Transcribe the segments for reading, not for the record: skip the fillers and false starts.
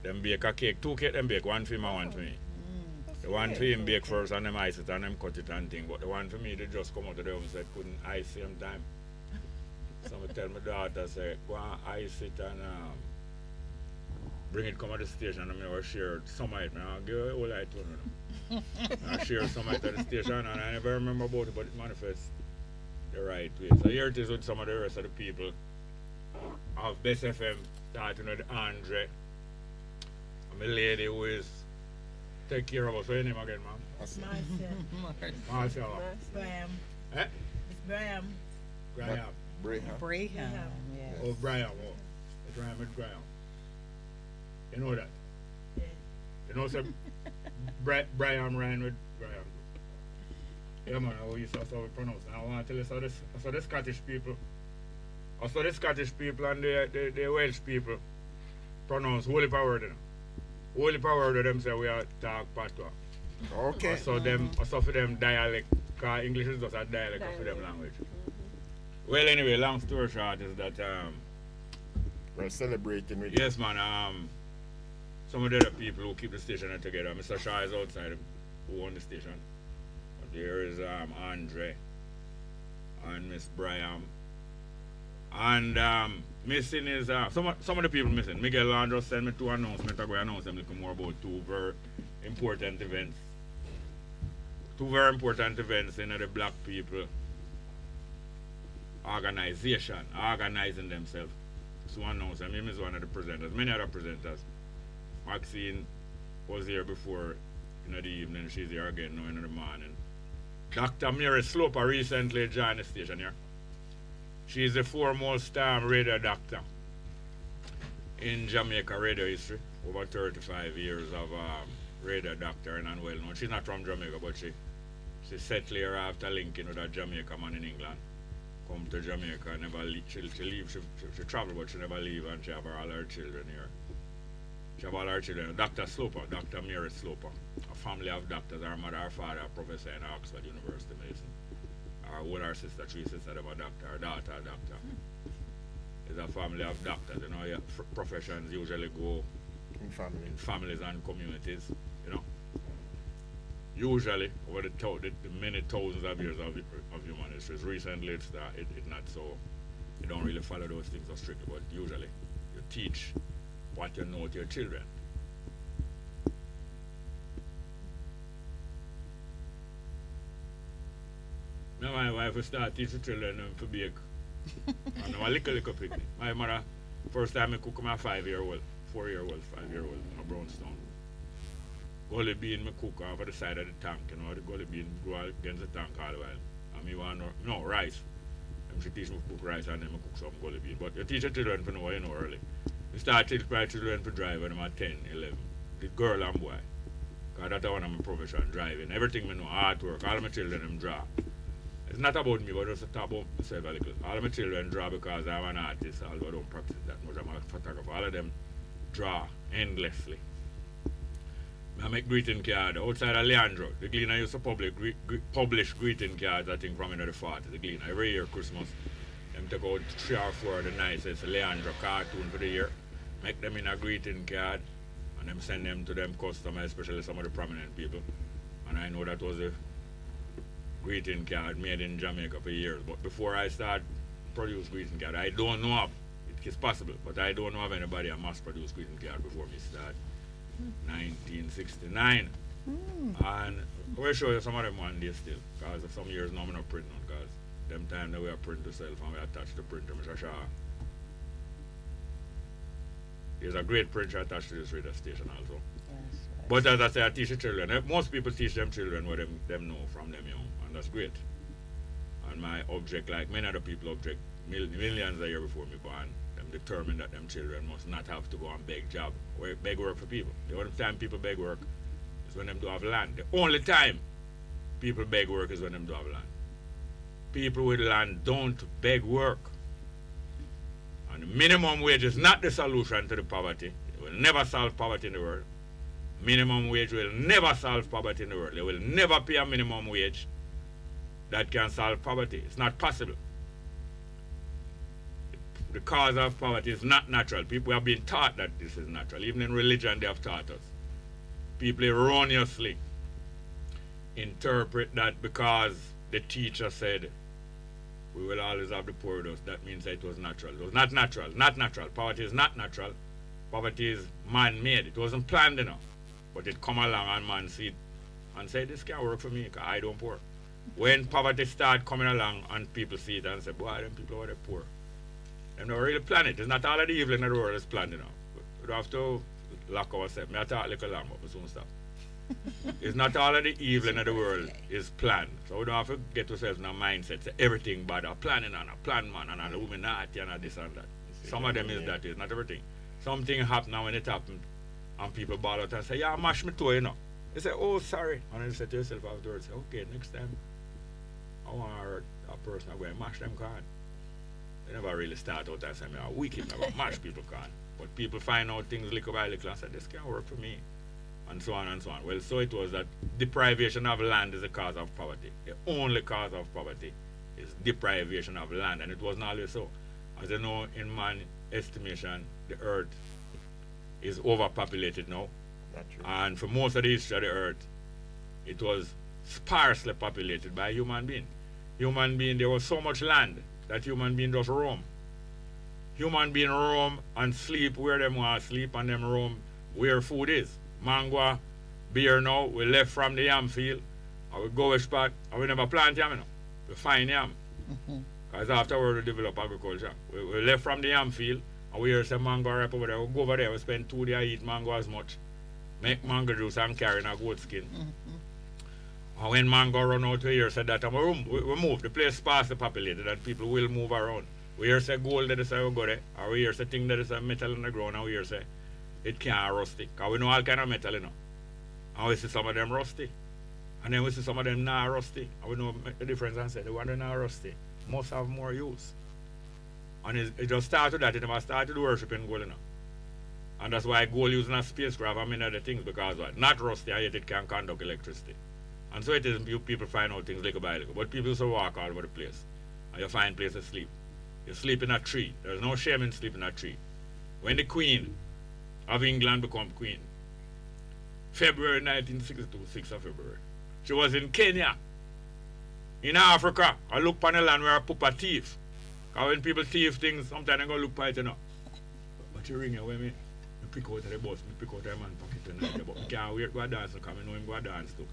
Them bake a cake, 2 cake them bake, one for him and one for me. The one for him bake first and them ice it and them cut it and thing. But the one for me, they just come out of the oven so it couldn't ice same time. So I tell my daughter, say, go and ice it and bring it come at the station and I will share some of it. I'll give it all I told them. I share some of it at the station and I never remember about it, but it manifests the right way. So here it is with some of the rest of the people of Bess FM, starting with Andre. I'm a lady who is take care of us. What's your name again, ma'am? Marcel. Graham. Eh? It's Graham. Graham. Braham. Yes. Oh, Brian. Oh. It's Graham and Graham. You know that? Yeah. You know, sir, Brian Ryan with Graham. Yeah, man, how we pronounce it. I want to tell you, so the Scottish people, also the Scottish people and the Welsh people pronounce holy power, you know. Holy power to them say we are talk patois. Okay. So them, also for them dialect, because English is just a dialect for them language. Well, anyway, long story short is that We're celebrating with yes, man. Some of the other people who keep the station together. Mr. Shaw is outside who own the station. But there is Andre and Miss Brian. And missing is some of the people missing. Miguel Land just sent me 2 announcements. I'm going to announce them a little more about 2 very important events. 2 very important events in the black people organizing themselves. So announce them. Him is one of the presenters. Many other presenters. Maxine was here before in the evening. She's here again now in the morning. Dr. Mary Sloper recently joined the station here. She's the foremost radio doctor in Jamaica radio history. Over 35 years of radio doctor and well known. She's not from Jamaica, but she settled here after linking with a Jamaica man in England. Come to Jamaica, never leave. She traveled, but she never leave, and she have all her children here. She have all her children. Dr. Sloper, Dr. Mary Sloper, a family of doctors. Her mother, her father, a professor in Oxford University Medicine. Her older sister, 3 sisters, them a doctor. Her daughter, a doctor. It's a family of doctors. You know, yeah, professions usually go in family. in families and communities. You know, usually over the many thousands of years of human history. Recently, it's not so. You don't really follow those things so strictly, but usually you teach what you know to your children. Now my wife will start teaching children to bake. And I'm a little picnic. My mother, first time I cook my 5-year-old, 4-year-old, 5-year-old, a brownstone. Gully bean me cook over the side of the tank, you know, the gully bean grow against the tank all the while. And me want no rice. She teach me to cook rice and then I cook some gully bean. But you teach your children for know, you know, early. You start teaching my children to drive when I'm at 10, 11. The girl and boy. Because that's one of my profession, driving. Everything I know, hard work. All of my children them draw. It's not about me, but just talk about myself a little. All of my children draw because I'm an artist, although I don't practice that much. I'm a photographer. All of them draw endlessly. I make greeting cards outside of Leandro. The Gleaner used to publish greeting cards, I think, from the 40s. The Gleaner. Every year, Christmas, them take out 3 or 4 of the nicest Leandro cartoon for the year, make them in a greeting card, and them send them to them customers, especially some of the prominent people. And I know that was a greeting card made in Jamaica for years. But before I start produce greeting card, I don't know of it is possible, but I don't know of anybody a mass produce greeting card before me start 1969. And we'll show you some of them one day still, because some years now I'm not printing on, because them time that we are print to self and we attach the printer, Mr. Shaw. There's a great printer attached to this radio station also. Yes, But as I say, I teach the children. Most people teach them children what them know from them young, and that's great. And my object, like many other people object, millions a year before me born, them determined that them children must not have to go and beg job or beg work for people. The only time people beg work is when them do have land. The only time people beg work is when them do have land. People with land don't beg work. And the minimum wage is not the solution to the poverty. It will never solve poverty in the world. Minimum wage will never solve poverty in the world. They will never pay a minimum wage that can solve poverty. It's not possible. the cause of poverty is not natural. People have been taught that this is natural. Even in religion, they have taught us. People erroneously interpret that because the teacher said we will always have the poor with us, that means that it was natural. It was not natural. Not natural. Poverty is not natural. Poverty is man-made. It wasn't planned enough. But it come along and man see it and say, this can't work for me because I don't poor. When poverty start coming along and people see it and say, boy, them people are poor. They don't really plan it. It's not all of the evil in the world is planned enough. We don't have to lock ourselves. I talk like a long, but we soon stop. It's not all of the evil in the world is planned. So we don't have to get ourselves in a mindset. Say everything bad, a planning and a plan man and a Illuminati and a this and that. Some of them is that is not everything. Something happen and when it happen and people ball out and say, yeah, mash me toe, you know. They say, oh, sorry. And then you say to yourself afterwards, say, okay, next time I want to hurt a person, I'm going to mash them can. They never really start out and say, I'm wicked, never mash people can. But people find out things little by little and say, this can't work for me. And so on and so on. Well, so it was that deprivation of land is the cause of poverty. The only cause of poverty is deprivation of land, and it wasn't always so. As you know, in man's estimation, the earth is overpopulated now. And for most of the history of the earth, it was sparsely populated by human being. Human being, there was so much land that human being just roam. Human being roam and sleep where them want to sleep, and them roam where food is. Mango, beer now, we left from the yam field, and we go a spot, and we never plant yam, you know. We find yam. Because afterward we develop agriculture. We left from the yam field, and we hear some mango ripe over there. We go over there, we spend 2 days eat mango as much. Make mango juice and carry in a goat skin. And when mango run out, we hear say that we move. The place sparsely populated and people will move around. We hear say gold that is how we go there. Or we hear say thing that is a metal in the ground, and we hear say it can't rusty. Because we know all kind of metal, you know. And we see some of them rusty. And then we see some of them not rusty. And we know the difference and say the one that not rusty must have more use. And it just started that. It never started worshipping gold, you know. And that's why gold using a spacecraft and many other things, because what? Not rusty, and yet it can conduct electricity. And so it is you people find out things little by little. But people used to walk all over the place. And you find place to sleep. You sleep in a tree. There's no shame in sleeping in a tree. When the Queen of England became Queen, February 1962, 6th of February, she was in Kenya, in Africa. I look upon the land where I put a thief. Because when people thief things, sometimes they go look for it, you know. But you ring you when me pick out of the bus, me pick out of the man pocket tonight, but me can't wait to go dance because I know him go dance too.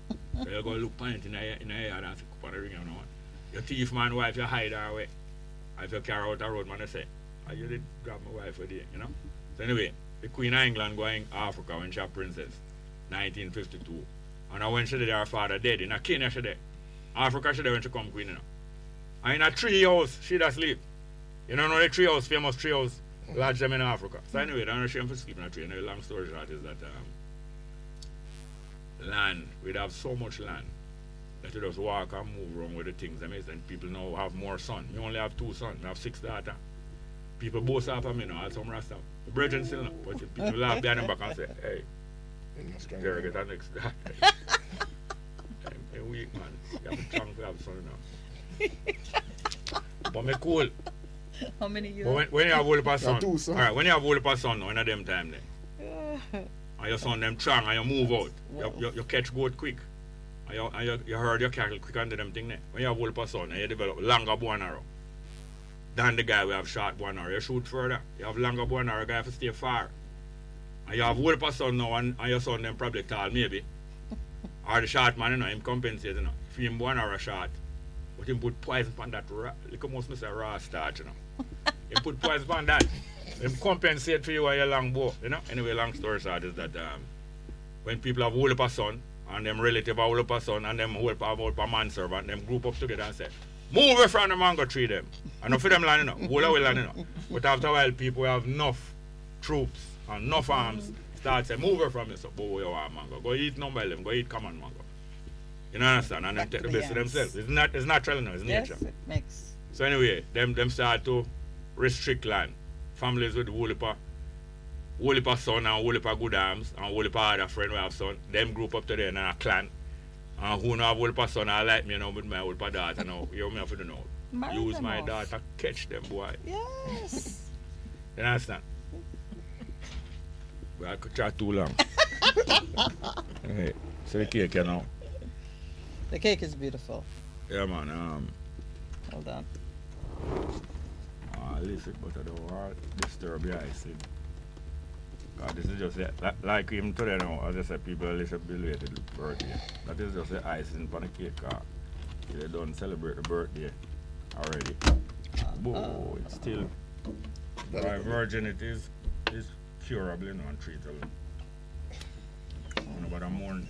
So you go look for it in the yard and say, come on the ring, you know. Your thief man wife, you hide her away. If you carry out a road, man, you say, oh, you did grab my wife for the day, you know. So anyway, the Queen of England going Africa when she was princess, 1952. And when she did, her father dead. In Kenya she did. Africa she did when she come Queen, you know. And in a tree house, she does sleep. You know the tree house, famous tree house, lodge them in Africa. So anyway, don't know shame for sleep in a tree. And the long story short is that land, we'd have so much land that you just walk and move around with the things. And people now have more sons. You only have 2 sons. I have 6 daughters. People boast after me now, some rasta. The virgin still not. But people laugh behind them back and say, hey, Jerry, get that next daughter. I'm weak, man. You have a chunk to have son now. But me cool. How many years? But when you have whole of son, 2 sons. alright, when you have whole of son now, in a them time then, and your son them strong and you move out, you catch goat quick. And you herd your cattle quick under them thing there. When you have whole of son and you develop longer bow and arrow than the guy we have short bow and arrow, you shoot further. You have longer bow and arrow, guy have to stay far. And you have whole of son now and your son them probably tall maybe. Or the short man, you know, him compensate, you know. If him bow and arrow short, but him put poison on that look almost Mr. Raw starch, you know. He put poison on that. Him compensate for you with your long bow, you know. Anyway, long story short is that when people have whole of son and them relative have whole of son and them whole of a manservant, them group up together and say, move away from the mango tree them. And not for them land, you know. Whole away land, you know. But after a while, people have enough troops and enough arms start saying, move away from this. So, boy, you want mango. Go eat number 11. Go eat common mango. You know, understand? And then take the best of themselves. It's natural, no, it's nature. Yes, it makes. So anyway, them start to restrict land. Families with whole heap of son and whole heap of good arms and whole heap of other friend we have son, them group up together in a clan. And who know have whole heap of son, I like me, you know, with my whole heap of daughter now. You know me have to know. Use my daughter, catch them, boy. Yes. You understand? But I could chat too long. Hey, so the cake, you know. The cake is beautiful. Yeah, man. Hold on. I leave it, but I don't want to disturb the icing. This is just like even today now, as I said, people live a belated birthday. That is just the icing on the cake. They don't celebrate the birthday already. But it's still, by virginity is curable, you know, and treatable. But I'm more.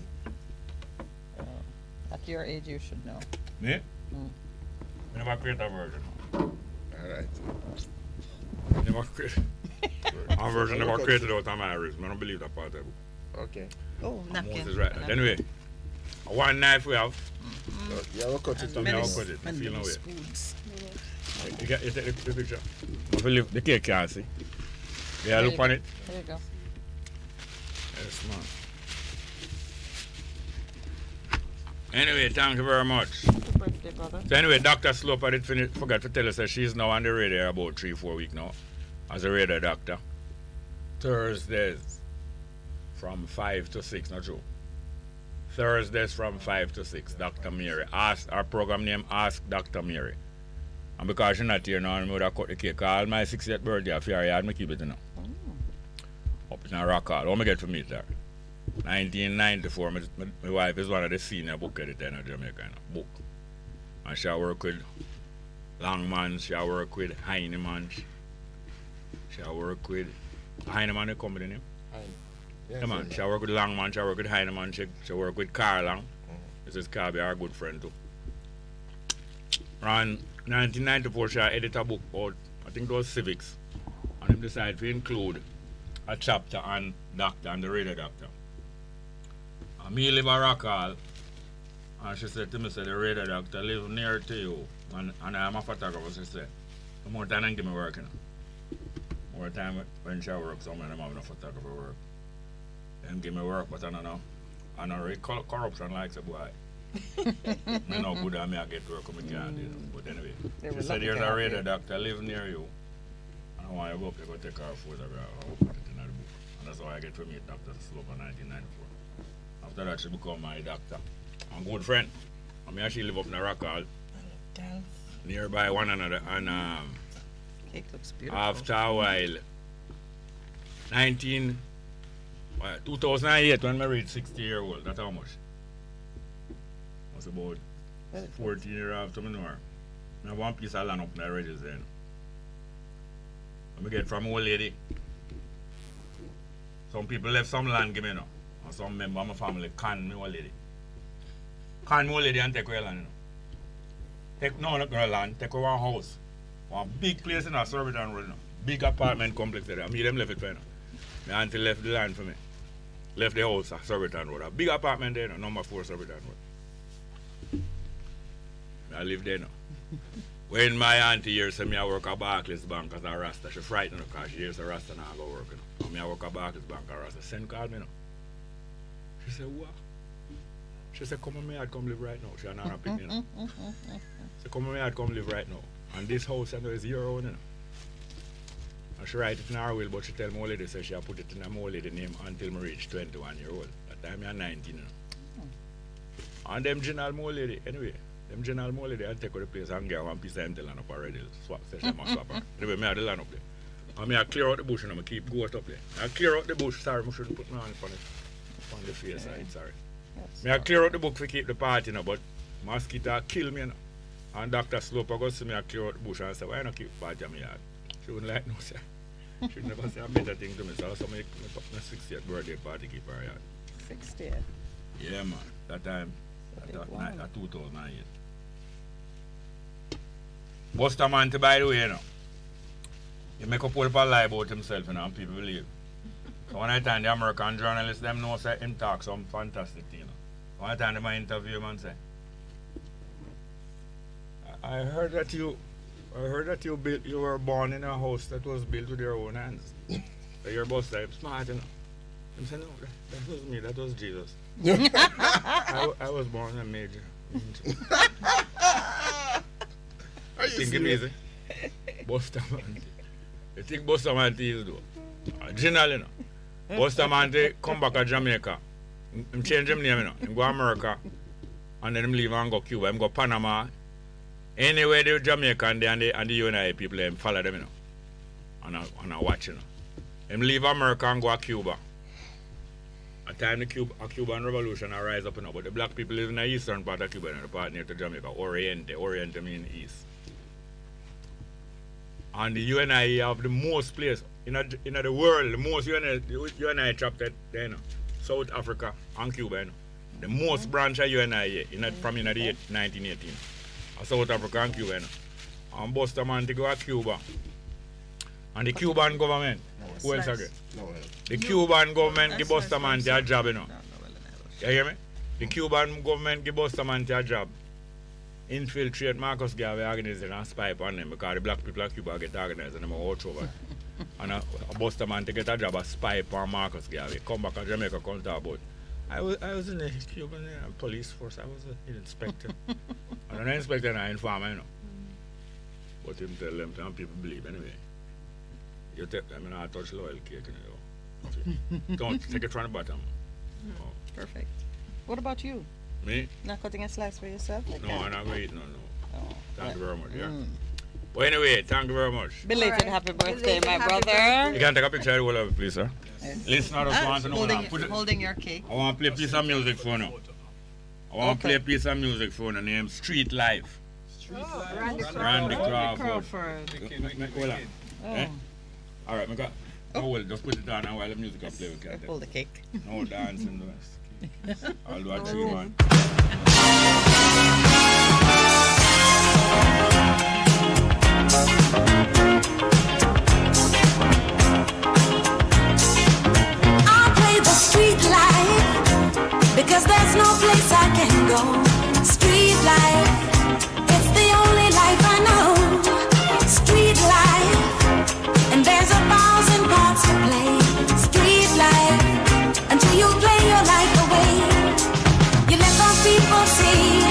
At your age, you should know. Me? I never create a virgin. Alright. Never create. A virgin never created out of marriage. I don't believe that part of it. Okay. Oh, napkin. Moses right now. Anyway, one knife we have. Yeah, we'll cut it And Yeah, many, I'll put it. and Feel many no way. spoons. You take the picture. I feel the cake can't see. Yeah, look on it. There you go. Yes, man. Anyway, thank you very much. Happy birthday, brother. So anyway, Dr. Sloper did forgot to tell us that she's now on the radio about 3-4 weeks now as a radio doctor. Thursdays from 5 to 6, not true. Thursdays from 5 to 6, Dr. Mary. Our program name, Ask Dr. Mary. And because she's not here now, I would have cut the cake. All my 60th birthday, I fear I keep it now. Up in a rock hall. What I get to meet her? 1994, my wife is one of the senior book editors in Jamaica, book. And she work with Longman, she work with Heinemann, she work with Heinemann, the company name? Yeah, man. She work with Longman, she work with Heinemann, she work with Carl Long. This is Carl, our good friend too. Around 1994, she edited a book about, I think it was civics, and he decided to include a chapter on doctor and the radio doctor. Me live a rock hall, and she said to me, the radio doctor live near to you, and I'm a photographer, she said. The more time I give me work, you know. More time when she works, some of them have no photographer work. Them give me work, but I don't know. I know really corruption likes a boy. Me no good at me, I get work, I can't do it. But anyway, she said, there's a radio doctor live near you. I want you to go up there, go take her photograph, I will put it in the book. And that's how I get to meet Dr. Slope in 1994. After that, she become my doctor. I'm a good friend. I mean, she live up in the rock hall. Nearby one another. And Cake looks beautiful. after a while, 2008, when I reached 60 years old, that's how much? Was about 14 years after me know her. I have one piece of land up in the ridges then. I get from old lady. Some people left some land give me now. And some member of my family can me old lady. Can me old lady and take away land. Take not her land, take away one house. One big place in a Surbiton Road. Big apartment complex there. I mean them left it for me. My auntie left the land for me. Left the house at Surbiton Road. A big apartment there, number 4 Surbiton Road. I live there now. When my auntie hears say me I work at Barclays Bank as a Rasta, she frightened because she hears a Rasta now I go work. You know. Me I work at Barclays Bank as a Rasta. Send call me now. She said, what? She said, come on me, I'd come live right now. She not pick me now. She said, come on me, I'd come live right now. And this house I know is your own, you know. And she write it in her will, but she tell my old lady, so she put it in her old lady name until I reach 21 years old. That time I'm 19, you know. And them general old lady, anyway. Them general more lady and take out the place and get one piece of empty land up already. Swap, session must swap her. Anyway, I have the land up there. And I clear out the bush and I keep goat up there. I clear out the bush, sorry, I shouldn't put my hand on the face side, sorry. I clear out the book to keep the party, you know, but mosquito kill me, you know. And Dr. Sloper goes to me and clear out the bush and say, why not keep the party on my yard? She wouldn't like no, sir. She would never say a better thing to me, so I also make my 60th birthday party keep her yard. 60th? Yeah, man. That time, at 2008. Buster man to by the way, you know. He make up a lie about himself, you know, and people believe. So one time the American journalists them know say him talk some fantastic thing, you know. One time they might interview him and say, I heard that you were born in a house that was built with your own hands. So your boss said, smart, you know. He said, no, that was me, that was Jesus. I was born in a major. Think him easy. Buster man. You think Bustamante is though? Original, you know. Bustamante come back to Jamaica. Him change him name, you know. Him go America. And then him leave and go Cuba. Him go Panama. Anywhere the Jamaican and the UNI people, him follow them, you know. And I watch, you know. Him leave America and go to Cuba. At the time the Cuban Revolution rise up, you know. But the black people live in the eastern part of Cuba, and the part near to Jamaica. Oriente. Oriente means east. And the UNI have the most place in the world, the most UNI chapter there, you know. South Africa and Cuba, you know. The most branch of UNI from the 1918. South Africa and Cuba, you know. And Bustamante go to Cuba. And the Cuban government, who else again? The Cuban government give Bustamante a job, you know. You hear me? The Cuban government give Bustamante a job. Infiltrate Marcus Garvey organization and spy upon them because the black people of Cuba get organized and them are out over. And a Bustamante get a job as spy upon Marcus Garvey. Come back to Jamaica, come talk about. I was in the Cuban police force. I was an inspector. And an inspector and an informer, you know. But him tell them, some people believe anyway. You take them and I touch loyal cake, you know. Don't take it from the bottom. Oh. Perfect. What about you? Me? Not cutting a slice for yourself? Like No, that? I'm not going to eat, no. Oh. Thank you very much, yeah. But anyway, thank you very much. Belated Alright. happy birthday, Belated my happy brother. You can take a picture of it, please, sir. Yes. Listen, I just want to know holding, now. holding your cake. I want to play a piece of music for you now. I want to play a piece of music for you named Street Life. Randy Crawford. Crawford. Hold on. Oh. Eh? All right, Mika. Oh, well, just put it down and while the music will play. We can Hold the cake. no dancing, the rest. I'll do a 3-1. I play the street life because there's no place I can go. Street life, it's the only life I know. Street life, and there's 1,000 parts to play. Street life, until you play your life away. You let those people see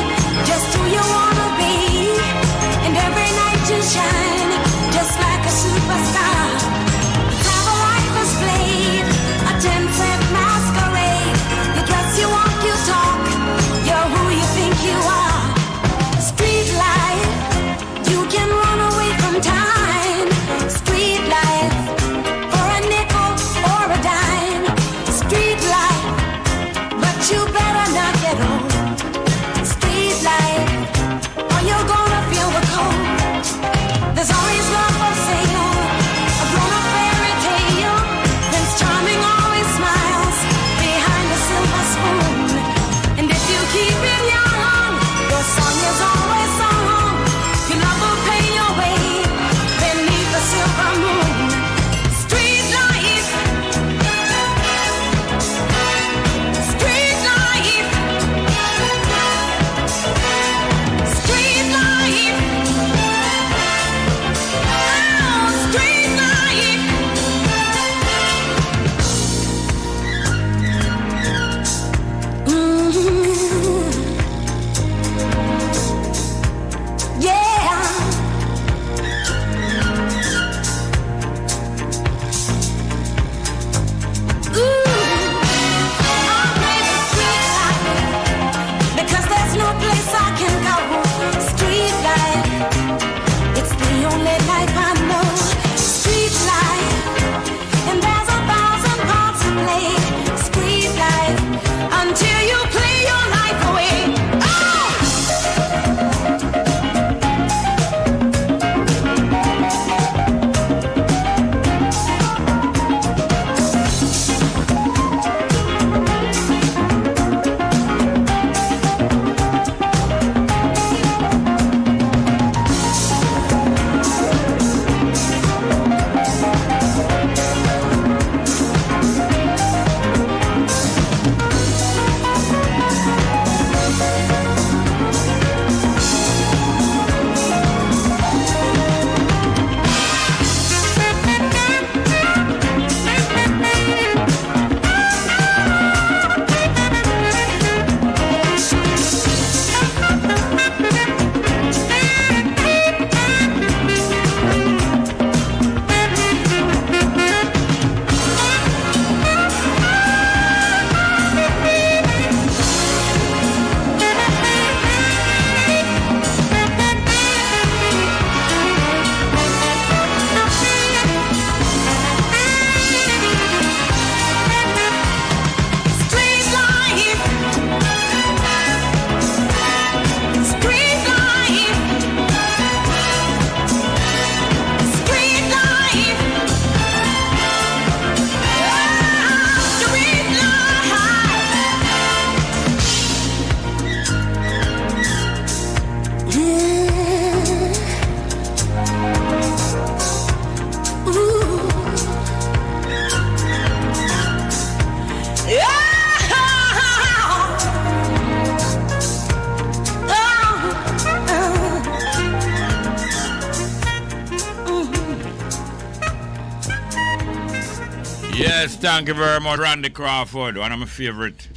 thank you very much, Randy Crawford, one of my favorite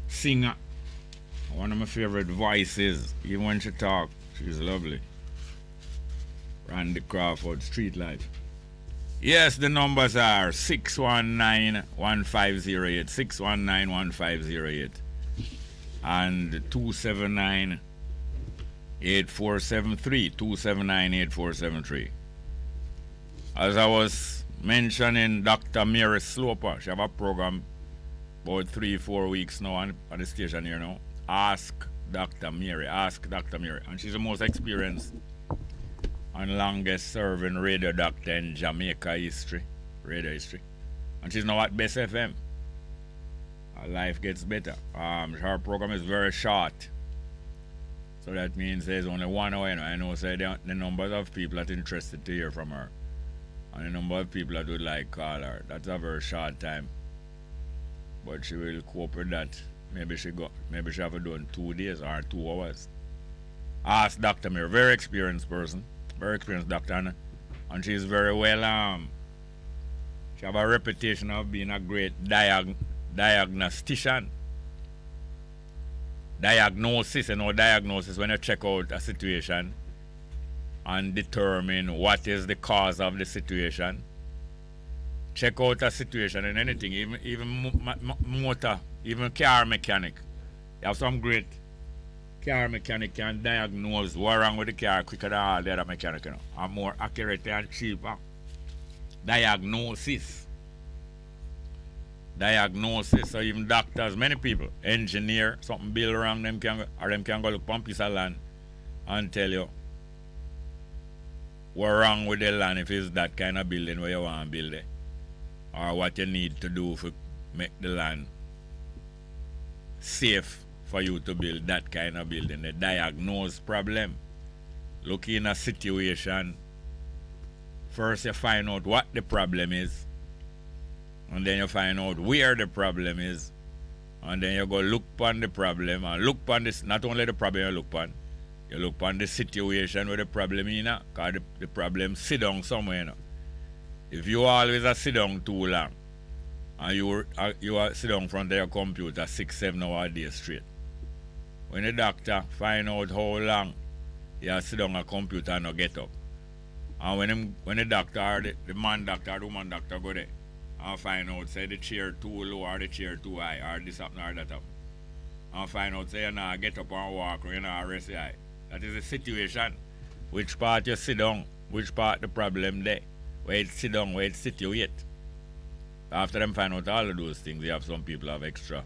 singer, one of my favorite voices. Even when she talk, she's lovely. Randy Crawford, Street Life. Yes, the numbers are 619-1508, 619-1508, and 279-8473, 279-8473. As I was mentioning, Dr. Mary Sloper, she have a program about 3-4 weeks now on the station here now. Ask Dr. Mary, and she's the most experienced and longest serving radio doctor in Jamaica radio history. And she's now at Bess FM. Her life gets better. Her program is very short. So that means there's only 1 hour. I know so the numbers of people that are interested to hear from her. And the number of people that would like call her. That's a very short time. But she will cope with that. Maybe she have to do in 2 days or 2 hours. Ask Dr. Mir, very experienced person. Very experienced doctor, and she's very well. She have a reputation of being a great diagnostician. Diagnosis, diagnosis when you check out a situation and determine what is the cause of the situation. Check out a situation in anything, even motor, even car mechanic. You have some great car mechanic can diagnose what's wrong with the car quicker than all the other mechanic, and more accurate and cheaper. Diagnosis. So even doctors, many people, engineer, something built wrong, them can go look on a piece of land and tell you what's wrong with the land if it's that kind of building where you want to build it, or what you need to do to make the land safe for you to build that kind of building. They diagnose problem. Look in a situation. First you find out what the problem is, and then you find out where the problem is, and then you go look upon the problem, and look upon this, not only the problem you look upon the situation where the problem is, because the problem sit down somewhere. If you always sit down too long, and you sit down in front of your computer 6-7 hours a day straight, when the doctor find out how long you sit down on a computer and not get up, and when the doctor or the man doctor or the woman doctor go there and find out say the chair too low or the chair too high or this happen or that happen, and find out say you not get up and walk or you not rest your eye. That is the situation. Which part you sit down, which part the problem there, where it sit down, where it situate. After them find out all of those things, you have some people have extra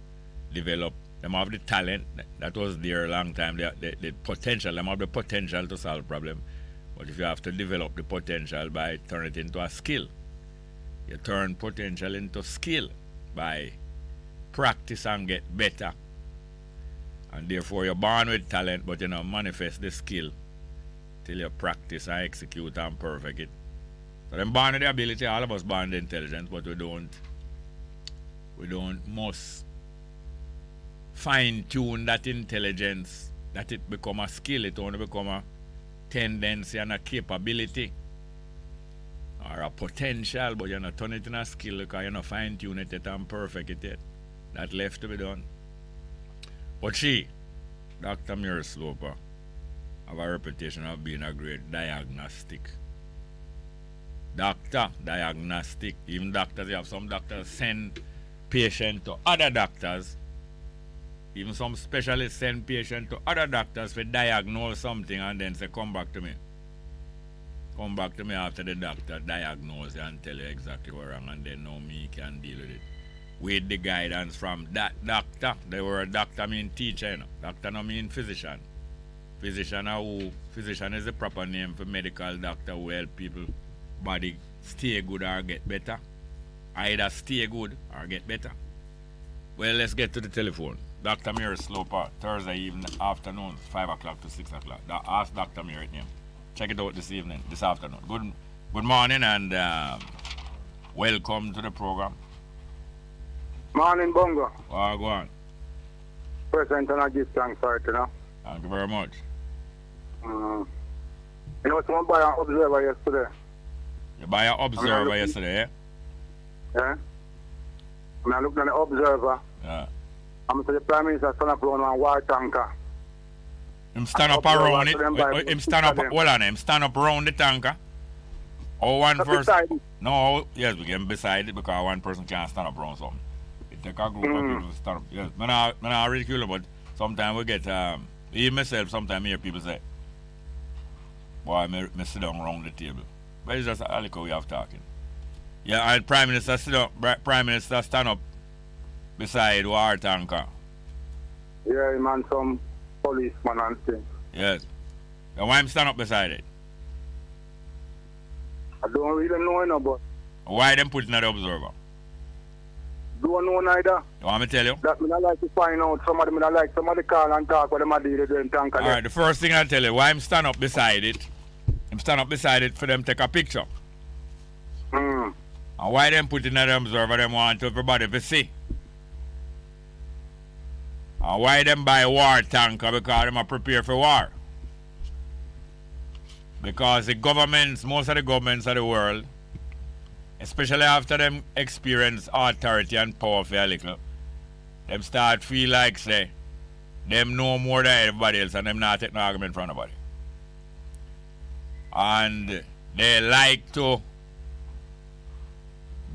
develop. Them have the talent that was there a long time. The potential. Them have the potential to solve problem. But if you have to develop the potential by turning it into a skill, you turn potential into skill by practice and get better. And therefore you're born with talent, but you know manifest the skill till you practice and execute and perfect it. So them born with the ability, all of us born with intelligence, but we don't must fine-tune that intelligence, that it become a skill, it only become a tendency and a capability or a potential, but you're not turn it in a skill because you're not fine-tune it yet and perfect it yet. That left to be done. But she, Dr. Mary Sloper, have a reputation of being a great diagnostic. Diagnostic. Even doctors, you have some doctors send patients to other doctors. Even some specialists send patients to other doctors to diagnose something and then say, come back to me. Come back to me after the doctor diagnose and tell you exactly what's wrong, and then now me can deal with it. With the guidance from that doctor. The word doctor mean teacher, you know. Doctor no mean physician. Physician is the proper name for medical doctor who help people body stay good or get better. Either stay good or get better. Well, let's get to the telephone. Dr. Mary Sloper, Thursday evening, afternoon, 5 o'clock to 6 o'clock. Ask Dr. Mary name. Check it out this afternoon. Good morning and welcome to the program. Morning, Bongo. Go on. President, and I give thanks for it, you know. Thank you very much. You know, someone buy an observer yesterday. You buy an observer yesterday, eh? Yeah? I looked at the observer. Yeah. I'm to the Prime Minister stand up around one war tanker. Him stand up around it. Him stand up. Hold on. Him stand up around the tanker. Or one person. Beside it. No. Yes, we get him beside it because one person can't stand up around something. It take a group of people to stand up. Yes. I'm not ridicule, but sometimes we get even myself. Sometimes I hear people say, "Boy, me sit down around the table." But it's just a little way of talking. Yeah, and Prime Minister sit up. Prime Minister stand up beside war tanker. Yeah, man, some policeman and things. Yes. And why him stand up beside it? I don't really know, but Why them put in the observer? don't know neither. You want me to tell you? That me I like to find out. Somebody me I like somebody call and talk what them a do with them tanker. All right, the first thing I tell you, why him stand up beside it? Him stand up beside it for them take a picture. Mm. And why them put in the observer, them want everybody to see. And why them buy war tanker? Because them are prepared for war. Because the governments, most of the governments of the world, especially after them experience authority and power for a little, them start feel like say, them know more than everybody else and them not take no argument from nobody. And they like to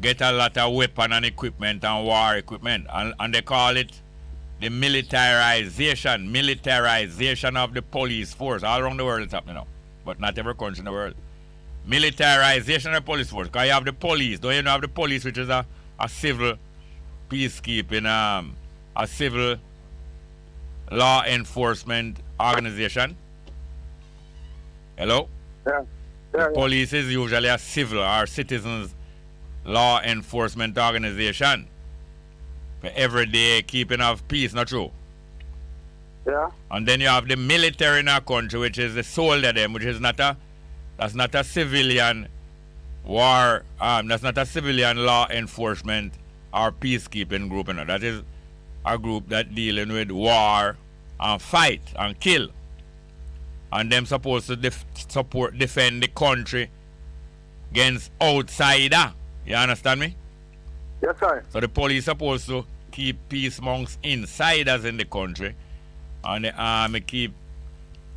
get a lot of weapon and equipment and war equipment, and they call it the militarization of the police force. All around the world it's happening now, but not every country in the world. Militarization of the police force, because you have the police. Don't you know have the police, which is a civil peacekeeping, a civil law enforcement organization? Hello? Yeah. The police is usually a civil or citizens law enforcement organization for everyday keeping of peace, not true? Yeah. And then you have the military in our country, which is the soldier them, which is not a civilian war, that's not a civilian law enforcement or peacekeeping group, you know. That is a group that dealing with war and fight and kill. And them supposed to defend the country against outsider. You understand me? Yes, sir. So the police supposed to keep peace amongst insiders in the country, and the army keep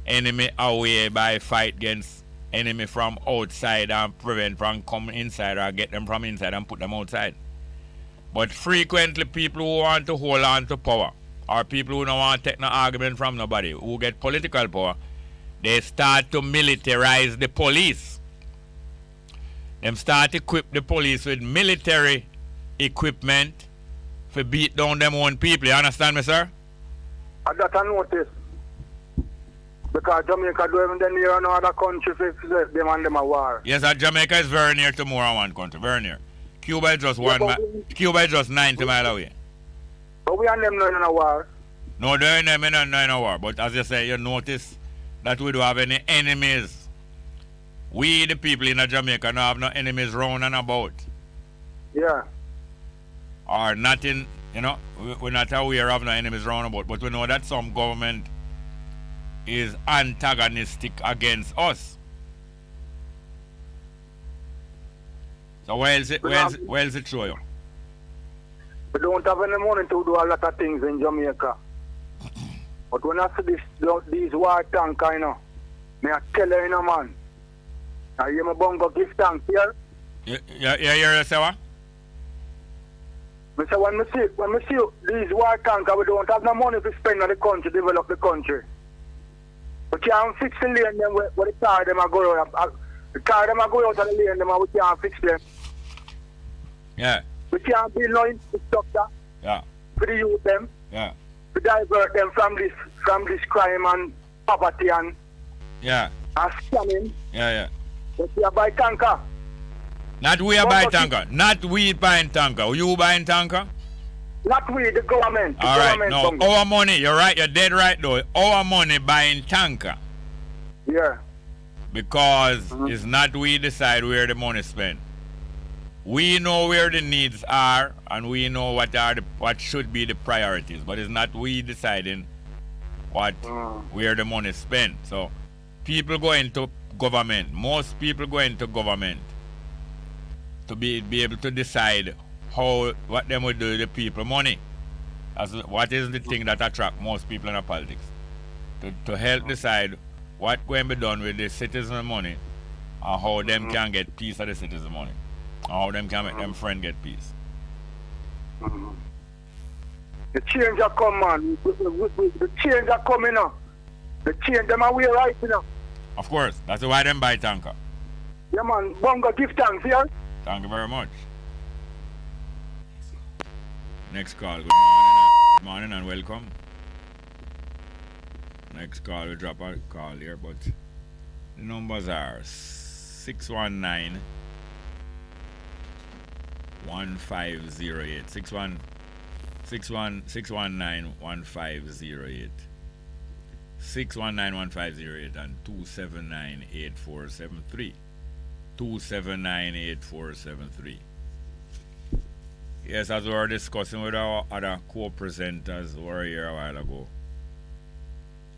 enemy away by fight against enemy from outside and prevent from coming inside or get them from inside and put them outside. But frequently people who want to hold on to power, or people who don't want to take no argument from nobody, who get political power, they start to militarize the police. Them start to equip the police with military equipment to beat down them own people. You understand me, sir? And that I notice. Because Jamaica do even near no other country if them and them a war. Yes, Jamaica is very near to more than one country, very near. Cuba is just Cuba is just 90 miles away. But we and them not in a war. No, they're in a war. But as you say, you notice that we don't have any enemies. We, the people in Jamaica, don't have no enemies round and about. Yeah. Or nothing, you know, we're not aware of no enemies round about. But we know that some government is antagonistic against us. So where is it show you? We don't have any money to do a lot of things in Jamaica. But when I see these war tanks, you know, me I tell you, you know, man. I hear my Bongo give thanks here. You hear yourself? Me say when me see these war tanks, we don't have no money to spend on the country, develop the country. We can't fix the lane them where the car them are go out. The car them are go out of the lane them and we can't fix them. Yeah. We can't build no infrastructure. Yeah. For the youth them. Yeah. To divert them from this crime and poverty and scamming. Yeah. But we are buy tanker. Not we are buying tanker. Not we buying tanker. You buying tanker? Not we, the government. All right, no, our money, you're right, you're dead right though. Our money buying tanker. Yeah. Because it's not we decide where the money spent. We know where the needs are and we know what should be the priorities, but it's not we deciding where the money is spent. So people go into government, most people go into government to be able to decide how what them would do with the people money. As what is the thing that attract most people in the politics? To help decide what going to be done with the citizen money and how them can get piece of the citizen money. And how them can make them friend get peace. The change are come, man. The change are coming now. The change them are way right now. Of course, that's why them buy tanker. Yeah, man. Bongo, give thanks, yeah? Thank you very much. Next call. Good morning and welcome. Next call, we drop a call here, but the numbers are 619 1508 619 1508 619 1508 and 279 8473 279 8473. Yes, as we were discussing with our other co-presenters who were here a while ago,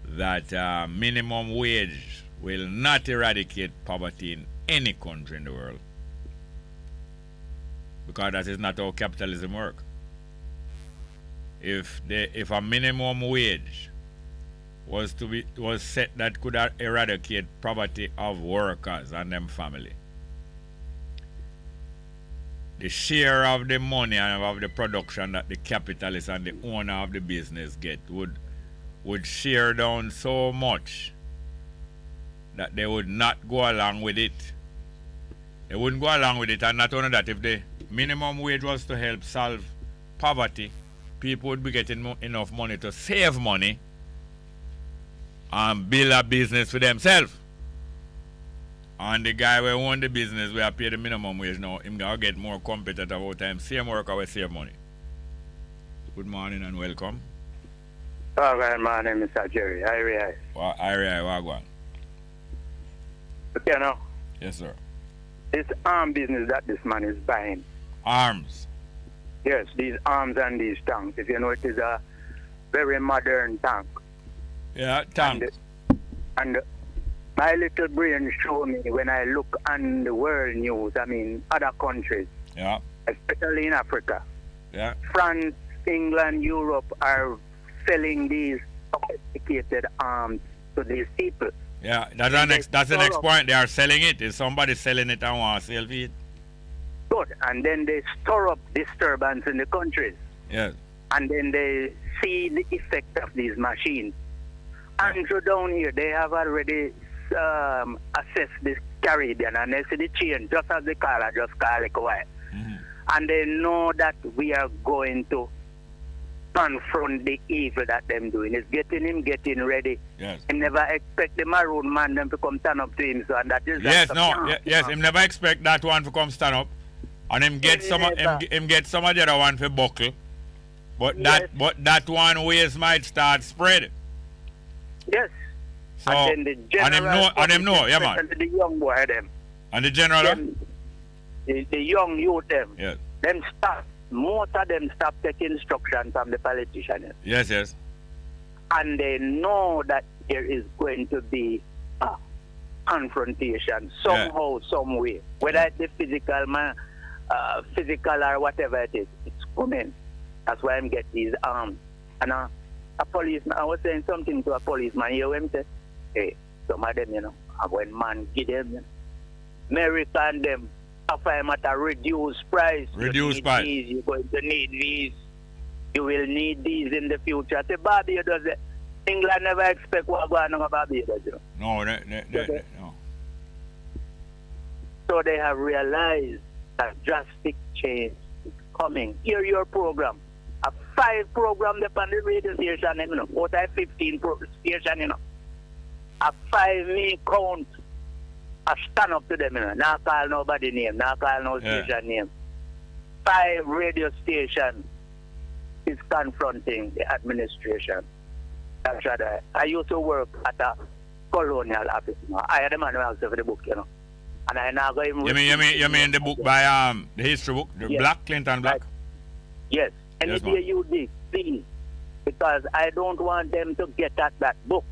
that minimum wage will not eradicate poverty in any country in the world, because that is not how capitalism works. If a minimum wage was set that could eradicate poverty of workers and them family, the share of the money and of the production that the capitalist and the owner of the business get would share down so much that they would not go along with it. They wouldn't go along with it. And not only that, if the minimum wage was to help solve poverty, people would be getting enough money to save money and build a business for themselves. And the guy who own the business, we have paid the minimum wage now, him gonna get more competitive over time. Same worker will save money. Good morning and welcome. All right, my name is Jerry. Irie. Irie, Wagwan. Okay, now, Yes, sir. it's arm business that this man is buying. Arms. Yes, these arms and these tanks. If you know, it is a very modern tank. Yeah, tank. And my little brain show me when I look on the world news, I mean, other countries, Yeah. especially in Africa. Yeah. France, England, Europe are selling these sophisticated arms to these people. Yeah, that's the next point. They are selling it. Is somebody selling it and want to sell it? Good. And then they stir up disturbance in the countries. Yes. And then they see the effect of these machines. And so down here, they have already assessed this Caribbean, and they see the change, just as the caller just called it a while. And they know that we are going to confront the evil that them doing. It's getting ready. Yes. He never expect the maroon man them to come stand up to him, so and that is Yes, him never expect that one to come stand up. And him get some of the other one for buckle. But Yes. that one ways might start spread. Yes. So and then the general and him know, yeah man. The young boy them. And the general The young youth them. Yes. Them stop. Most of them stop taking instruction from the politicians. Yes. And they know that there is going to be a confrontation somehow, some way. Whether it's the physical or whatever it is, it's coming. That's why I'm getting these arms. And a policeman, I was saying something to a policeman here when he said, hey, some of them, when man give them, America and them, offer him at a reduced price. Reduced price. You're going to need these. You will need these in the future. I say, Barbados, England never expect what going on with Barbados. No. So they have realized that drastic change is coming. Hear your program. A 5 program on the radio station, out of 15 station, A 5 me count. I stand up to them, Not call nobody name, not call no station name. 5 radio stations is confronting the administration. That's right. I used to work at a colonial office. I had a man who asked for the book, And I now go even. You mean the book by the history book, the Black Clinton Black? Yes. And if you do, please, because I don't want them to get at that book,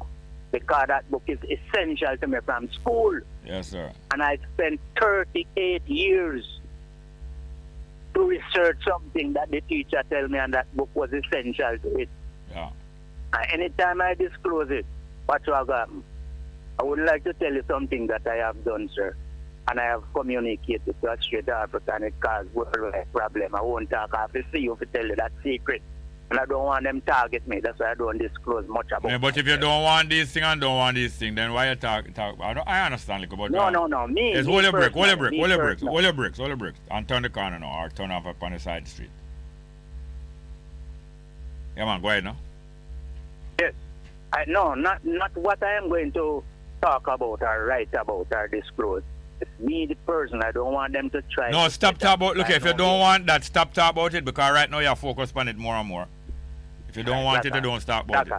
because that book is essential to me from school. Yes, sir. And I spent 38 years to research something that the teacher tell me and that book was essential to it. Yeah. And anytime I disclose it, what will happen? I would like to tell you something that I have done, sir. And I have communicated to a straight Africa and it caused worldwide problem. I won't talk. I have to see you to tell you that secret. And I don't want them target me. That's why I don't disclose much about it. Yeah, but if you don't want this thing and don't want this thing, then why you talk? I understand, like, but No. Me. Yes, me hold your brick, personally, hold your brick, me hold your bricks, personally. hold your bricks, and turn the corner now, or turn off up on the side street. Yeah, man, go ahead now. Yes. No, not what I am going to talk about or write about or disclose. It's me, the person. I don't want them to try. No, to stop get talk about. that. Look, if you don't want that, stop talk about it, because right now you're focused on it more and more. If you don't want it, you don't stop about it.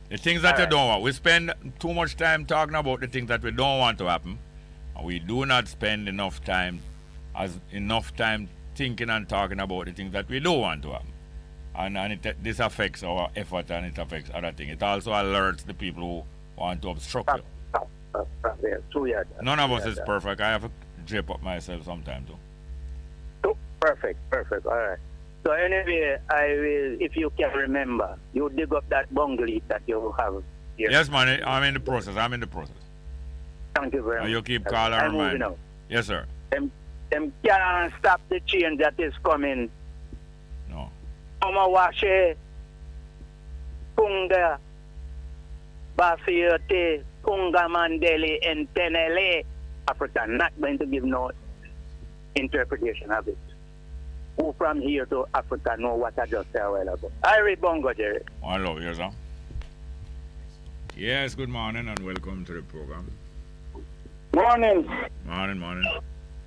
The things that you don't want. We spend too much time talking about the things that we don't want to happen, and we do not spend enough time thinking and talking about the things that we do want to happen. And this affects our effort and it affects other things. It also alerts the people who want to obstruct you. None of us is perfect. I have to drape up myself sometimes too. Perfect. All right. So anyway, I will, if you can remember, you dig up that bungle that you have here. Yes, man. I'm in the process. Thank you very much. You keep calling and moving remind. out. Yes, sir. Them can't stop the change that is coming. No. Omawashe, Punga, Basiote, Punga Mandeli, and Tenele. Africa not going to give no interpretation of it. Who from here to Africa know what I just said a while ago? I read Bongo, Jerry. One love, yes, sir. Yes, good morning and welcome to the program. Morning. Morning.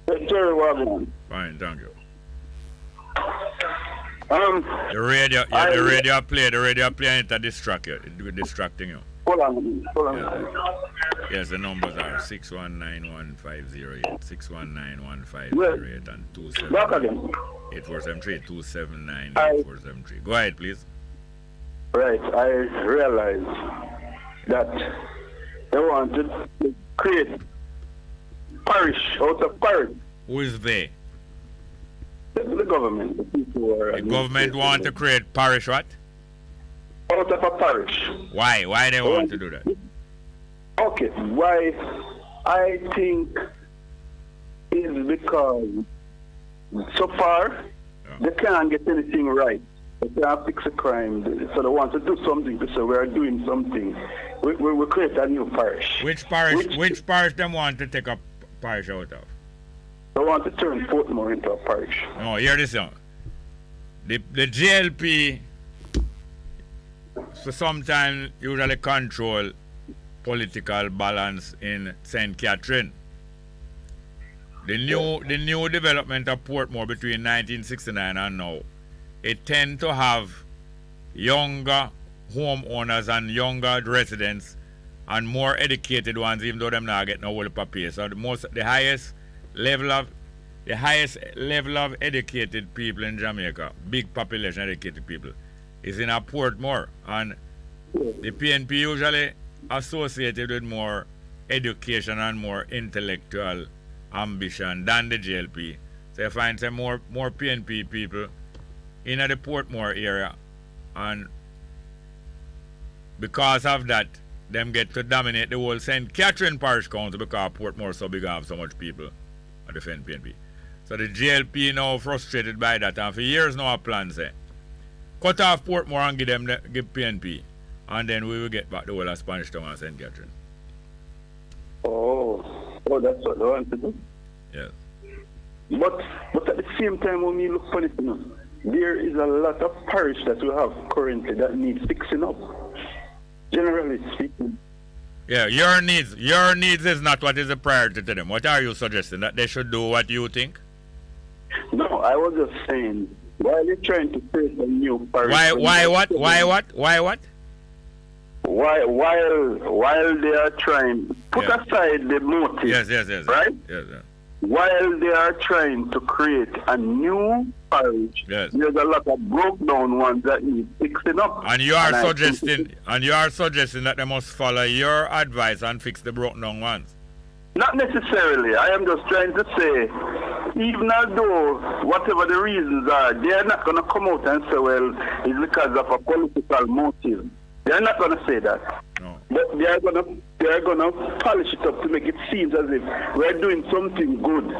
Jerry Wagner. Fine, thank you. The radio play and it distract you. It's distracting you. Hold on. Yes, the numbers are 6191508, 6191508, and 279. 8473, 279, 8473. Go ahead, please. Right, I realize that they want to create parish out of parish. Who is they? The government. The people who are. The government want to create parish what? Out of a parish. Why? Why they want to do that? Okay, why I think is because so far they can't get anything right. They can't fix a crime, so they want to do something to say we are doing something. We create a new parish. Which parish them want to take a parish out of? They want to turn Portmore into a parish. No, hear this now. The JLP for sometimes usually control political balance in St. Catherine. The new development of Portmore between 1969 and now, it tend to have younger homeowners and younger residents and more educated ones, even though them not get no whole paper. So the highest level of educated people in Jamaica, big population educated people, is in a Portmore, and the PNP usually associated with more education and more intellectual ambition than the JLP. So you find some more PNP people in the Portmore area, and because of that, them get to dominate the whole St. Catherine Parish Council because Portmore is so big and have so much people at the PNP. So the JLP now frustrated by that, and for years now a plan say, cut off Portmore and give PNP, and then we will get back the whole of Spanish Town and St. Catherine. Oh, that's what they want to do. Yes. But at the same time, when we look for it, there is a lot of parish that we have currently that needs fixing up. Generally speaking. Yeah, your needs is not what is a priority to them. What are you suggesting? That they should do what you think? No, I was just saying, while you're trying to create a new parish. Why what? While they are trying, put aside the motive. Yes. Right? Yes. While they are trying to create a new parish, yes, there's a lot of broke down ones that need fixing up. And you are suggesting that they must follow your advice and fix the broken down ones. Not necessarily. I am just trying to say even although whatever the reasons are, they are not going to come out and say, well, it's because of a political motive. They are not going to say that. No. But they are going to polish it up to make it seem as if we're doing something good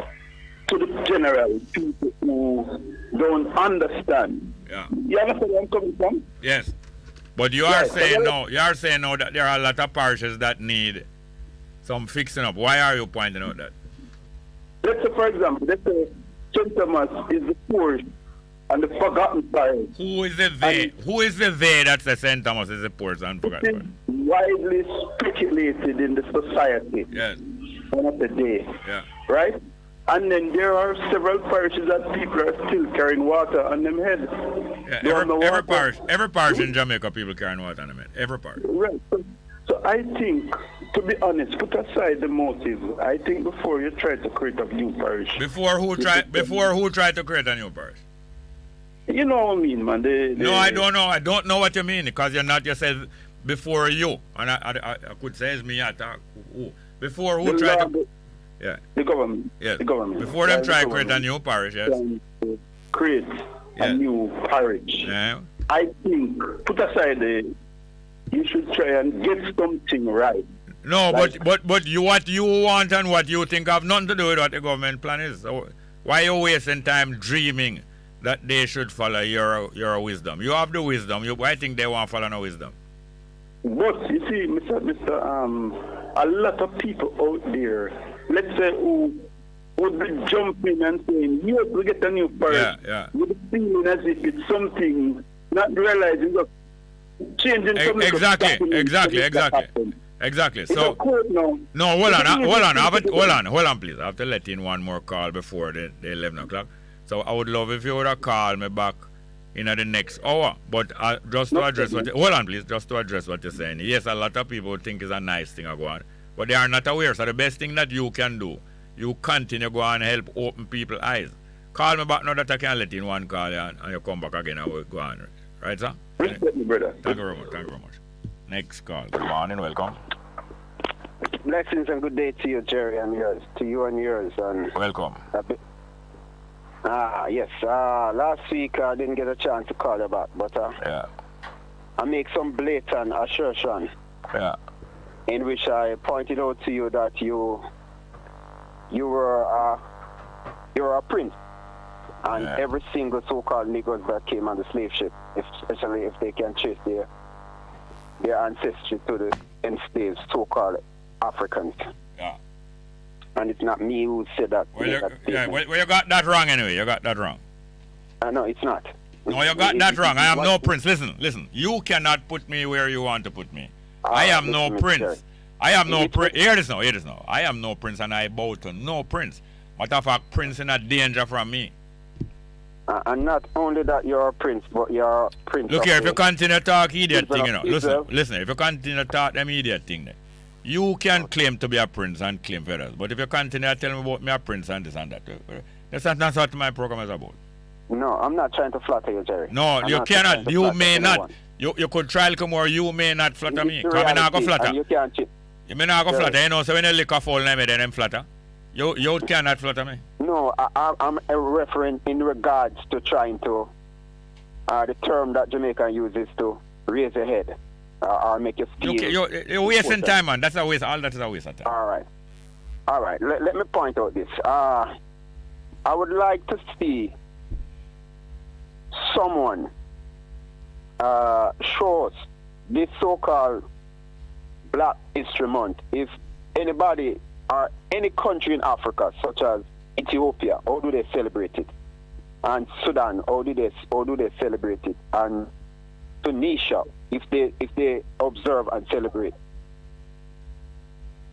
to the general people who don't understand. Yeah. You understand where I'm coming from? Yes. But you are saying no. You are saying now that there are a lot of parishes that need some fixing up. Why are you pointing out that? Let's say, for example, let's say St. Thomas is the poorest and the forgotten parish. Who is the they? Who is the they that says St. Thomas is the poorest and forgotten parish? Widely speculated in the society. Yes. One of the day. Yeah. Right? And then there are several parishes that people are still carrying water on them head. Yeah, every parish in Jamaica, people carrying water on them head. Every parish. Right. So I think, to be honest, put aside the motive. I think before you try to create a new parish. Before who tried to create a new parish? You know what I mean, man. No, I don't know. I don't know what you mean because you're not. You said before you, and I could say it's me. I talk. Before who tried to? Yeah. The government. Yes. The government. Before them try to create a new parish, yes. Create a new parish. Yeah. I think, put aside you should try and get something right. No, but you what you want and what you think have nothing to do with what the government plan is. So why are you wasting time dreaming that they should follow your wisdom? You have the wisdom. I think they won't follow no wisdom. But you see, Mr. A lot of people out there, let's say who would be jumping and saying, yes, we get a new parish. Yeah. With the feeling as if it's something, not realizing that changing something. Exactly. So no, hold on, please. I have to let in one more call before the 11 o'clock. So I would love if you would have called me back in the next hour. But just to address what you're saying. Yes, a lot of people think it's a nice thing to go on, but they are not aware. So the best thing that you can do, you continue to go and help open people's eyes. Call me back now that I can let in one call and you come back again and we'll go on. Right, sir? Respect me, brother. Thank you very much. Next call. Good morning, welcome. Blessings and good day to you, Jerry, and yours. To you and yours. And welcome. Yes. Last week I didn't get a chance to call you back, but I make some blatant assertion. Yeah. In which I pointed out to you that you were a prince, and every single so-called Negroes that came on the slave ship, especially if they can trace their ancestry to the enslaved so-called Africans. Yeah. And it's not me who said that. Well, you got that wrong anyway. You got that wrong. No, it's not. No, you got that wrong. I am no prince. Listen. You cannot put me where you want to put me. I am no prince. I am no prince. Hear this now. I am no prince and I bow to no prince. Matter of fact, prince is not danger from me. And not only that you're a prince, but you're a prince. Look here, if you continue to talk idiot thing, listen, if you continue to talk them idiot thing, then you can claim to be a prince and claim feathers. But if you continue to tell me about me a prince and this and that, that's what my program is about. No, I'm not trying to flatter you, Jerry. No, you cannot. You may not. You could try to come or you may not flatter me. Because I'm not going to flatter. You can't. You may not go flatter. You know, so when you lick a fall name, then I'm flatter. You cannot flatter me. No, I'm referring in regards to trying to, the term that Jamaica uses to raise your head or make you feel. You're wasting time, man. That's a waste. All that is a waste of time. All right. Let me point out this. I would like to see someone show us this so-called Black History Month. If anybody or any country in Africa, such as Ethiopia, how do they celebrate it? And Sudan, how do they celebrate it? And Tunisia, if they observe and celebrate.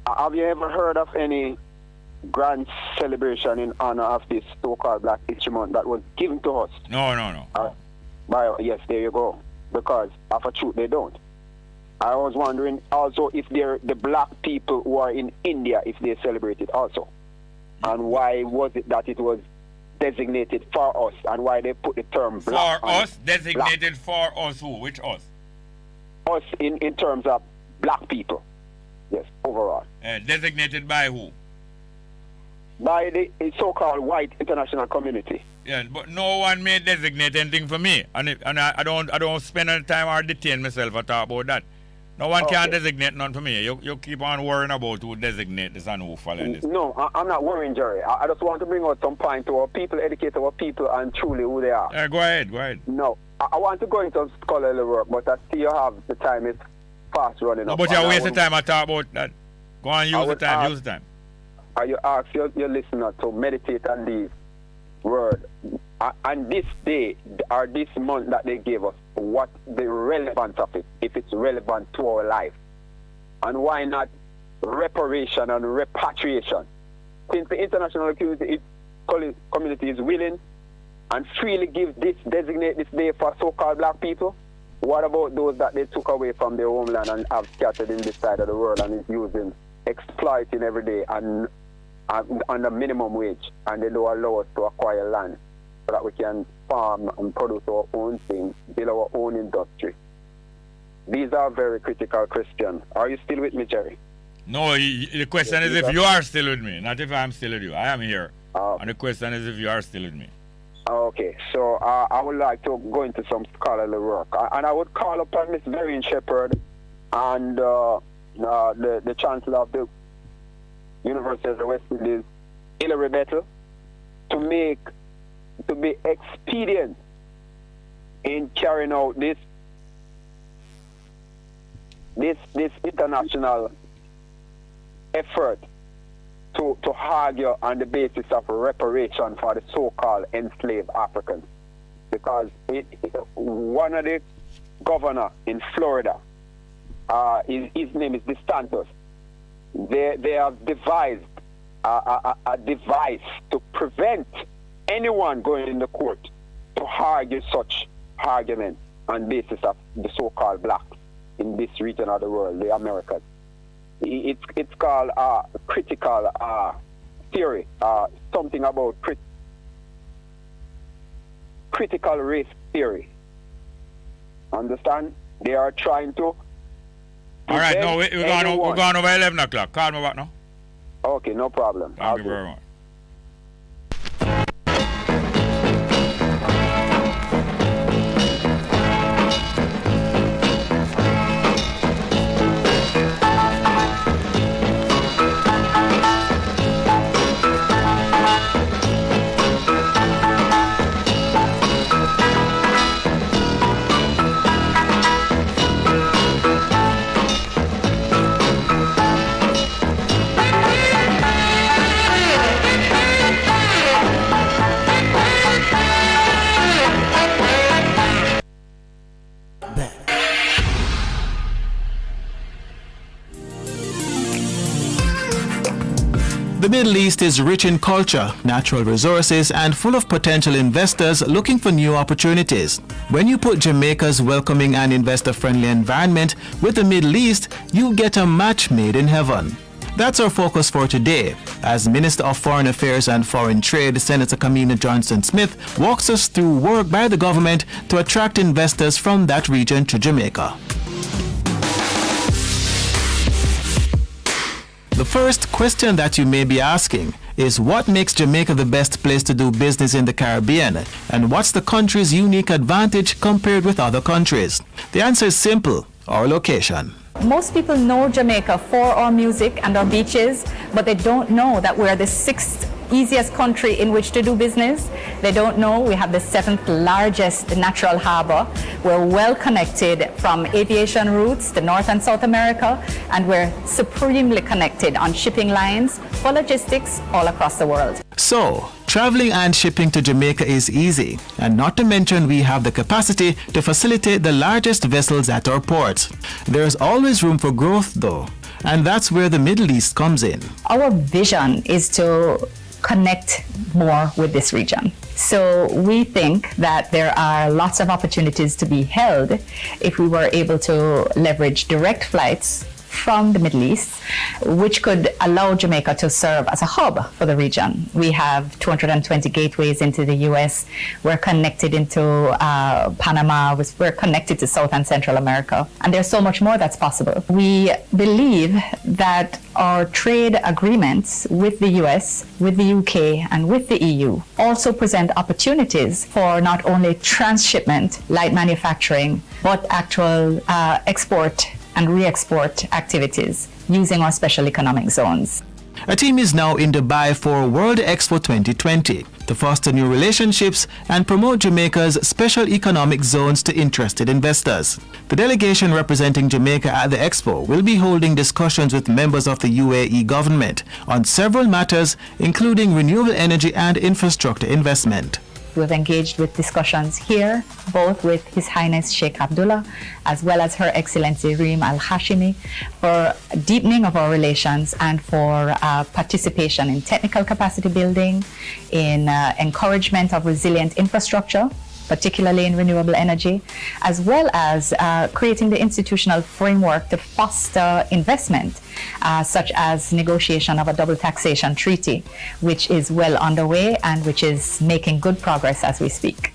Have you ever heard of any grand celebration in honor of this so-called Black History Month that was given to us? No. Yes, there you go. Because of a truth, they don't. I was wondering also if they're the black people who are in India, if they celebrate it also. And why was it that it was designated for us, and why they put the term black for us, designated black. For us who? Which us? Us in terms of black people. Yes, overall. Designated by who? by the so-called white international community. Yeah, but no one may designate anything for me, I don't spend any time or detain myself or talk about that. No one can designate none for me. You keep on worrying about who designate this and who follow this. No, I'm not worrying, Jerry. I just want to bring out some point to our people, educate our people, and truly who they are. Yeah, go ahead. No, I want to go into scholarly work, but I still have the time is fast running up. No, but you're wasting time I talk about that. Go on, use the time. You ask your listener to meditate on these words. And this day or this month that they gave us, what the relevance of it, if it's relevant to our life. And why not reparation and repatriation? Since the international community is willing and freely designate this day for so-called black people, what about those that they took away from their homeland and have scattered in this side of the world and is using, exploiting every day and on the minimum wage, and they don't allow us to acquire land so that we can farm and produce our own things, build our own industry? These are very critical questions. Are you still with me, Jerry? No, the question is if you are still with me, not if I'm still with you. I am here. And the question is if you are still with me. Okay, so I would like to go into some scholarly work. And I would call upon Miss Marion Shepherd and the Chancellor of the University of the West Indies, Hilary Bettel, to be expedient in carrying out this international effort to argue on the basis of reparation for the so-called enslaved Africans. Because one of the governor in Florida, his name is DeSantis, they have devised a device to prevent anyone going in the court to argue such arguments on basis of the so-called blacks in this region of the world, the Americas. It's called critical theory, something about critical race theory. Understand? They are trying to. All right, no, we're going over 11 o'clock. Call me back now. Okay, no problem. Thank you very much. The Middle East is rich in culture, natural resources, and full of potential investors looking for new opportunities. When you put Jamaica's welcoming and investor-friendly environment with the Middle East, you get a match made in heaven. That's our focus for today, as Minister of Foreign Affairs and Foreign Trade, Senator Kamina Johnson-Smith, walks us through work by the government to attract investors from that region to Jamaica. The first question that you may be asking is what makes Jamaica the best place to do business in the Caribbean, and what's the country's unique advantage compared with other countries? The answer is simple: our location. Most people know Jamaica for our music and our beaches, but they don't know that we're the 6th easiest country in which to do business. They don't know we have the 7th largest natural harbor. We're well connected from aviation routes to North and South America, and we're supremely connected on shipping lines for logistics all across the world. So, traveling and shipping to Jamaica is easy, and not to mention we have the capacity to facilitate the largest vessels at our ports. There's always room for growth though, and that's where the Middle East comes in. Our vision is to connect more with this region. So we think that there are lots of opportunities to be held if we were able to leverage direct flights from the Middle East, which could allow Jamaica to serve as a hub for the region. We have 220 gateways into the U.S. We're connected into Panama. We're connected to South and Central America. And there's so much more that's possible. We believe that our trade agreements with the US, with the UK, and with the EU also present opportunities for not only transshipment, light manufacturing, but actual export and re-export activities using our special economic zones. A team is now in Dubai for World Expo 2020 to foster new relationships and promote Jamaica's special economic zones to interested investors. The delegation representing Jamaica at the Expo will be holding discussions with members of the UAE government on several matters, including renewable energy and infrastructure investment. We've engaged with discussions here, both with His Highness Sheikh Abdullah, as well as Her Excellency Reem Al Hashimi, for deepening of our relations and for participation in technical capacity building, in encouragement of resilient infrastructure, particularly in renewable energy, as well as creating the institutional framework to foster investment, such as negotiation of a double taxation treaty, which is well underway and which is making good progress as we speak.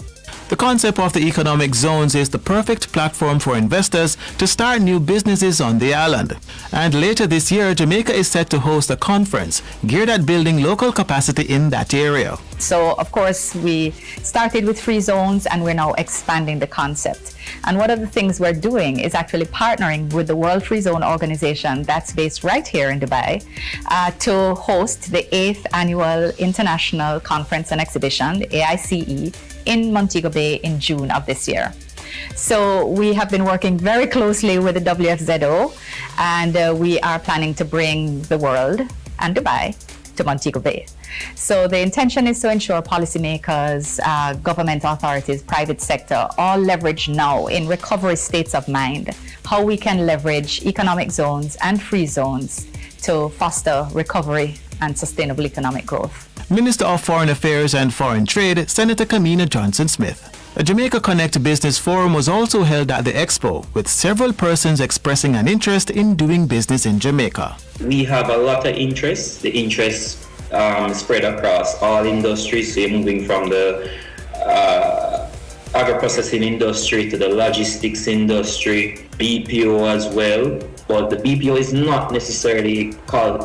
The concept of the economic zones is the perfect platform for investors to start new businesses on the island. And later this year, Jamaica is set to host a conference geared at building local capacity in that area. So, of course, we started with free zones and we're now expanding the concept. And one of the things we're doing is actually partnering with the World Free Zone Organization that's based right here in Dubai to host the 8th Annual International Conference and Exhibition, the AICE, in Montego Bay in June of this year. So we have been working very closely with the WFZO, and we are planning to bring the world and Dubai to Montego Bay. So the intention is to ensure policymakers, government authorities, private sector, all leverage now in recovery states of mind how we can leverage economic zones and free zones to foster recovery and sustainable economic growth. Minister of Foreign Affairs and Foreign Trade, Senator Kamina Johnson-Smith. A Jamaica Connect Business Forum was also held at the Expo, with several persons expressing an interest in doing business in Jamaica. We have a lot of interest. The interest spread across all industries. We're moving from the agro-processing industry to the logistics industry, BPO as well. But the BPO is not necessarily call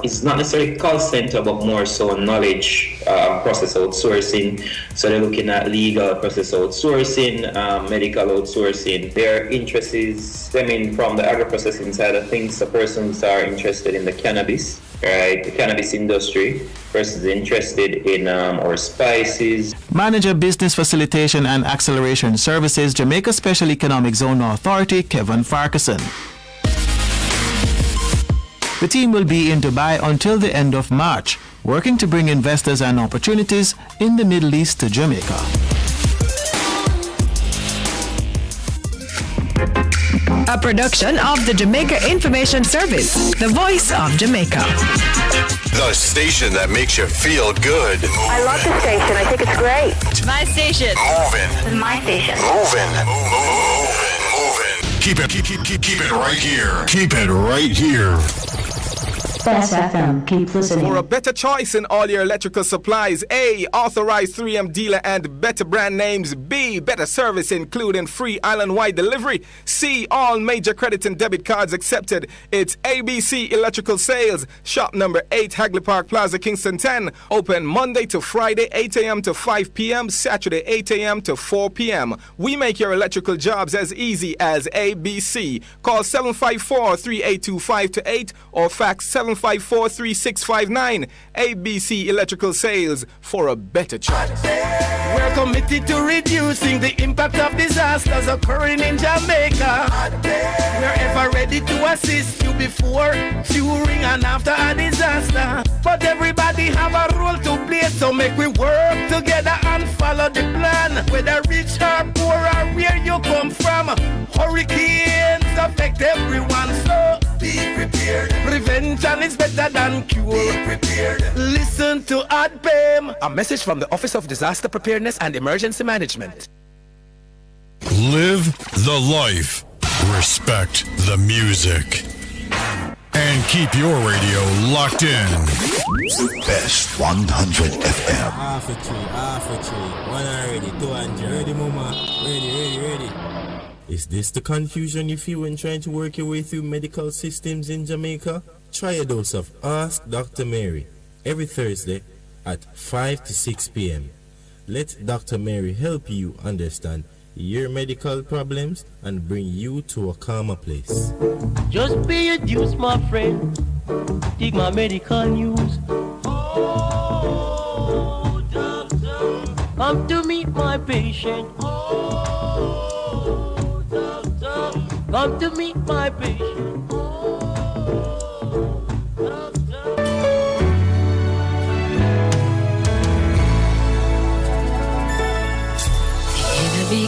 center, but more so knowledge process outsourcing. So they're looking at legal process outsourcing, medical outsourcing. Their interest is stemming from the agro-processing side of things. So persons are interested in the cannabis, right? The cannabis industry. Persons interested in our spices. Manager Business Facilitation and Acceleration Services, Jamaica Special Economic Zone Authority, Kevin Farquharson. The team will be in Dubai until the end of March, working to bring investors and opportunities in the Middle East to Jamaica. A production of the Jamaica Information Service, the voice of Jamaica. The station that makes you feel good. I love the station. I think it's great. My station. Moving. My station. Moving. Keep it right here. Keep it right here. Bess FM, keep listening. For a better choice in all your electrical supplies, A, authorized 3M dealer and better brand names. B, better service including free island-wide delivery. C, all major credit and debit cards accepted. It's ABC Electrical Sales. Shop number 8, Hagley Park Plaza, Kingston 10. Open Monday to Friday, 8 a.m. to 5 p.m. Saturday, 8 a.m. to 4 p.m. We make your electrical jobs as easy as ABC. Call 754-3825-8 or fax 754-3659. ABC Electrical Sales, for a better choice. We're committed to reducing the impact of disasters occurring in Jamaica. We're ever ready to assist you before, during and after a disaster. But everybody have a role to play, so make we work together and follow the plan. Whether rich or poor or where you come from, hurricanes affect everyone, so be prepared. Prevention is better than cure. Be prepared. Listen to ADPEM. A message from the Office of Disaster Preparedness and Emergency Management. Live the life. Respect the music. and keep your radio locked in. The best 100 FM. Half a tree. One already, 200. Ready, mama? Ready. Is this the confusion you feel when trying to work your way through medical systems in Jamaica? Try a dose of Ask Dr. Mary every Thursday at 5 to 6 p.m. Let Dr. Mary help you understand your medical problems and bring you to a calmer place. Just pay your dues, my friend. Take my medical news. Oh, doctor, come to meet my patient. Oh, doctor, come to meet my patient.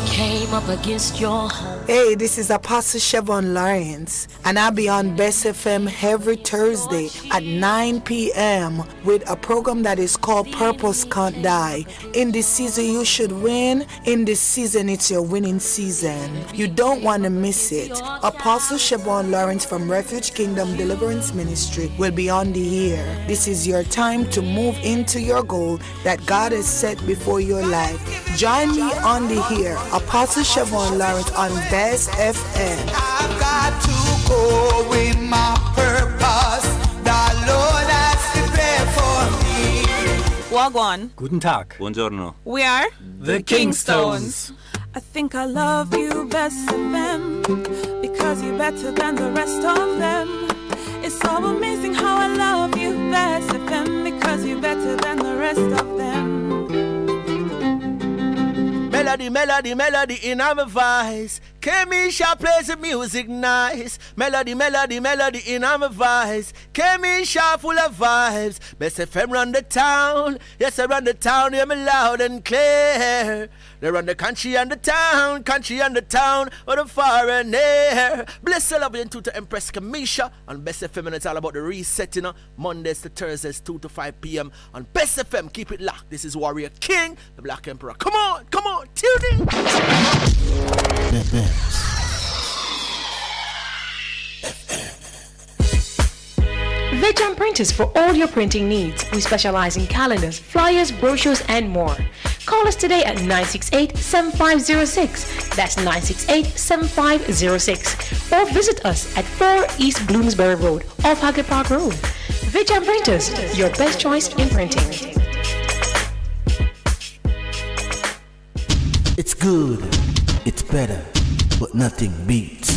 Came up against your home. Hey, this is Apostle Chevon Lawrence, and I'll be on Bess FM every Thursday at 9 p.m. with a program that is called Purpose Can't Die. In this season, you should win. In this season, it's your winning season. You don't want to miss it. Apostle Chevon Lawrence from Refuge Kingdom Deliverance Ministry will be on the air. This is your time to move into your goal that God has set before your life. Join me on the air, Apostle Chevon Lawrence on Bess FM. I've got to go with my purpose. The Lord has prepared for me. Wagwan. Guten Tag. Buongiorno. We are The Kingstones. I think I love you best of them because you're better than the rest of them. It's so amazing how I love you best of them because you're better than the rest of them. Melody in our voice. Kemisha plays the music nice. Melody in our voice. Kemisha full of vibes. Best FM run the town. Yes, I run the town. Hear me loud and clear. They run the country and the town, or the far and near. Bless the love into to Empress Kemisha on Best FM, and it's all about the resetting. Mondays to Thursdays, 2 to 5 p.m. on Best FM. Keep it locked. This is Warrior King, the Black Emperor. Come on, tune in. Vejan Printers for all your printing needs. We specialize in calendars, flyers, brochures, and more. Call us today at 968-7506. That's 968-7506. Or visit us at 4 East Bloomsbury Road, off Haggard Park Road. Vejan Printers, your best choice in printing. It's good, it's better, but nothing beats.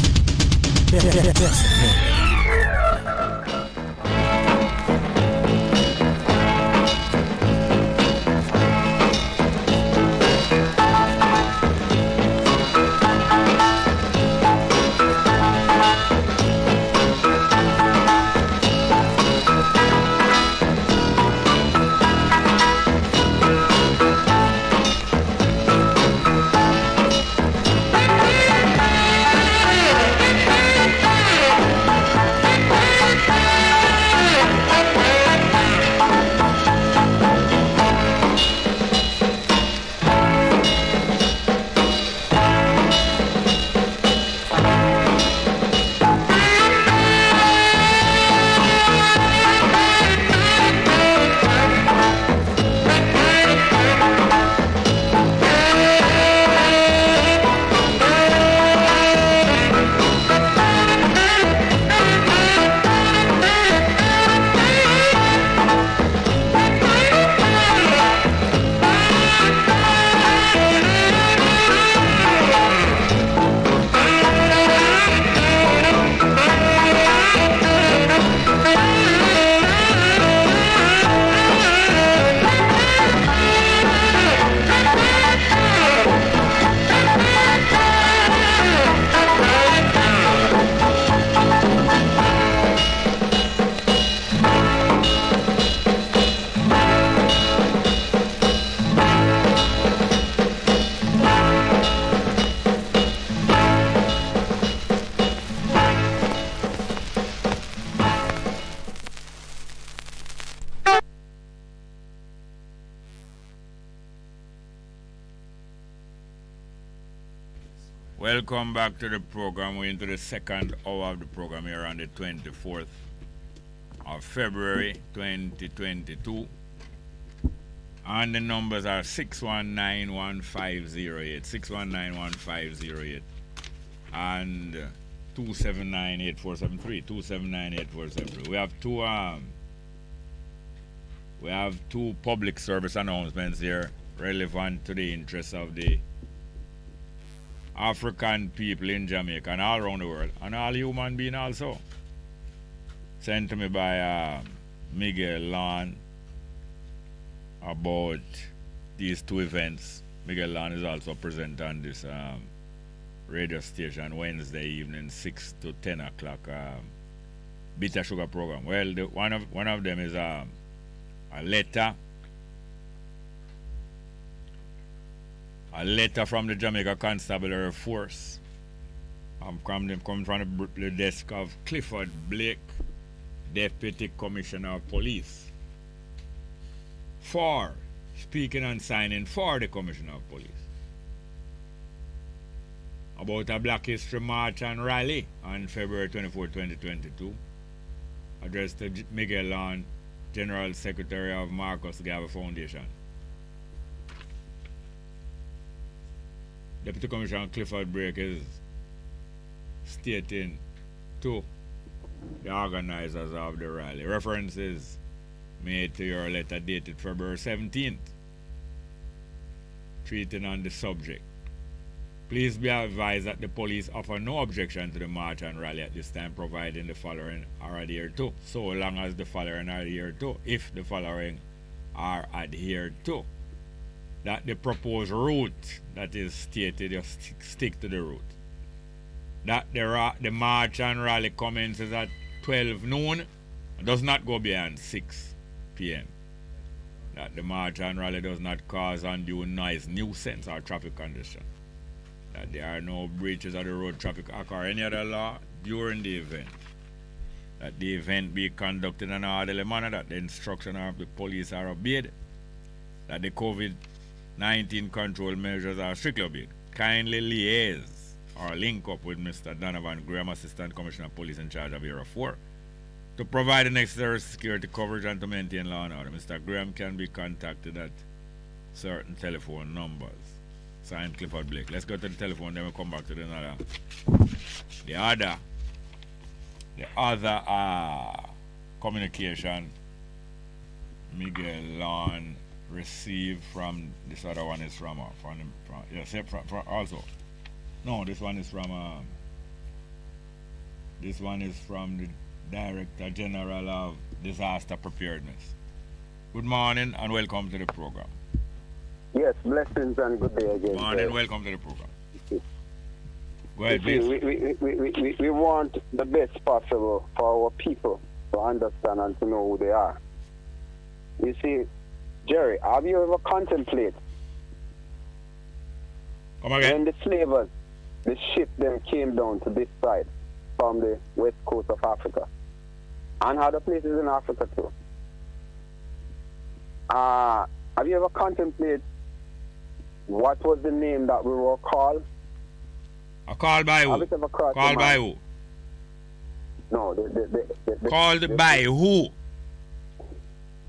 Welcome back to the program. We're into the second hour of the program here on the 24th of February 2022. And the numbers are 6191508, 6191508, and 2798473, 2798473. We have two public service announcements here relevant to the interests of the African people in Jamaica and all around the world, and all human beings also. Sent to me by Miguel Lan about these two events. Miguel Lan is also present on this radio station Wednesday evening, 6 to 10 o'clock, Bitter Sugar program. Well, one of them is a letter from the Jamaica Constabulary Force. Coming from the desk of Clifford Blake, Deputy Commissioner of Police, for speaking and signing for the Commissioner of Police about a Black History March and Rally on February 24, 2022, addressed to Miguel Lan, General Secretary of Marcus Garvey Foundation. Deputy Commissioner Clifford Blake is stating to the organizers of the rally. References made to your letter dated February 17th, treating on the subject. Please be advised that the police offer no objection to the march and rally at this time, providing the following are adhered to, so long as the following are adhered to. If the following are adhered to, that the proposed route that is stated, just stick to the route. That the march and rally commences at 12 noon and does not go beyond 6 p.m. That the march and rally does not cause undue noise, nuisance, or traffic congestion. That there are no breaches of the road traffic act or any other law during the event. That the event be conducted in an orderly manner, that the instructions of the police are obeyed, that the COVID-19 control measures are strictly obeyed. Kindly liaise or link up with Mr. Donovan Graham, Assistant Commissioner of Police in charge of Area 4, to provide the necessary security coverage and to maintain law and order. Mr. Graham can be contacted at certain telephone numbers. Signed, Clifford Blake. Let's go to the telephone, then we'll come back to the other communication Miguel Lan received from this other one is from also. No, this one is from the Director General of Disaster Preparedness. Good morning and welcome to the program. Yes, blessings and good day again. Morning, welcome to the program. Go ahead, please. We want the best possible for our people to understand and to know who they are. You see, Jerry, have you ever contemplated when the slavers, the ship them came down to this side from the west coast of Africa and other places in Africa too? Have you ever contemplated what was the name that we were called? Called by who? Called by who? No, called by who?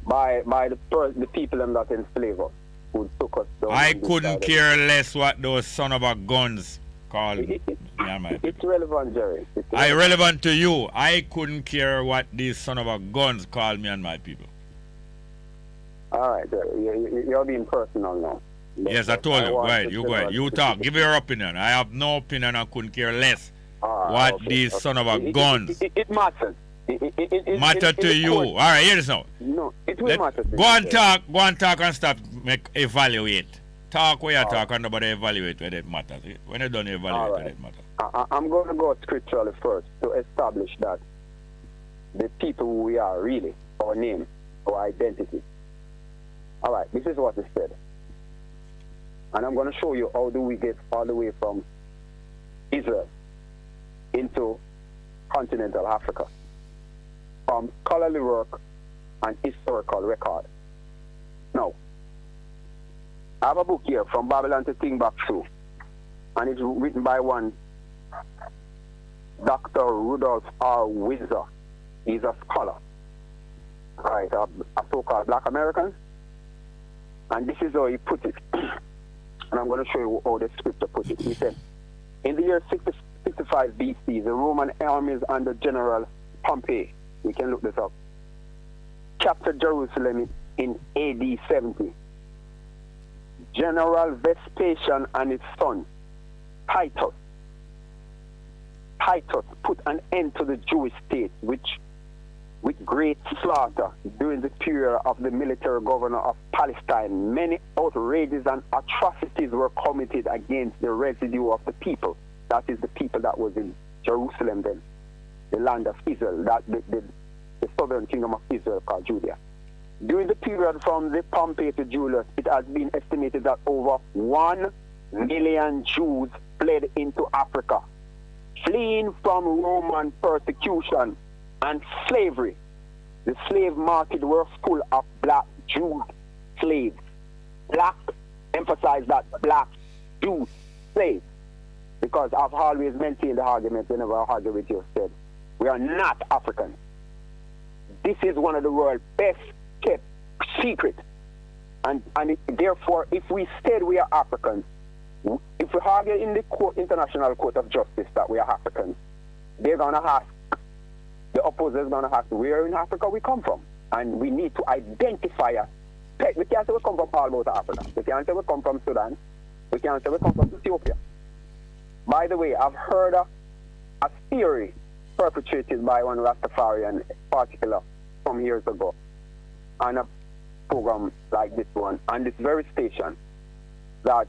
By the people them that enslaved us, who took us down. I couldn't care less what those son of a guns called. It's relevant, Jerry. It's relevant to you. I couldn't care what these son of a guns called me and my people. All right, Jerry. You're being personal now. Yes, I told you. Go ahead. You go ahead. You talk. Give your opinion. I have no opinion. I couldn't care less what these son of a guns. It matters. Matter to you. All right, here this now. No, it will matter. Go and talk and stop. Evaluate. Talk where you talk and nobody evaluate whether it matters. When you don't evaluate whether it matters. I'm going to go scripturally first to establish that the people who we are really, our name, our identity. All right, this is what it said. And I'm going to show you how do we get all the way from Israel into continental Africa, from scholarly work and historical record. Now, I have a book here, From Babylon to Timbuktu, and it's written by one Dr. Rudolph R. Windsor. He's a scholar. right, a so-called black Americans. And this is how he put it. And I'm going to show you how the scripture put it. He said, in the year 65 BC, the Roman armies under General Pompey, we can look this up, captured Jerusalem in AD 70. General Vespasian and his son, Titus, put an end to the Jewish state, which with great slaughter during the period of the military governor of Palestine. Many outrages and atrocities were committed against the residue of the people. That is the people that was in Jerusalem then, the land of Israel, that the southern kingdom of Israel called Judea. During the period from the Pompey to Julius, it has been estimated that over 1 million Jews fled into Africa, fleeing from Roman persecution and slavery. The slave market were full of black Jew slaves. Black, emphasize that, black Jew slaves. Because I've always maintained the argument whenever I argue with you, said, we are not Africans. This is one of the world's best kept secrets. And therefore, if we said we are Africans, if we argue in the International Court of Justice that we are Africans, they're going to ask, the opposer is going to ask where in Africa we come from. And we need to identify us. We can't say we come from all over Africa. We can't say we come from Sudan. We can't say we come from Ethiopia. By the way, I've heard a theory perpetrated by one Rastafarian in particular some years ago on a program like this one, on this very station, that,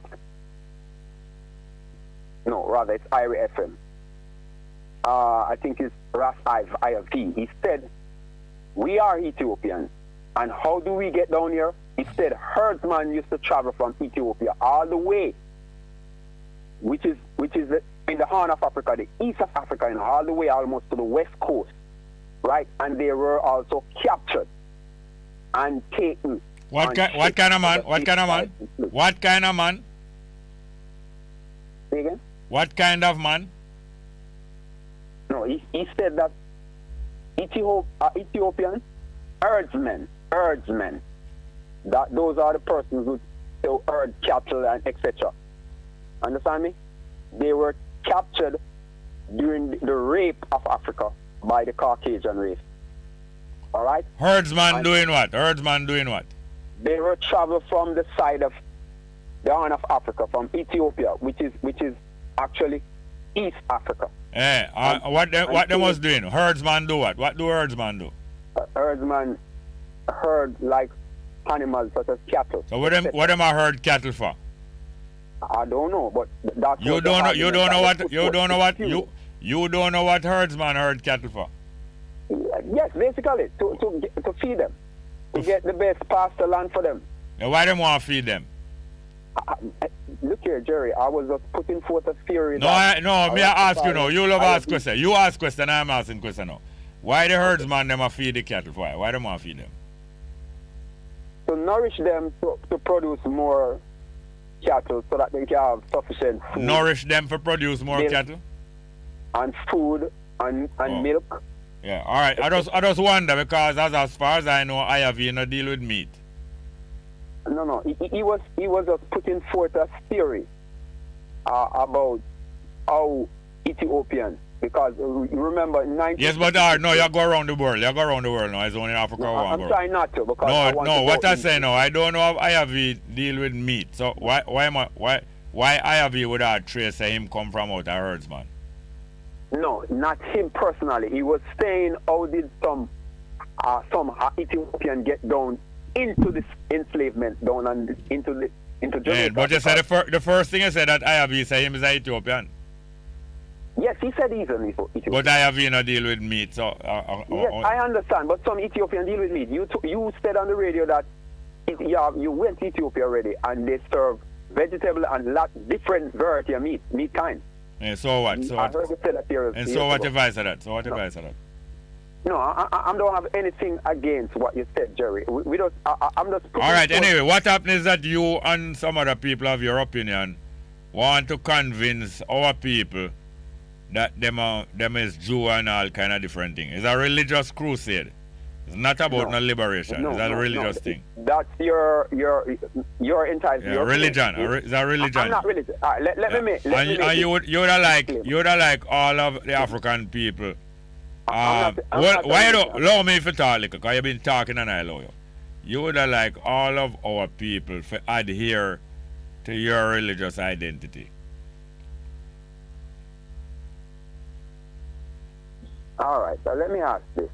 no, rather it's IRI FM. I think it's Ras IFP. He said, we are Ethiopians. And how do we get down here? He said, herdsmen used to travel from Ethiopia all the way, which is in the Horn of Africa, the east of Africa, and all the way almost to the west coast, right? And they were also captured and taken. What kind of man? What kind of man? What kind of man? Say again? What kind of man? No, he said that Ethiopian herdsmen, that those are the persons who herd cattle and etc. Understand me? They were captured during the rape of Africa by the Caucasian race. All right? Herdsman doing what? Herdsman doing what? They were traveled from the side of the Horn of Africa, from Ethiopia, which is actually East Africa. What they was doing? Herdsman do what? What do herdsman do? Herdsman herd like animals such as cattle. So what them are herd cattle for? I don't know, but that's you don't know what herdsman herd cattle for. Yes, basically to feed them, to get the best pasture land for them. And why them want to feed them? Look here, Jerry. I was just putting forth a theory. Me I ask you now. You love ask question. You ask question. I'm asking question now. Why the herdsman them a feed the cattle? Why them want to feed them? To nourish them to produce more cattle, so that they can have sufficient food. Nourish them for produce more cattle? And food and milk. Yeah, all right. I just wonder because as far as I know, I have no deal with meat. No. He was just putting forth a theory about how Ethiopians, because you remember in 19... Yes, but no, you go around the world. You go around the world now. It's only in Africa. No, I'm trying not to because what I say now, I don't know if IAV deal with meat. So why IAV would have trace him come from out a herdsman? No, not him personally. He was saying how did some Ethiopian get down into this enslavement down and into Jamaica. Yeah, but you said the first thing you said that IAV say him is an Ethiopian. Yes, he said he's an Ethiopian. But IAV no deal with meat, so yes, I understand. But some Ethiopian deal with meat. You said on the radio that you went to Ethiopia already and they serve vegetable and different variety of meat kind. Yeah, so what? I heard you say that here. And so what advice of that? No, I don't have anything against what you said, Jerry. I'm just... All right, anyway, what happened is that you and some other people of your opinion want to convince our people that them is Jew and all kind of different things. It's a religious crusade. It's not about no liberation. It's a religious thing. That's your entitled. Yeah, religion. It's a religion. I'm not religious. All right, let me make. You would like all of the African people. Why you don't allow me to talk, because you've been talking and I allow you. You would like all of our people to adhere to your religious identity. All right, so let me ask this.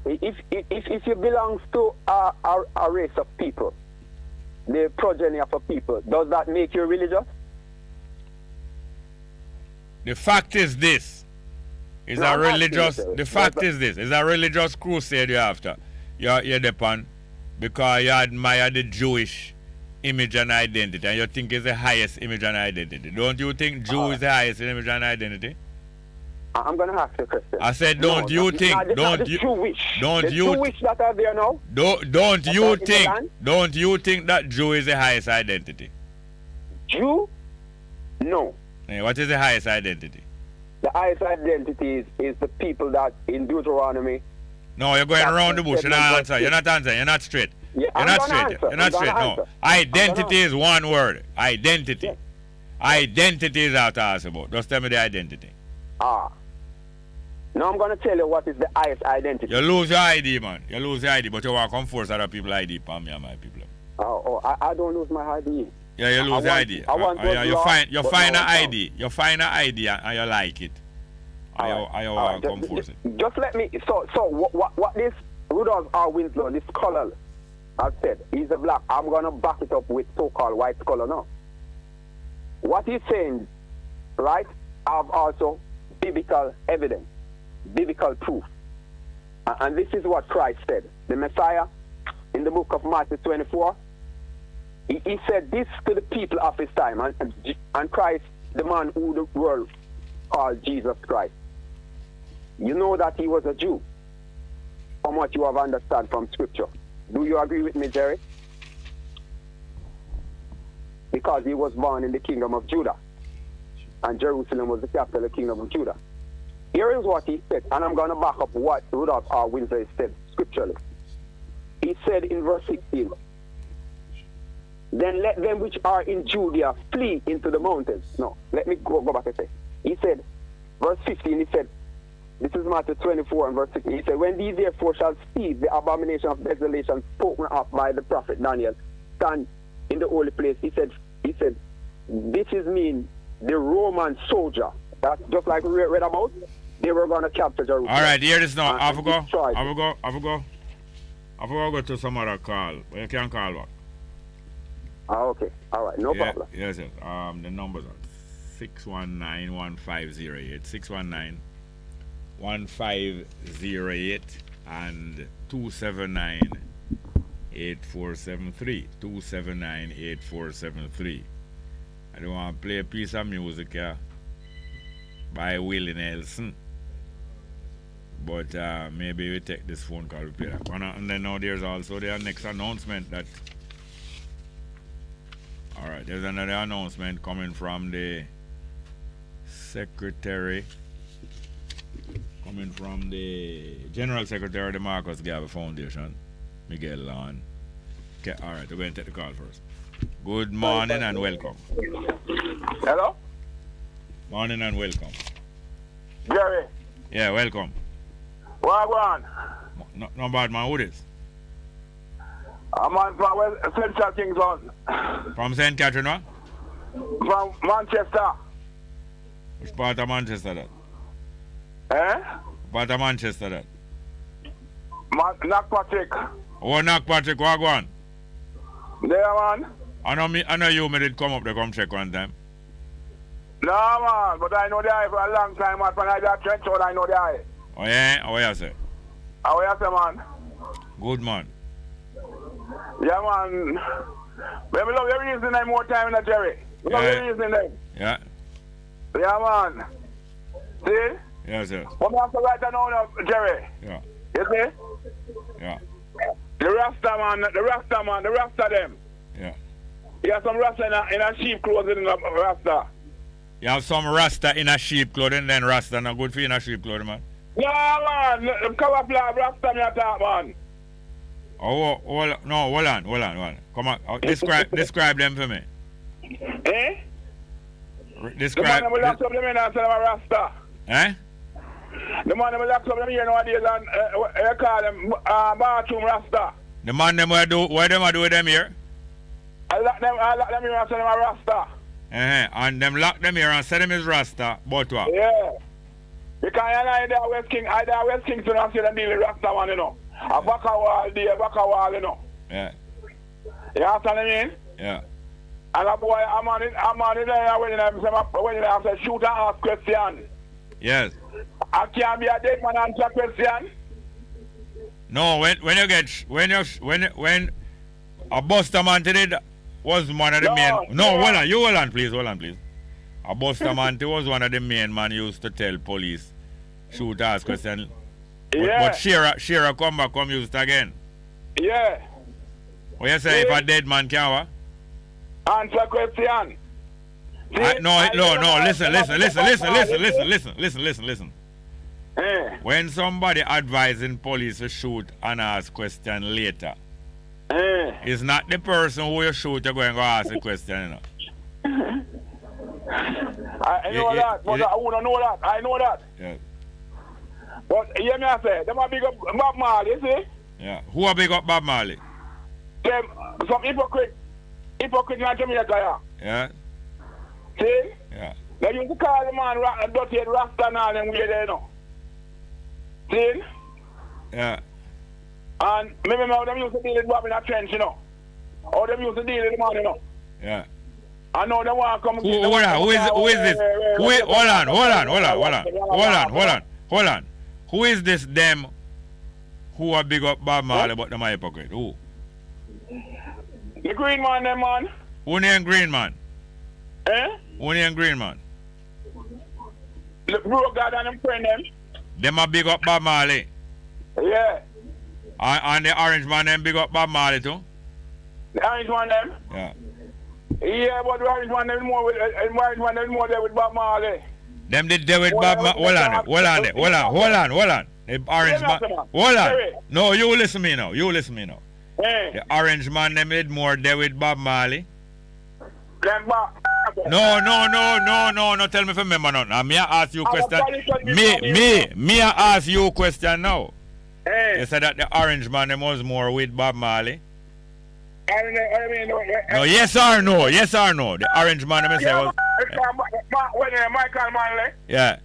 If you belong to a race of people, the progeny of a people, does that make you religious? The fact is this. It's a religious crusade you're after. You're depend because you admire the Jewish image and identity, and you think it's the highest image and identity. Don't you think Jew is the highest image and identity? I'm going to ask you a question. I said, don't you think that are there now? Don't you think that Jew is the highest identity? Jew? No. Hey, what is the highest identity? The highest identity is the people that in Deuteronomy. No, you're going around the bush. You're not answering. You're not answering. You're not straight. Yeah, you're not straight. You're not straight. No. Identity is one word. Identity. Yeah. Identity is out to ask about. Just tell me the identity. Now I'm going to tell you what is the highest identity. You lose your ID, man. You lose your ID, but you want to come force other people's ID upon me and my people. I don't lose my ID. Yeah, you lose your ID. You find an ID. You find an ID and you like it. I want to come force it. Just let me. So what this Rudolph R. Winslow, this scholar, has said, he's a black. I'm going to back it up with so-called white scholar now. What he's saying, right, have also biblical evidence, biblical proof. And this is what Christ said. The Messiah, in the book of Matthew 24, he said this to the people of his time. And Christ, the man who the world called Jesus Christ. You know that he was a Jew, from what you have understood from Scripture. Do you agree with me, Jerry? Because he was born in the kingdom of Judah. And Jerusalem was the capital of the kingdom of Judah. Here is what he said, and I'm going to back up what Rudolph R. Winslow said scripturally. He said in verse 16, then let them which are in Judea flee into the mountains. No, let me go back and say. He said, verse 15, he said, this is Matthew 24 and verse 16. He said, when these therefore shall see the abomination of desolation spoken of by the prophet Daniel stand in the holy place, he said, this is mean the Roman soldier. That's just like we read about. They were going to capture Jerusalem. All right, here it is now. I will go to some other call. You can call back. Okay. All right. No problem. Yes. The numbers are 619-1508, 619-1508, and 279-8473. 279-8473. I don't want to play a piece of music here by Willie Nelson. But maybe we take this phone call, we play that one. And then now there's also the next announcement that... Alright, there's another announcement coming from the Secretary, coming from the General Secretary of the Marcus Garvey Foundation, Miguel Lawn. Okay, alright, we're going to take the call first. Good morning and welcome. Hello? Morning and welcome. Jerry. Yeah, welcome. Wagwan. No bad man, who this? I'm on from Central Kingston. From St. Catherine, what? From Manchester. Which part of Manchester that? Part of Manchester that? Knockpatrick. Oh, Knockpatrick, Wagwan. There, man. I know you did come up to come check one time. No, man, but I know the eye for a long time, man. When I got trench out, I know the eye. Oh, yeah? How you say? How you say, man? Good, man. Yeah, man. But we love your reason them more time in the Jerry. We love your reason them. Yeah. Yeah, man. See? Yes, sir. What we have to write down now, Jerry? Yeah. You see? Yeah. The Rasta, man. The Rasta them. Yeah. You have some Rasta in a sheep clothing in a Rasta. You have some Rasta in a sheep clothing, then Rasta not good for you in a sheep clothing, man. No, man. Camouflage Rasta me attack, man. Oh, hold on. Come on, describe them for me. Eh? Describe. The man will lock up them in and say them a Rasta. Eh? The man will lock up them here nowadays and you call them bathroom Rasta. The man them what them do with them here? I lock them here and say them a Rasta. And them lock them here and say them is Rasta, but what? Yeah. Because I know West Kingston and see them deal with Rasta man, you know. A back a wall you know. Yeah. You understand what I mean? Yeah. And a boy, I'm on it there when you have to shoot and ask question. Yes. I can't be a dead man and answer question. No, when a Buster man today was one of the main. No, hold on, please. A Buster man was one of the main man used to tell police, shoot, ask question. But Shearer come used again. Yeah. What you say if a dead man can what? Answer question. No, listen. When somebody advising police to shoot and ask question later, it's not the person who you shoot you're going to ask a question, you know. I know that, but I wouldn't know that. I know that. Yeah. But hear me I say, them a big up Bob Marley, you see? Yeah. Who a big up Bob Marley? Them, some hypocrite in Jamaica, yeah. See? Yeah. They used to call the man dirty Rasta and all them way there, you know. See? Yeah. And maybe now them used to deal with Bob in a trench, you know. Or them used to deal with the man, you know. Yeah. I know they want to come. Who is this? Hold on. Who is this them who are big up Bob Marley but them are hypocrite? Who? The green man, them man. Who name green man? Eh? Who name green man? The bro God and them friend them. Them are big up Bob Marley. Yeah. And the orange man them big up Bob Marley too? The orange man them? Yeah. Yeah, but the orange man them more there with Bob Marley. Them did there with Bob Marley. Hold on. The orange man. Hold on. No, you listen me now. Hey. The orange man them did more there with Bob Marley. No. Tell me if you remember nothing. Me I ask you a question. Me I ask you a question now. Hey. You said that the orange man them was more with Bob Marley. No, yes or no? The orange man them say was. Michael Manley. Yeah.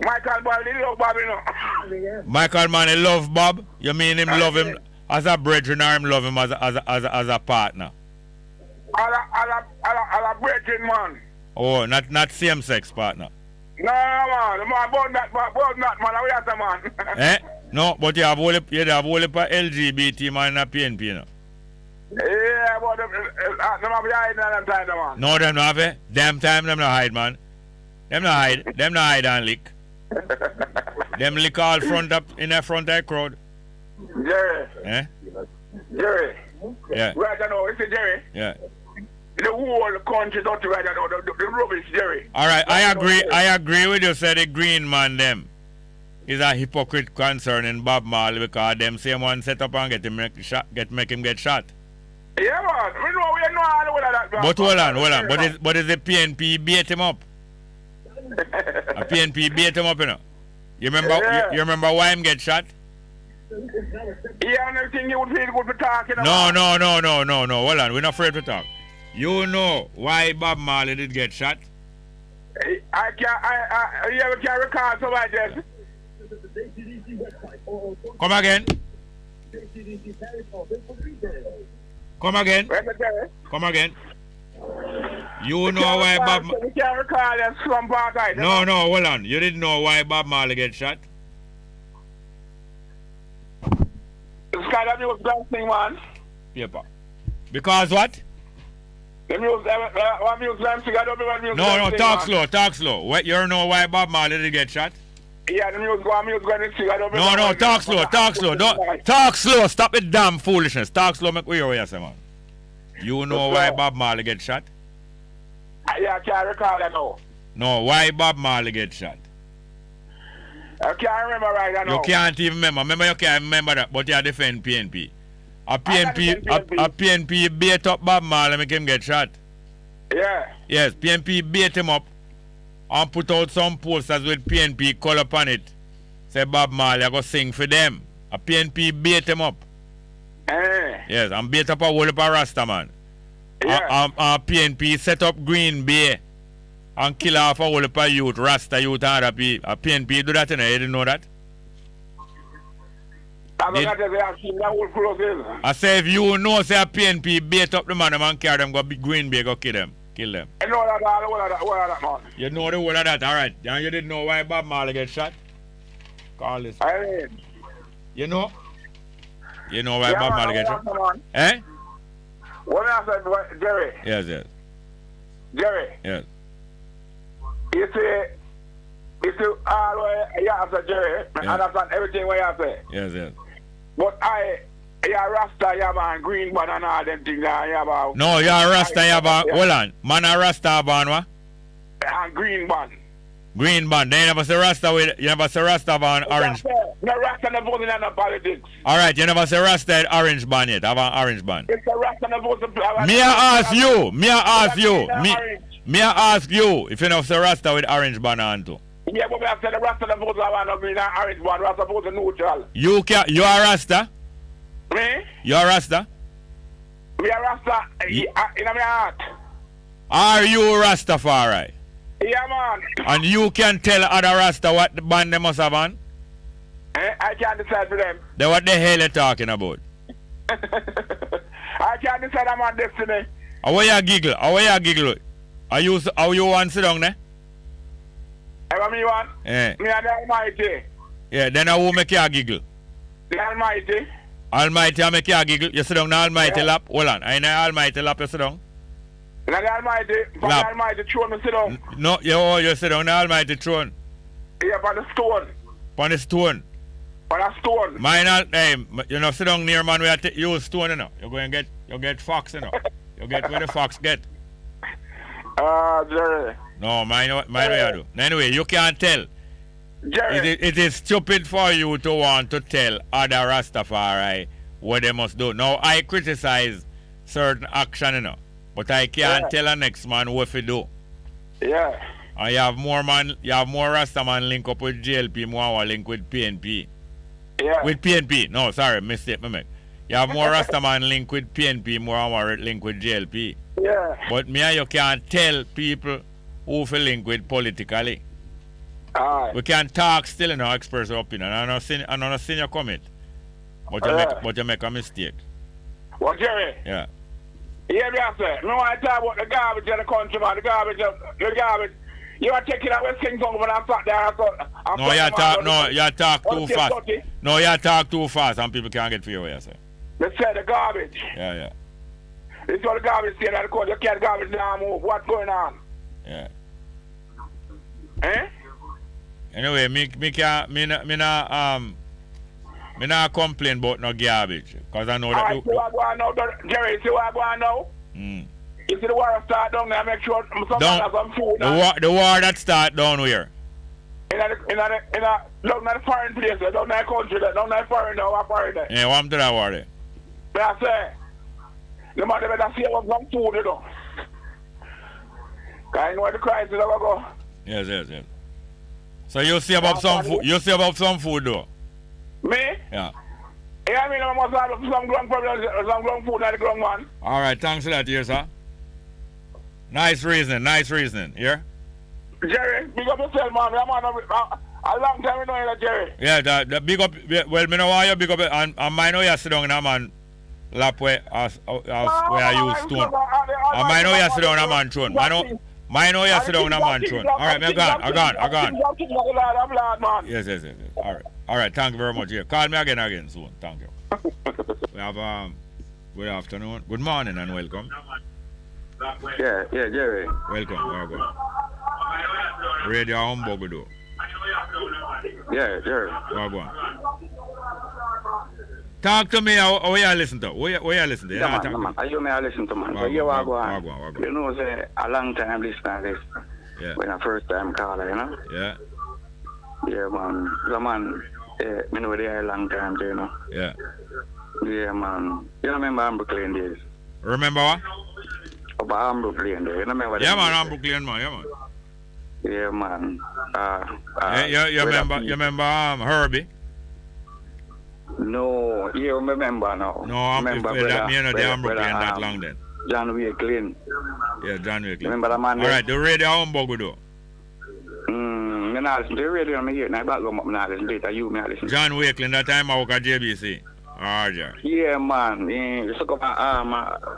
Michael Manley love Bob, you know. Michael Manley love Bob. You mean him love him as a brethren or him love him as a partner? As a brethren, man. Oh, not same sex partner. No, man. About that, man. We have the man. Eh? No, but you have only LGBT man in a PNP, you know. Yeah, but them have to hide all them time, man. No, them not have it. Them time them not hide, man. Them not hide and lick. Them lick all front up in the front of the crowd. Jerry. Eh? Jerry. Yeah. Right now, it's Jerry. Yeah. The whole country don't right now, the rubbish, Jerry. Alright, I agree with you, say the green man them is a hypocrite concerning Bob Marley because them same one set up and make him get shot. Yeah, man. We know all of that. But hold on. But is the PNP beat him up? A PNP beat him up, you know. You remember why him get shot? Yeah, and everything you would feel good for talking about. No. Hold on, we're not afraid to talk. You know why Bob Marley did get shot? I can't recall somebody else. Come again. You know why Bob... You can't recall that slump part. No, hold on. You didn't know why Bob Marley get shot? It's kind of news thing, man. Paper. Because what? The news, No, talk slow. What, you know why Bob Marley did get shot? Yeah, the news going to No, talk slow. Don't talk slow. Stop the damn foolishness. Talk slow, make we hear what you say, man. You know why Bob Marley get shot? Yeah, I can't recall that now. No, why Bob Marley get shot? I can't remember right now. You can't even remember. Remember, you can't remember that, but you defend PNP. A PNP bait up Bob Marley, make him get shot. Yeah. Yes, PNP bait him up and put out some posters with PNP color upon it. Say Bob Marley, I go sing for them. A PNP bait him up. Yes, and bait up a whole heap of Rasta man. Yeah. PNP set up Green Bay and kill off a whole heap of youth, Rasta youth and other people. A PNP do that, you know, you didn't know that? I say if you know say a PNP bait up the man and carry them go Green Bay go kill them. I know that all of that man. You know the whole of that, alright. And you didn't know why Bob Marley get shot? Call this. I mean. You know? You know why Bob Marley get shot? Eh? What I said, Jerry. Yes. Jerry. Yes. You see all what you have to Jerry. I understand everything what you say. Yes. But you're Rasta, you have a green band and all them things that you have. No, you're Rasta, you have a, hold on. Man a Rasta band, what? And green band. Green band. Then you never say Rasta with, you never say Rasta band orange. No Rasta never voting in the politics. Alright, you never say Rasta orange band yet. Have an orange band. It's a Rasta never voting. Me ask you. Me ask you if you never say Rasta with orange band on too. Yeah, but I said the Rasta never voting on green and orange band. Rasta voting neutral. You are Rasta? Me? You are Rasta? Me a Rasta in my heart. Are you Rastafari? Yeah, man. And you can tell other Rasta what the band they must have on? I can't decide for them. Then what the hell you talking about? I can't decide I'm on destiny. How you giggle? Are you want to sit down there? Ever me one? Yeah. Me and the Almighty. Yeah, then I will make you giggle. The Almighty. Almighty, I make you giggle. You sit down in the Almighty lap. Hold on. In the Almighty lap, you sit down. In the Almighty, from the Almighty throne, you sit down. No, you sit down in the Almighty throne. Yeah, on the stone. On the stone. On a stone. Mine, you know, sit down near man where you use stone, you know. You go and get fox, you know. You get where the fox get. Jerry. No, mine where you do. Anyway, you can't tell. Jerry. It is stupid for you to want to tell other Rastafari what they must do. Now, I criticize certain action, you know, but I can't tell a next man what to do. Yeah. And you have more Rastaman link up with JLP, more link with PNP. Yeah. With PNP. No, sorry, mistake me make. You have more Rastaman link with PNP, more link with JLP. Yeah. But me and you can't tell people who feel link with politically. We can talk still in our express our opinion. I'm not seeing you commit. But you make a mistake. What, Jerry? Yeah. Yeah, me I say. No, I talk about the garbage in the country, man. The garbage. You are taking that West Kingston when I sat there. You talk too fast. No, you talk too fast and people can't get for you, what you say. They say the garbage. Yeah. This is what the garbage saying in the country. You can't garbage now move. What's going on? Yeah. Eh? Anyway, me not complain about no garbage. Because I know that you... See what I go on now, Jerry? See what I go on now? You see the war start down there, make sure some food. The war that start down where? In a foreign place, down in the country, down in the foreign now, foreign. Yeah, what happened to that war there? But I say, the man better see about some food, you know. Because I know the crisis is going to go. Yes. So you see about some food. You see about some food though. Me? Yeah. Yeah, I mean I must have some ground problems, some ground food at the ground, man. Alright, thanks for that, here, sir. Nice reasoning, here. Jerry, big up yourself, man. I'm on a long time we know you, Jerry. Yeah, the big up, well, me know why you big up, and I know you sit down in a man lap where I use stone. And I know you sit down in a man throne. I know you sit down in a man throne. Alright, I gone. Yes. Alright, thank you very much. Yeah. Call me again soon. Thank you. We have good afternoon. Good morning and welcome. Yeah, Jerry. Welcome. Radio Bongo do. Yeah, Jerry. Welcome. Talk to me. How you listen to? Where you listen to? Yeah, man. You may listen to, man. So you know, say a long time listener this. Yeah. When I first time caller, you know? Yeah. Yeah, man. So, man, Yeah, I know they are a long time, you know. Yeah. Yeah, man. You remember Brooklyn days? Remember what? About Brooklyn days. You remember Yeah, man, Brooklyn, man. Yeah, man. Yeah, man. You remember Herbie? No, you remember now. No, I'm remember that me and the Brooklyn that long then. John Wakelin. Yeah, John Wakelin. Remember that man? Alright, the radio humbug do. I not listen to the radio, I hear it. I back up, I not listen to it. You, me listen. John Wakelin, that time I work at JBC. Roger. Yeah, man. You suck up my arm,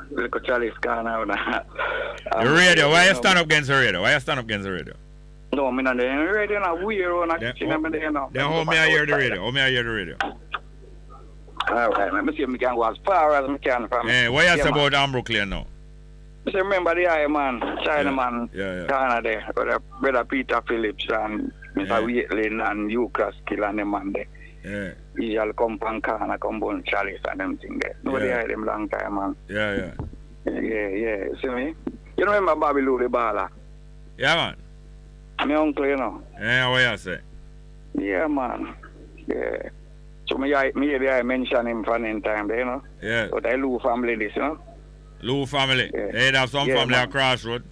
little Charlie Scan out. The radio, why you stand up against the radio? Why you stand up against the radio? No, I'm not there. The radio is weird. Then how may I hear the radio? How may I hear the radio? Alright, let me see if I can go as far as I can from what you say about Brooklyn now? Just remember the eye man, China man, yeah. Canada there, brother Peter Phillips and Mr. Waitlin and Hugh Kraskill and them man there. Yeah. He all come from Canada, come from Chalice and them thing there. Nobody heard them long time, man. Yeah. Yeah. See me? You remember Bobby Lou the baller? Yeah, man. My uncle, you know. Yeah, what you say? Yeah, man. Yeah. So me I mention him for any time there, you know. Yeah. But I Lou family this, you know. Lou family. Yeah. They have some family man. across road.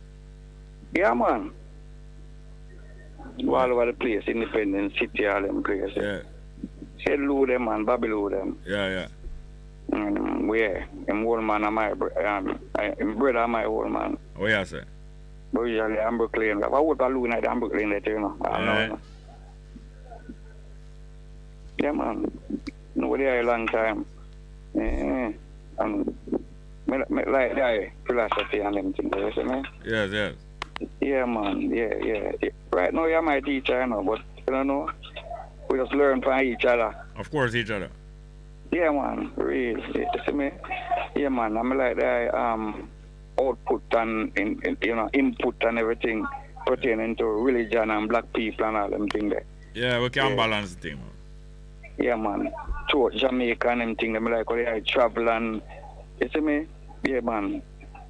Yeah, man. All over the place, Independent City, all them places. Yeah. Say Lou them, man, Bobby Lou them. Yeah. Where? Him old man and my him brother and my old man. What you say? But usually I'm Brooklyn. If I would have Lou night, I'm Brooklyn that, you know. I know, you know. Yeah, man. Nobody here a long time. Yeah. And me like that philosophy and them things, you see me? Yes. Yeah, man. Yeah. Right now, you're my teacher, you know, but you don't know. We just learn from each other. Of course, each other. Yeah, man. Real. You see me? Yeah, man. I'm like that output and you know, input and everything pertaining to religion and black people and all them things there. Yeah, we can balance the thing, man. Yeah, man. To Jamaica and them thing, I'm like, I travel and you see me? Yeah, man.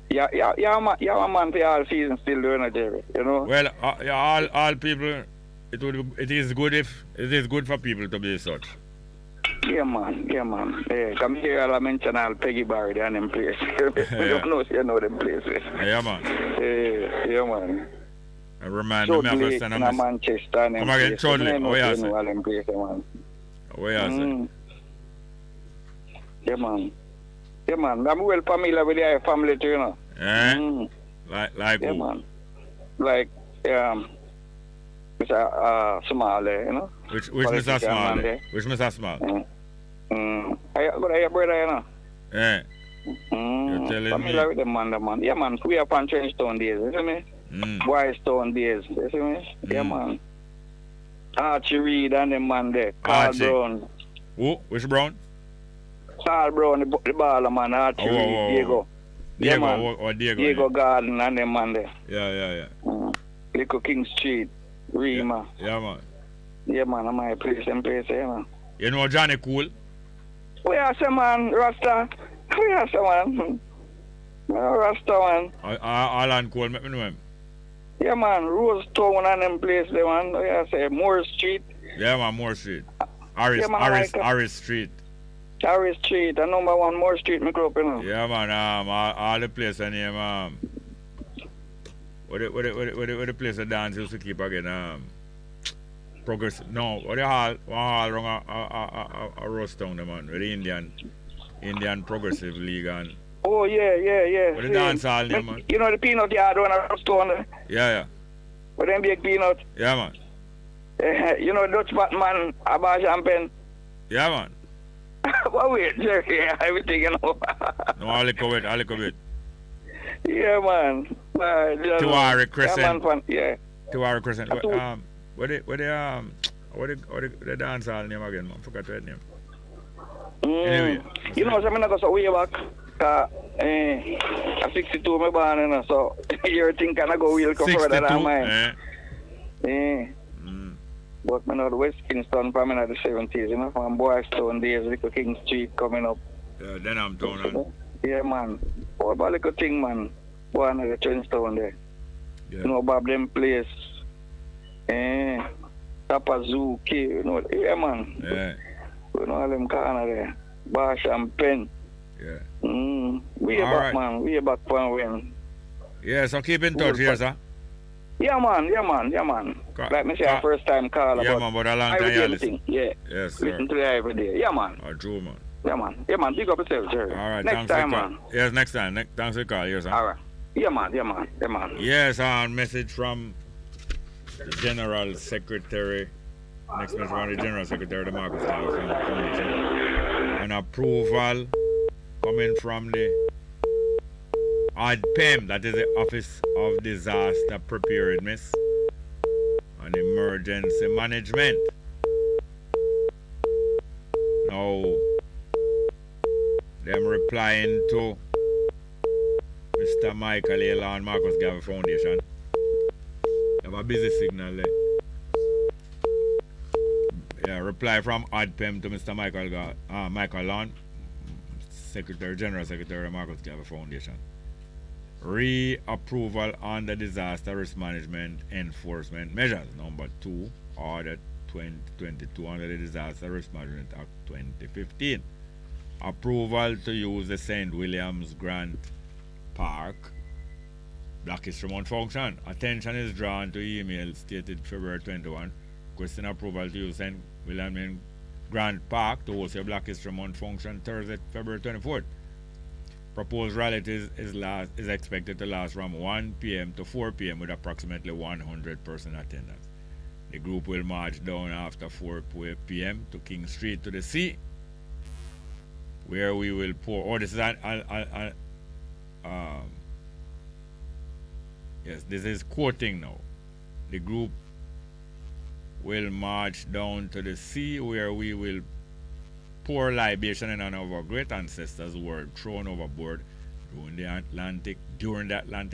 Yeah, man for all seasons still doing it, Jerry, you know? Well, all people, it is good for people to be such. Yeah, man. Yeah, come here, I'll mention all Peggy Barry and them places. You know them places. Yeah, man. Yeah, man. I remind me of a son of Manchester and them come again, Chudley. What you say? All them places, man. What you say? Yeah, man. Yeah, man. I'm well familiar with their family too, you know. Like yeah, who? Man. Like Mr. Smalley, you know. Which Mr. Smalley? Which Mr. Smalley? I your brother, you know. Yeah. You're telling familiar me? with them, man. Yeah, man. We are on Trenchtown days, you see me? Boystown days, you see me? Yeah, man. Archie Reed and them man there. Carl Brown. Who? Which Brown? Carl Brown, the baller man. Archie Reed, Diego. Yeah, man. Or Diego. Diego Garden and them man there. Yeah. Little King Street, Rima. Yeah, man. Yeah, man. I'm my place and place, yeah, man. You know Johnny Cool? We are some man, Rasta. We are some man. Rasta, man. Alan Cole, make me know him. Yeah, man. Rose Town and them place there, man. We are say Moore Street. Yeah, man, Moore Street. Harris Street. Harris Street, and number 1 Moore Street, me grew up, you know. Yeah, man. All the place and name what the place the dance used to keep again progress. No, what the hall wrong a roast down, man. With the Indian Progressive League and. Oh yeah. What the dance hall name, man. You know the peanut yard on a roast down there. Yeah. With them big peanut. Yeah, man. You know Dutch Batman, Abba Champagne. Yeah, man. What wait, Jerry? Everything, you know. No, I'll look bit. Yeah, man. Tuareg Crescent. Yeah. Tuareg Crescent. What the dance hall name again, man? Forgot that name. Anyway. You know, so I'm not going to way back. At 62, my born, you know, so your thing can go real further than mine. But I know the West Kingston from in the 70s, you know, from Boystown days, little King Street coming up. Yeah, then I'm down on. Yeah, man. What about little thing, man? One of the Trenchtown there. Yeah. You know, about them place. Tapazuki, you know. Yeah, man. Yeah. You know all them corner there. Bash and Pen. Yeah. We are All back, right. man. We are back for when. Yeah, so keep in touch here, sir. Yeah, man. Like me say, our first time call Yeah, about man, but a long every time day you listen. listen. Yeah. Yes, sir. Listen to it every day. Yeah, man. True, man. Yeah, man. Big up yourself, Jerry. All right, Next thanks time, for the call. man. Yes, next time. Thanks for the call, yes, sir. All right. Yeah, man. Yes, message from the General Secretary. Next message from the General Secretary of the Marcus Foundation. An approval coming from the ODPEM, that is the Office of Disaster Preparedness and Emergency Management. Now, them replying to Mr. Michael Elon Marcus Garvey Foundation. Have a busy signal there. Yeah, reply from ODPEM to Mr. Michael Lawn, General Secretary of Marcus Garvey Foundation. Reapproval on the Disaster Risk Management Enforcement Measures, number 2, Order 2022 under the Disaster Risk Management Act 2015. Approval to use the St. William's Grant Park Black History Month function. Attention is drawn to email stated February 21. Requesting approval to use St. William Grant Park to host a Black History Month function Thursday, February 24th. Proposed rally is expected to last from 1 p.m. to 4 p.m. with approximately 100 person attendance. The group will march down after 4 p.m. to King Street to the sea, where we will pour. Oh, this is yes, this is quoting now. The group will march down to the sea, where we will pour libation in honor of our great ancestors who were thrown overboard during the Atlantic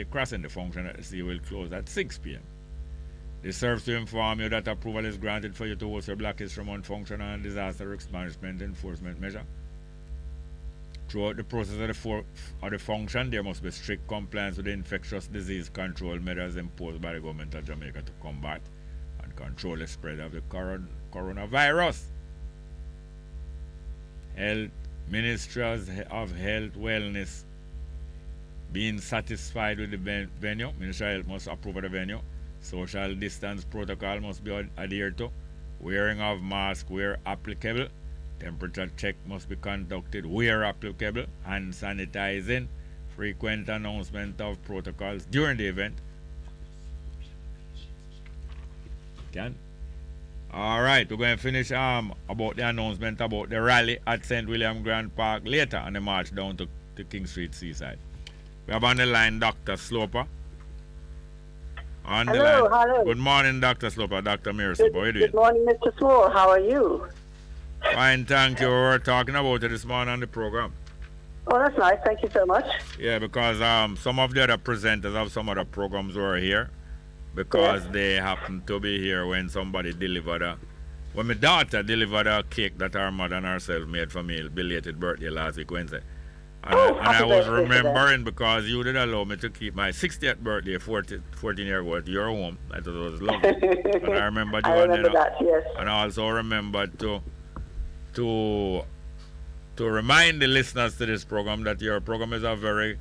crossing. The function at the sea will close at 6 p.m. This serves to inform you that approval is granted for you to host your Black History Month function and disaster risk management enforcement measure. Throughout the process of the function, there must be strict compliance with the infectious disease control measures imposed by the government of Jamaica to combat and control the spread of the coronavirus. Health Ministers of Health Wellness being satisfied with the venue. Ministry of Health must approve of the venue. Social distance protocol must be adhered to. Wearing of mask where applicable. Temperature check must be conducted where applicable. Hand sanitizing. Frequent announcement of protocols during the event. All right, we're going to finish about the announcement about the rally at St. William Grant Park later and the march down to King Street Seaside. We have on the line Dr. Sloper. Hello. Good morning, Dr. Sloper. Dr. Mary Sloper. How are you doing? Good morning, Mr. Small. How are you? Fine, thank you. We were talking about it this morning on the program. Oh, that's nice. Thank you so much. Yeah, because some of the other presenters of some other programs were here because they happened to be here when somebody when my daughter delivered a cake that her mother and herself made for me, belated birthday last week Wednesday. And I was remembering because you did allow me to keep my 60th birthday, 14-year-old at your home. I thought it was lovely. And I remember I remember that, yes. And I also remembered to remind the listeners to this program that your program is a very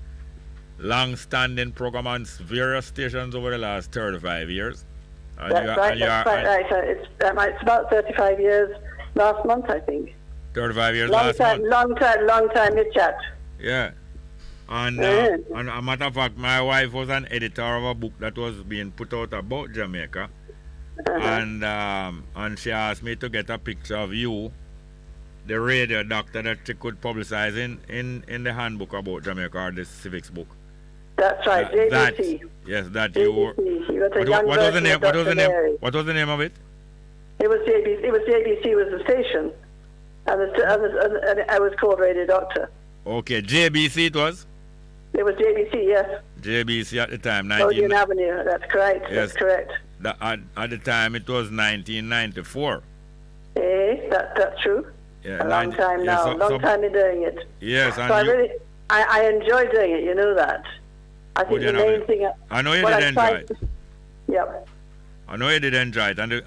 long-standing program on various stations over the last 35 years. That's right. It's about 35 years last month, I think. 35 years last month. Long time, you chat. Yeah. And a matter of fact, my wife was an editor of a book that was being put out about Jamaica. And she asked me to get a picture of you, the radio doctor, that she could publicize in the handbook about Jamaica, or the civics book. That's right, JBC. That you were. What was the name? What was the name of it? It was JBC. JBC was the station, and I was called Radio Doctor. Okay, JBC it was. It was JBC, yes. JBC at the time, Odeon Avenue. That's correct. Yes. That's correct. At the time, it was 1994. That's true. Yeah, a long time now. Long time in doing it. Yes, so I enjoy doing it. You know that. I think the main thing. I know you did enjoy it. Yep. I know you did enjoy it, and you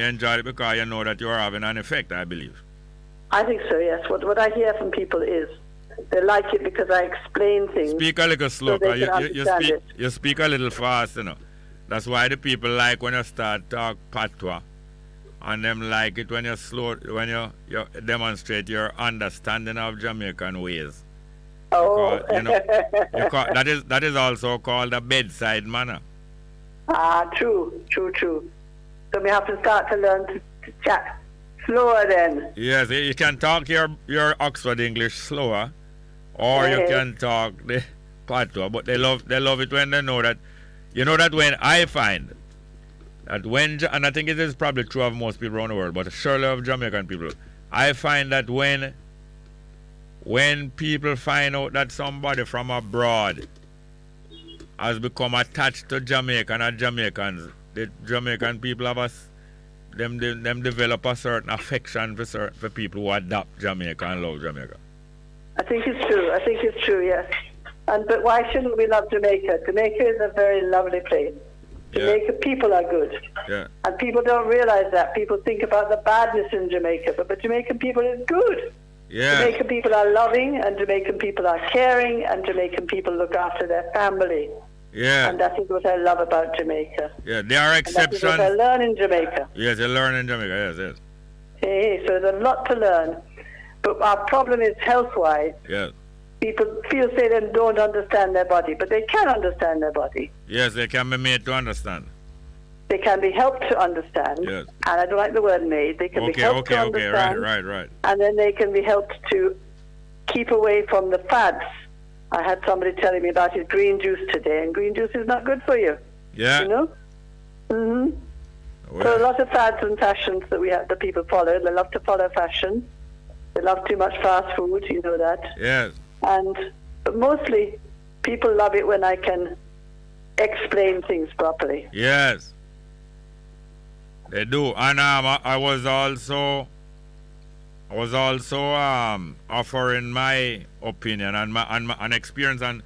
enjoyed it because you know that you are having an effect, I believe. I think so, yes. What I hear from people is they like it because I explain things. Speak a little slow, so you speak a little fast, you know. That's why the people like when you start talk patois, and them like it when you slow, when you demonstrate your understanding of Jamaican ways. Oh, because, that is also called a bedside manner. True. So we have to start to learn to chat slower then. Yes, you can talk your Oxford English slower, or you can talk the patois. But they love it when they know that. You know that when I find that and I think it is probably true of most people around the world, but surely of Jamaican people, I find that when people find out that somebody from abroad has become attached to Jamaica and Jamaicans, the Jamaican people have them develop a certain affection for people who adopt Jamaica and love Jamaica. I think it's true, yes. But why shouldn't we love Jamaica? Jamaica is a very lovely place. Jamaica people are good. Yeah. And people don't realize that. People think about the badness in Jamaica, but Jamaican people is good. Yeah. Jamaican people are loving, and Jamaican people are caring, and Jamaican people look after their family. Yeah. And that is what I love about Jamaica. Yeah, there are exceptions. And that is what I learn in Jamaica. Yes, you learn in Jamaica, yes. Hey, so there's a lot to learn. But our problem is health-wise. Yes. People feel they don't understand their body, but they can understand their body. Yes, they can be made to understand. They can be helped to understand. Yes. And I don't like the word made. They can be helped to understand. Right. And then they can be helped to keep away from the fads. I had somebody telling me about his green juice today, and green juice is not good for you. Yeah. You know? Mm-hmm. Well. So a lot of fads and fashions that people follow. They love to follow fashion. They love too much fast food, you know that. Yes. But mostly, people love it when I can explain things properly. Yes. They do. And I was also offering my opinion and an experience and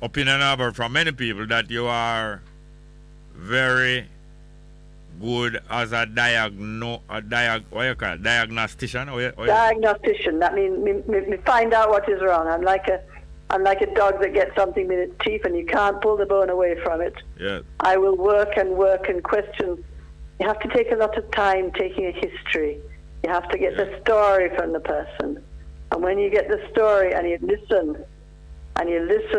opinion about from many people that you are very good as a diagnostician. Diagnostician. That means me find out what is wrong. I'm like a dog that gets something in its teeth and you can't pull the bone away from it. Yes. I will work and question. You have to take a lot of time taking a history. You have to get the story from the person. And when you get the story and you listen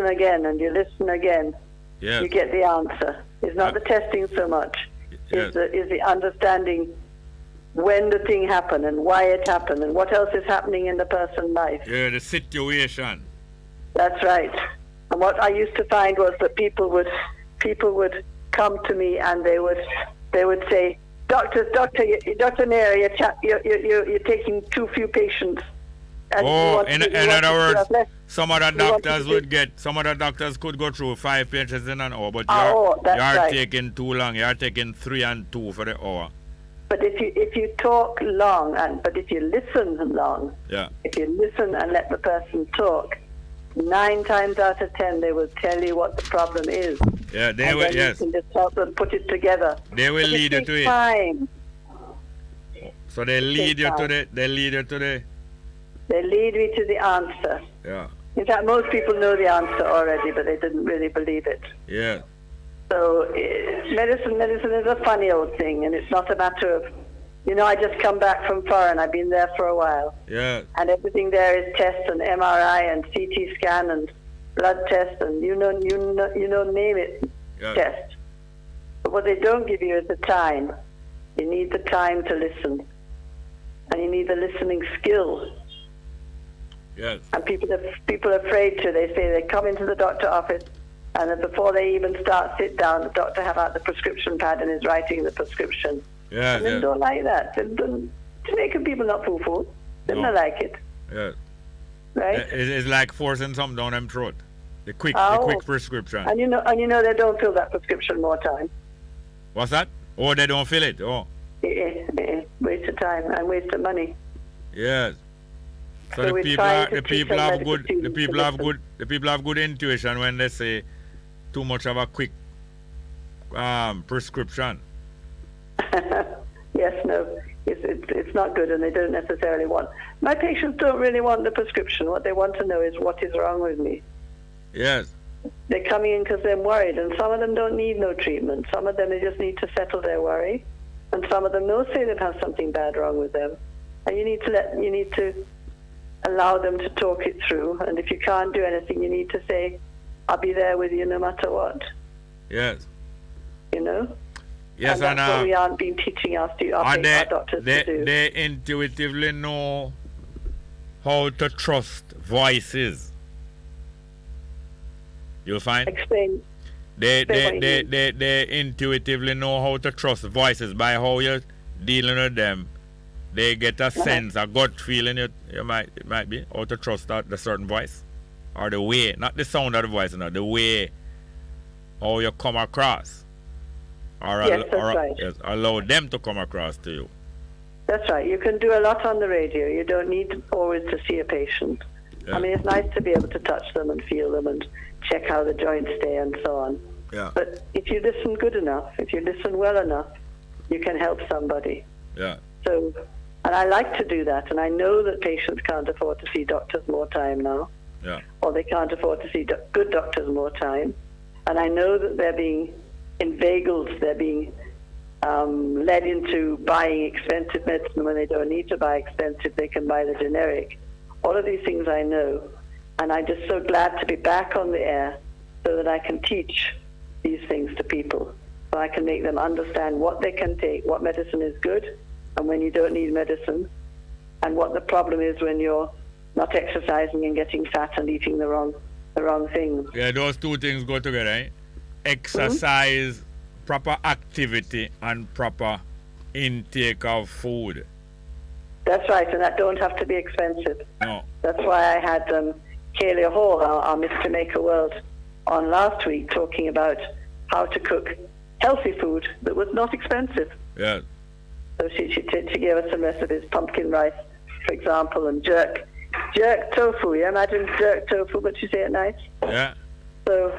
again and you listen again, you get the answer. It's not the testing so much. Is the understanding when the thing happened and why it happened and what else is happening in the person's life. Yeah, the situation. That's right. And what I used to find was that people would come to me and they would say, Doctor Mary, you're taking too few patients. And in other words, some other doctors could go through 5 patients in an hour, but you're taking too long. You're taking 3 and 2 for the hour. But if you talk long, but if you listen long, if you listen and let the person talk, 9 times out of 10 they will tell you what the problem is. Yeah, they will. Yes. You can just help them put it together. They will lead you to it. Time. So they lead you to the. They lead me to the answer. Yeah. In fact, most people know the answer already, but they didn't really believe it. Yeah. So medicine is a funny old thing, and it's not a matter of, I just come back from foreign. I've been there for a while. Yeah. And everything there is tests and MRI and CT scan and blood tests and name it, test. But what they don't give you is the time. You need the time to listen, and you need the listening skills. Yes. And people are afraid to. They say they come into the doctor's office, and then before they even sit down, the doctor have out the prescription pad and is writing the prescription. Yeah. And they don't like that. Jamaican people not foo-foo. They don't like it. Yeah. Right. It's like forcing something down them throat. The quick prescription. And you know they don't fill that prescription more time. What's that? Oh, they don't fill it. Oh. Waste of time and waste of money. Yes. So the people have good intuition when they say too much of a quick prescription. Yes, no, it's not good, and they don't necessarily want. My patients don't really want the prescription. What they want to know is what is wrong with me. Yes. They're coming in because they're worried, and some of them don't need no treatment. Some of them, they just need to settle their worry, and some of them know say they have something bad wrong with them, and you need to allow them to talk it through. And if you can't do anything, you need to say, "I'll be there with you no matter what." Yes. You know. Yes, and that's what we aren't been teaching our doctors to do. They intuitively know how to trust voices. You'll find. Explain. They intuitively know how to trust voices by how you're dealing with them. They get a sense, a gut feeling. It might be how to trust the certain voice, or the way, not the sound of the voice, no, the way how you come across. Or allow them to come across to you. That's right. You can do a lot on the radio. You don't need always to see a patient. Yeah. I mean, it's nice to be able to touch them and feel them and check how the joints stay and so on. Yeah. But if you listen good enough, if you listen well enough, you can help somebody. Yeah. So, and I like to do that, and I know that patients can't afford to see doctors more time now. Yeah. Or they can't afford to see good doctors more time. And I know that they're being inveigled, they're being led into buying expensive medicine when they don't need to buy expensive, they can buy the generic. All of these things I know, and I'm just so glad to be back on the air so that I can teach these things to people, so I can make them understand what they can take, what medicine is good, and when you don't need medicine, and what the problem is when you're not exercising and getting fat and eating the wrong things. Yeah, those two things go together, eh? Exercise, proper activity, and proper intake of food. That's right, and that don't have to be expensive. No. That's why I had Kayla Hall, our Miss Jamaica World, on last week talking about how to cook healthy food that was not expensive. Yeah. So she gave us some recipes, pumpkin rice, for example, and jerk tofu. You imagine jerk tofu, but you say it nice. Yeah. So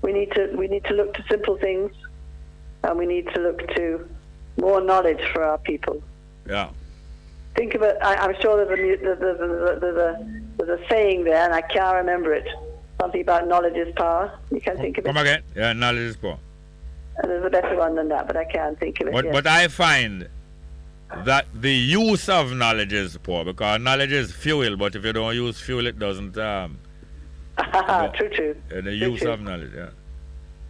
we need to look to simple things, and we need to look to more knowledge for our people. Yeah. Think of it. I'm sure there's a saying there, and I can't remember it. Something about knowledge is power. You can think of it. Come again? Yeah, knowledge is power. And there's a better one than that, but I can't think of it. But I find that the use of knowledge is poor, because knowledge is fuel, but if you don't use fuel, it doesn't. True. The use of knowledge, yeah.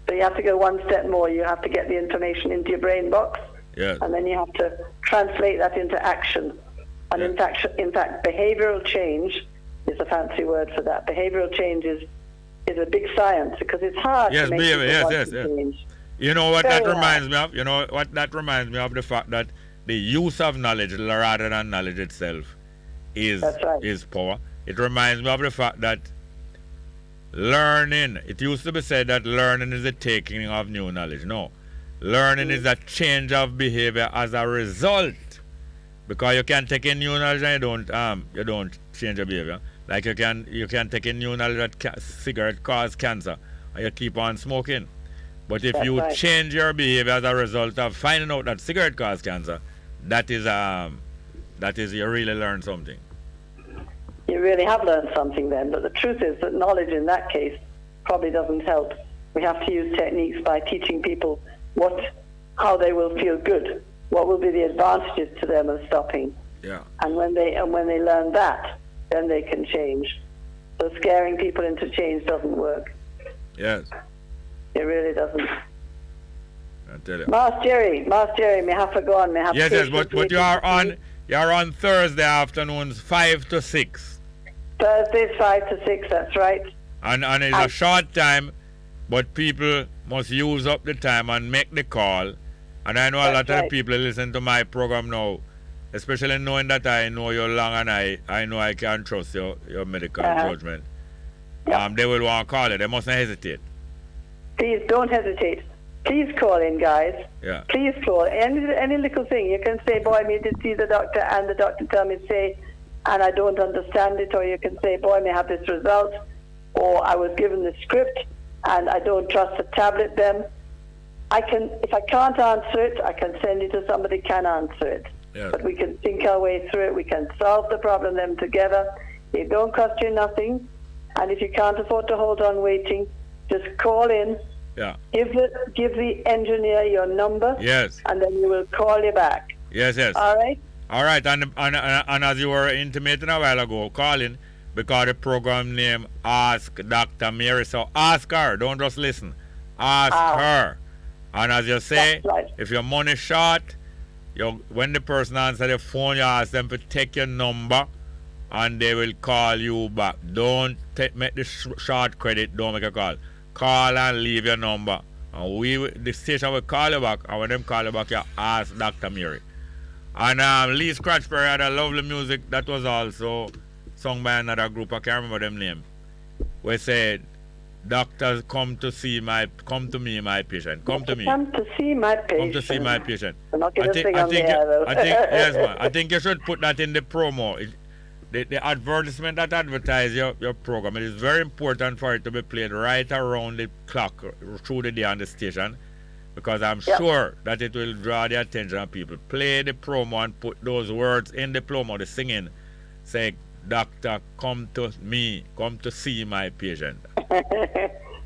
So you have to go one step more. You have to get the information into your brain box, yes. And then you have to translate that into action. And in fact, behavioral change is a fancy word for that. Behavioral change is a big science, because it's hard to make people change. You know what that reminds me of? You know what that reminds me of? The fact that the use of knowledge rather than knowledge itself is power. It reminds me of the fact that learning, it used to be said that learning is the taking of new knowledge. No. Learning is a change of behavior as a result. Because you can take in new knowledge and you don't change your behavior. Like you can take in new knowledge that cigarette cause cancer, and you keep on smoking. But if you change your behavior as a result of finding out that cigarette cause cancer, that is you really learned something. You really have learned something then, but the truth is that knowledge in that case probably doesn't help. We have to use techniques by teaching people how they will feel good, what will be the advantages to them of stopping. Yeah. And when they learn that, then they can change. So scaring people into change doesn't work. Yes. It really doesn't. I tell you. Mas Jerry, may have to go on. Yes, but you are on Thursday afternoons 5 to 6. Thursdays 5 to 6. That's right. And it's a short time, but people must use up the time and make the call. And I know a lot of people listen to my program now, especially knowing that I know you long, and I know I can trust your medical judgment. Yep. They will want to call it. They mustn't hesitate. Please don't hesitate. Please call in, guys. Yeah. Please call. Any little thing. You can say, boy, I need to see the doctor, and the doctor tell me, say, and I don't understand it. Or you can say, boy, I may have this result. Or I was given the script, and I don't trust the tablet then. if I can't answer it, I can send it to somebody can answer it. Yes. But we can think our way through it. We can solve the problem them together. It don't cost you nothing. And if you can't afford to hold on waiting, just call in. Yeah. Give the engineer your number. Yes. And then he will call you back. Yes, yes. All right? All right, and as you were intimating a while ago, calling, because the program name Ask Dr. Mary. So ask her, don't just listen. Ask her. And as you say, if your money short, when the person answers the phone, you ask them to take your number and they will call you back. Don't make the short credit, don't make a call. Call and leave your number. And the station will call you back, and when them call you back, you ask Dr. Mary. And Lee Scratchberry had a lovely music that was also sung by another group, I can't remember them name. We said, doctors come to me, my patient. Come to me. Come to see my patient. Come to see my patient. I think you should put that in the promo. The advertisement that advertise your program, it is very important for it to be played right around the clock through the day on the station, because I'm sure that it will draw the attention of people. Play the promo and put those words in the promo, the singing. Say, doctor, come to me, come to see my patient.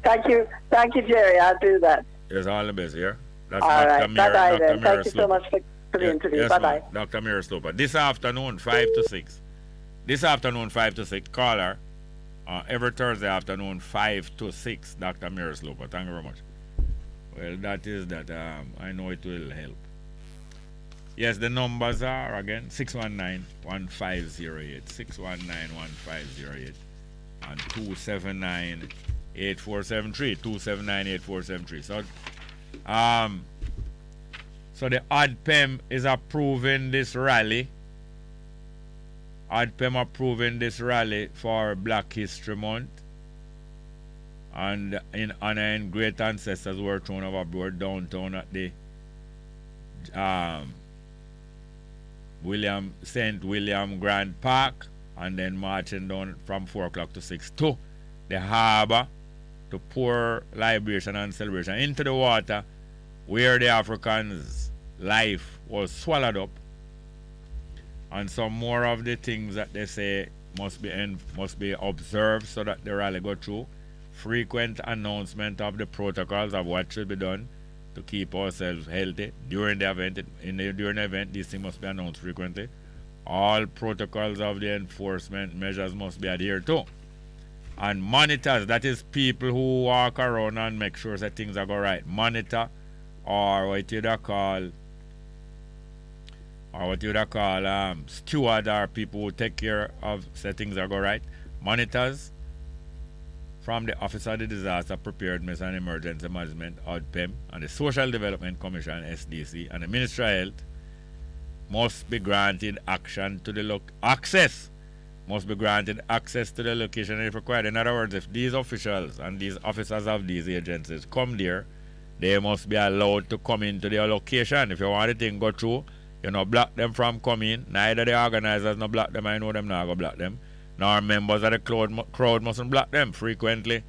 Thank you, Jerry. I'll do that. It's all the best here. That's all Dr. right. Mira, Bye-bye Dr. then. Mira Thank you so much for the interview. Yes, bye-bye. Dr. Mira Sloper. This afternoon, 5 to 6. This afternoon, 5 to 6. Call her. Every Thursday afternoon, 5 to 6. Dr. Mira Sloper. Thank you very much. Well, that is that. I know it will help. Yes, the numbers are again 619-1508, 619-1508, and 279-8473, 279-8473. So the ADPEM is approving this rally. ADPEM approving this rally for Black History Month, and in honor and great ancestors who were thrown overboard downtown at the St. William Grand Park, and then marching down from 4 o'clock to 6 to the harbor to pour liberation and celebration into the water where the Africans' life was swallowed up. And some more of the things that they say must be observed so that the rally go through. Frequent announcement of the protocols of what should be done to keep ourselves healthy during the event. During the event, these things must be announced frequently. All protocols of the enforcement measures must be adhered to. And monitors, that is people who walk around and make sure that things are going right. Monitor, or what you call steward, or people who take care of so things are going right. Monitors from the Office of the Disaster Preparedness and Emergency Management, ODPEM, and the Social Development Commission, SDC, and the Ministry of Health must be granted access must be granted access to the location if required. In other words, if these officials and these officers of these agencies come there, they must be allowed to come into their location. If you want the thing go through, you know, block them from coming. Neither the organizers no block them. I know them not go block them. Nor members of the crowd mustn't block them frequently.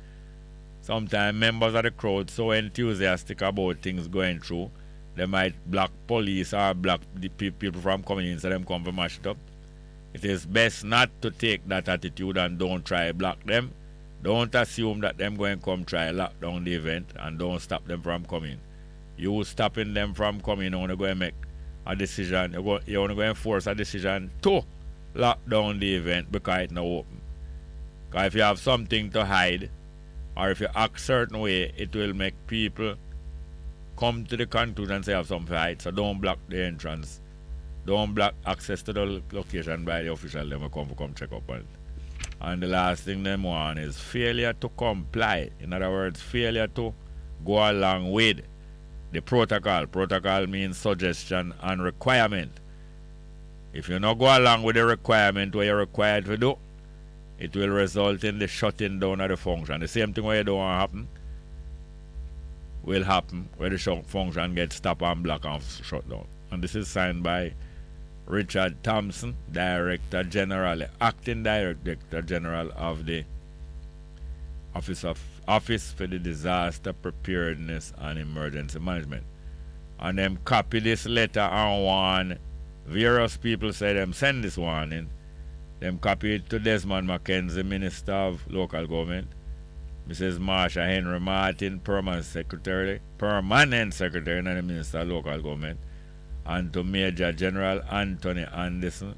Sometimes members of the crowd so enthusiastic about things going through, they might block police or block the people from coming in so them come to mash it up. It is best not to take that attitude and don't try block them. Don't assume that them going to come try lock down the event and don't stop them from coming. You stopping them from coming, you want to go and make a decision. You want to go and force a decision to lock down the event because it's not open. Because if you have something to hide, or if you act certain way, it will make people come to the conclusion and say have something to hide. So don't block the entrance. Don't block access to the location by the official. They will come check up on it. And the last thing they want is failure to comply. In other words, failure to go along with the protocol. Protocol means suggestion and requirement. If you not go along with the requirement what you're required to do, it will result in the shutting down of the function. The same thing where you don't want to happen will happen where the function gets stopped and blocked and shut down. And this is signed by Richard Thompson, Acting Director General of the Office for the Disaster Preparedness and Emergency Management. And them copy this letter and warn various people say them send this warning. Them copy it to Desmond Mackenzie, Minister of Local Government, Mrs. Marsha Henry Martin, Permanent Secretary and the Minister of Local Government, and to Major General Anthony Anderson,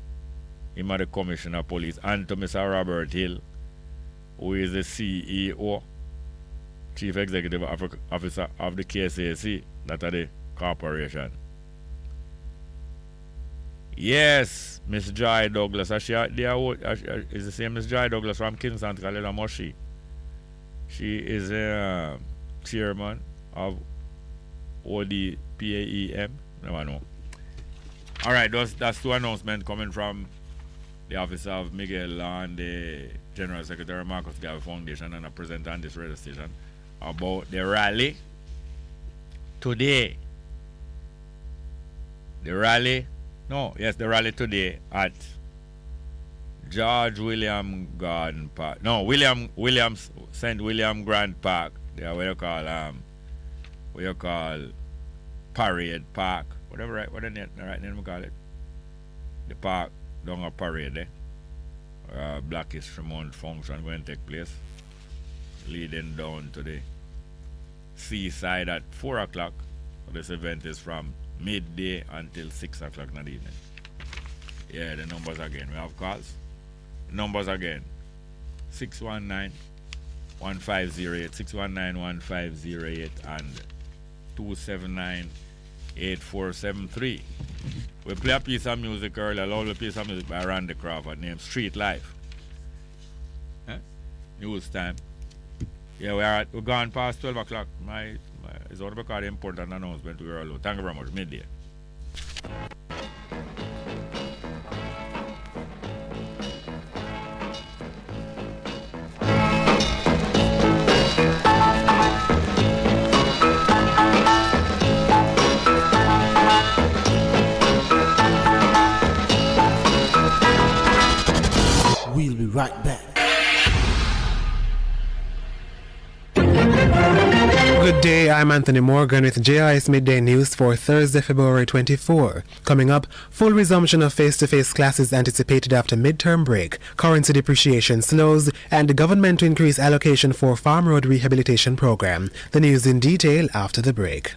him the Commissioner of Police, and to Mr. Robert Hill, who is the CEO, Chief Executive Officer of the KCAC, that are the corporation. Yes, Miss Joy Douglas, is the same Miss Joy Douglas from Kingston, Kalila Moshi. She is a chairman of ODPAEM. Never know. Alright, that's two announcements coming from the office of Miguel and the General Secretary Marcus Garvey Foundation and a presenter on this radio station about the rally today. The rally today at George William Garden Park. No, St. William Grand Park. They are what you call Parade Park. Whatever what the right name we call it. The park down a parade there. Black History Month function going to take place. Leading down to the seaside at 4 o'clock. This event is from midday until 6 o'clock in the evening. Yeah, the numbers again. We have calls. Numbers again. 619-1508, 619-1508 and 279-8473. We play a piece of music earlier, a lovely piece of music by Randy Crawford named Street Life. News time. Yeah, we're gone past 12 o'clock. It's all because the important announcement we are alone. Thank you very much. Midday. We'll be right back. Good day, I'm Anthony Morgan with JIS Midday News for Thursday, February 24. Coming up, full resumption of face-to-face classes anticipated after midterm break, currency depreciation slows, and the government to increase allocation for Farm Road Rehabilitation Program. The news in detail after the break.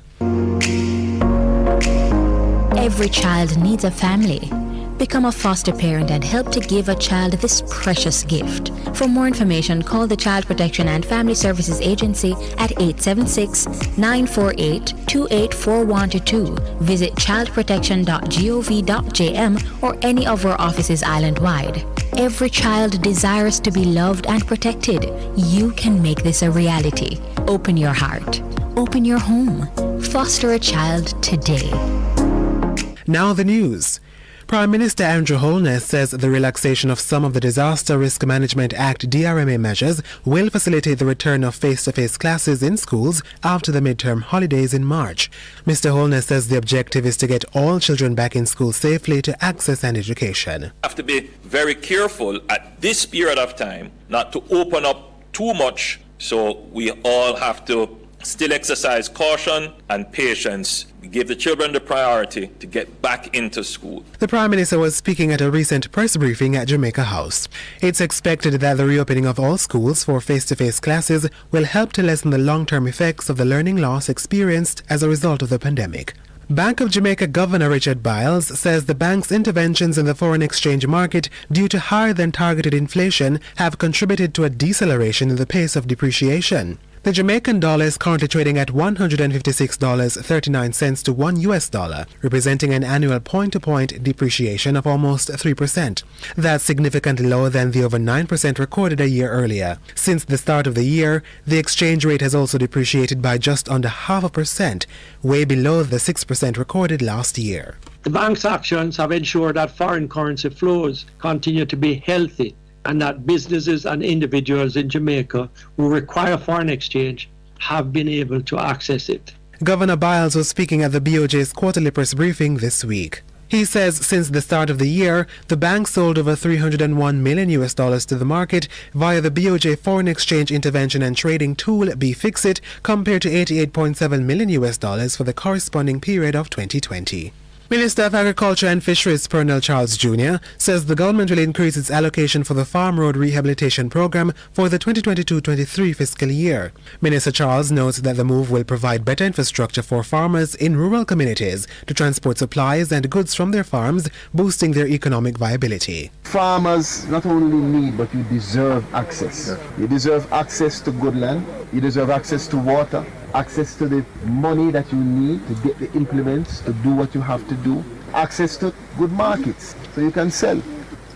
Every child needs a family. Become a foster parent and help to give a child this precious gift. For more information, call the Child Protection and Family Services Agency at 876-948-284122. Visit childprotection.gov.jm or any of our offices island-wide. Every child desires to be loved and protected. You can make this a reality. Open your heart. Open your home. Foster a child today. Now the news. Prime Minister Andrew Holness says the relaxation of some of the Disaster Risk Management Act DRMA measures will facilitate the return of face-to-face classes in schools after the midterm holidays in March. Mr. Holness says the objective is to get all children back in school safely to access an education. Have to be very careful at this period of time not to open up too much, so we all have to still exercise caution and patience. Give the children the priority to get back into school. The Prime Minister was speaking at a recent press briefing at Jamaica House. It's expected that the reopening of all schools for face-to-face classes will help to lessen the long-term effects of the learning loss experienced as a result of the pandemic. Bank of Jamaica Governor Richard Biles says the bank's interventions in the foreign exchange market due to higher than targeted inflation have contributed to a deceleration in the pace of depreciation. The Jamaican dollar is currently trading at $156.39 to $1, representing an annual point-to-point depreciation of almost 3%. That's significantly lower than the over 9% recorded a year earlier. Since the start of the year, the exchange rate has also depreciated by just under 0.5%, way below the 6% recorded last year. The bank's actions have ensured that foreign currency flows continue to be healthy, and that businesses and individuals in Jamaica who require foreign exchange have been able to access it. Governor Biles was speaking at the BOJ's quarterly press briefing this week. He says since the start of the year, the bank sold over $301 million to the market via the BOJ foreign exchange intervention and trading tool BFixit, compared to $88.7 million for the corresponding period of 2020. Minister of Agriculture and Fisheries Pernell Charles Jr. says the government will increase its allocation for the Farm Road Rehabilitation Program for the 2022-23 fiscal year. Minister Charles notes that the move will provide better infrastructure for farmers in rural communities to transport supplies and goods from their farms, boosting their economic viability. Farmers not only need, but you deserve access. You deserve access to good land, you deserve access to water, access to the money that you need to get the implements to do what you have to do, access to good markets so you can sell,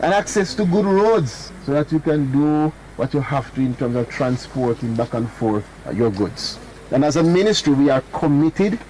and access to good roads so that you can do what you have to in terms of transporting back and forth your goods. And as a ministry, we are committed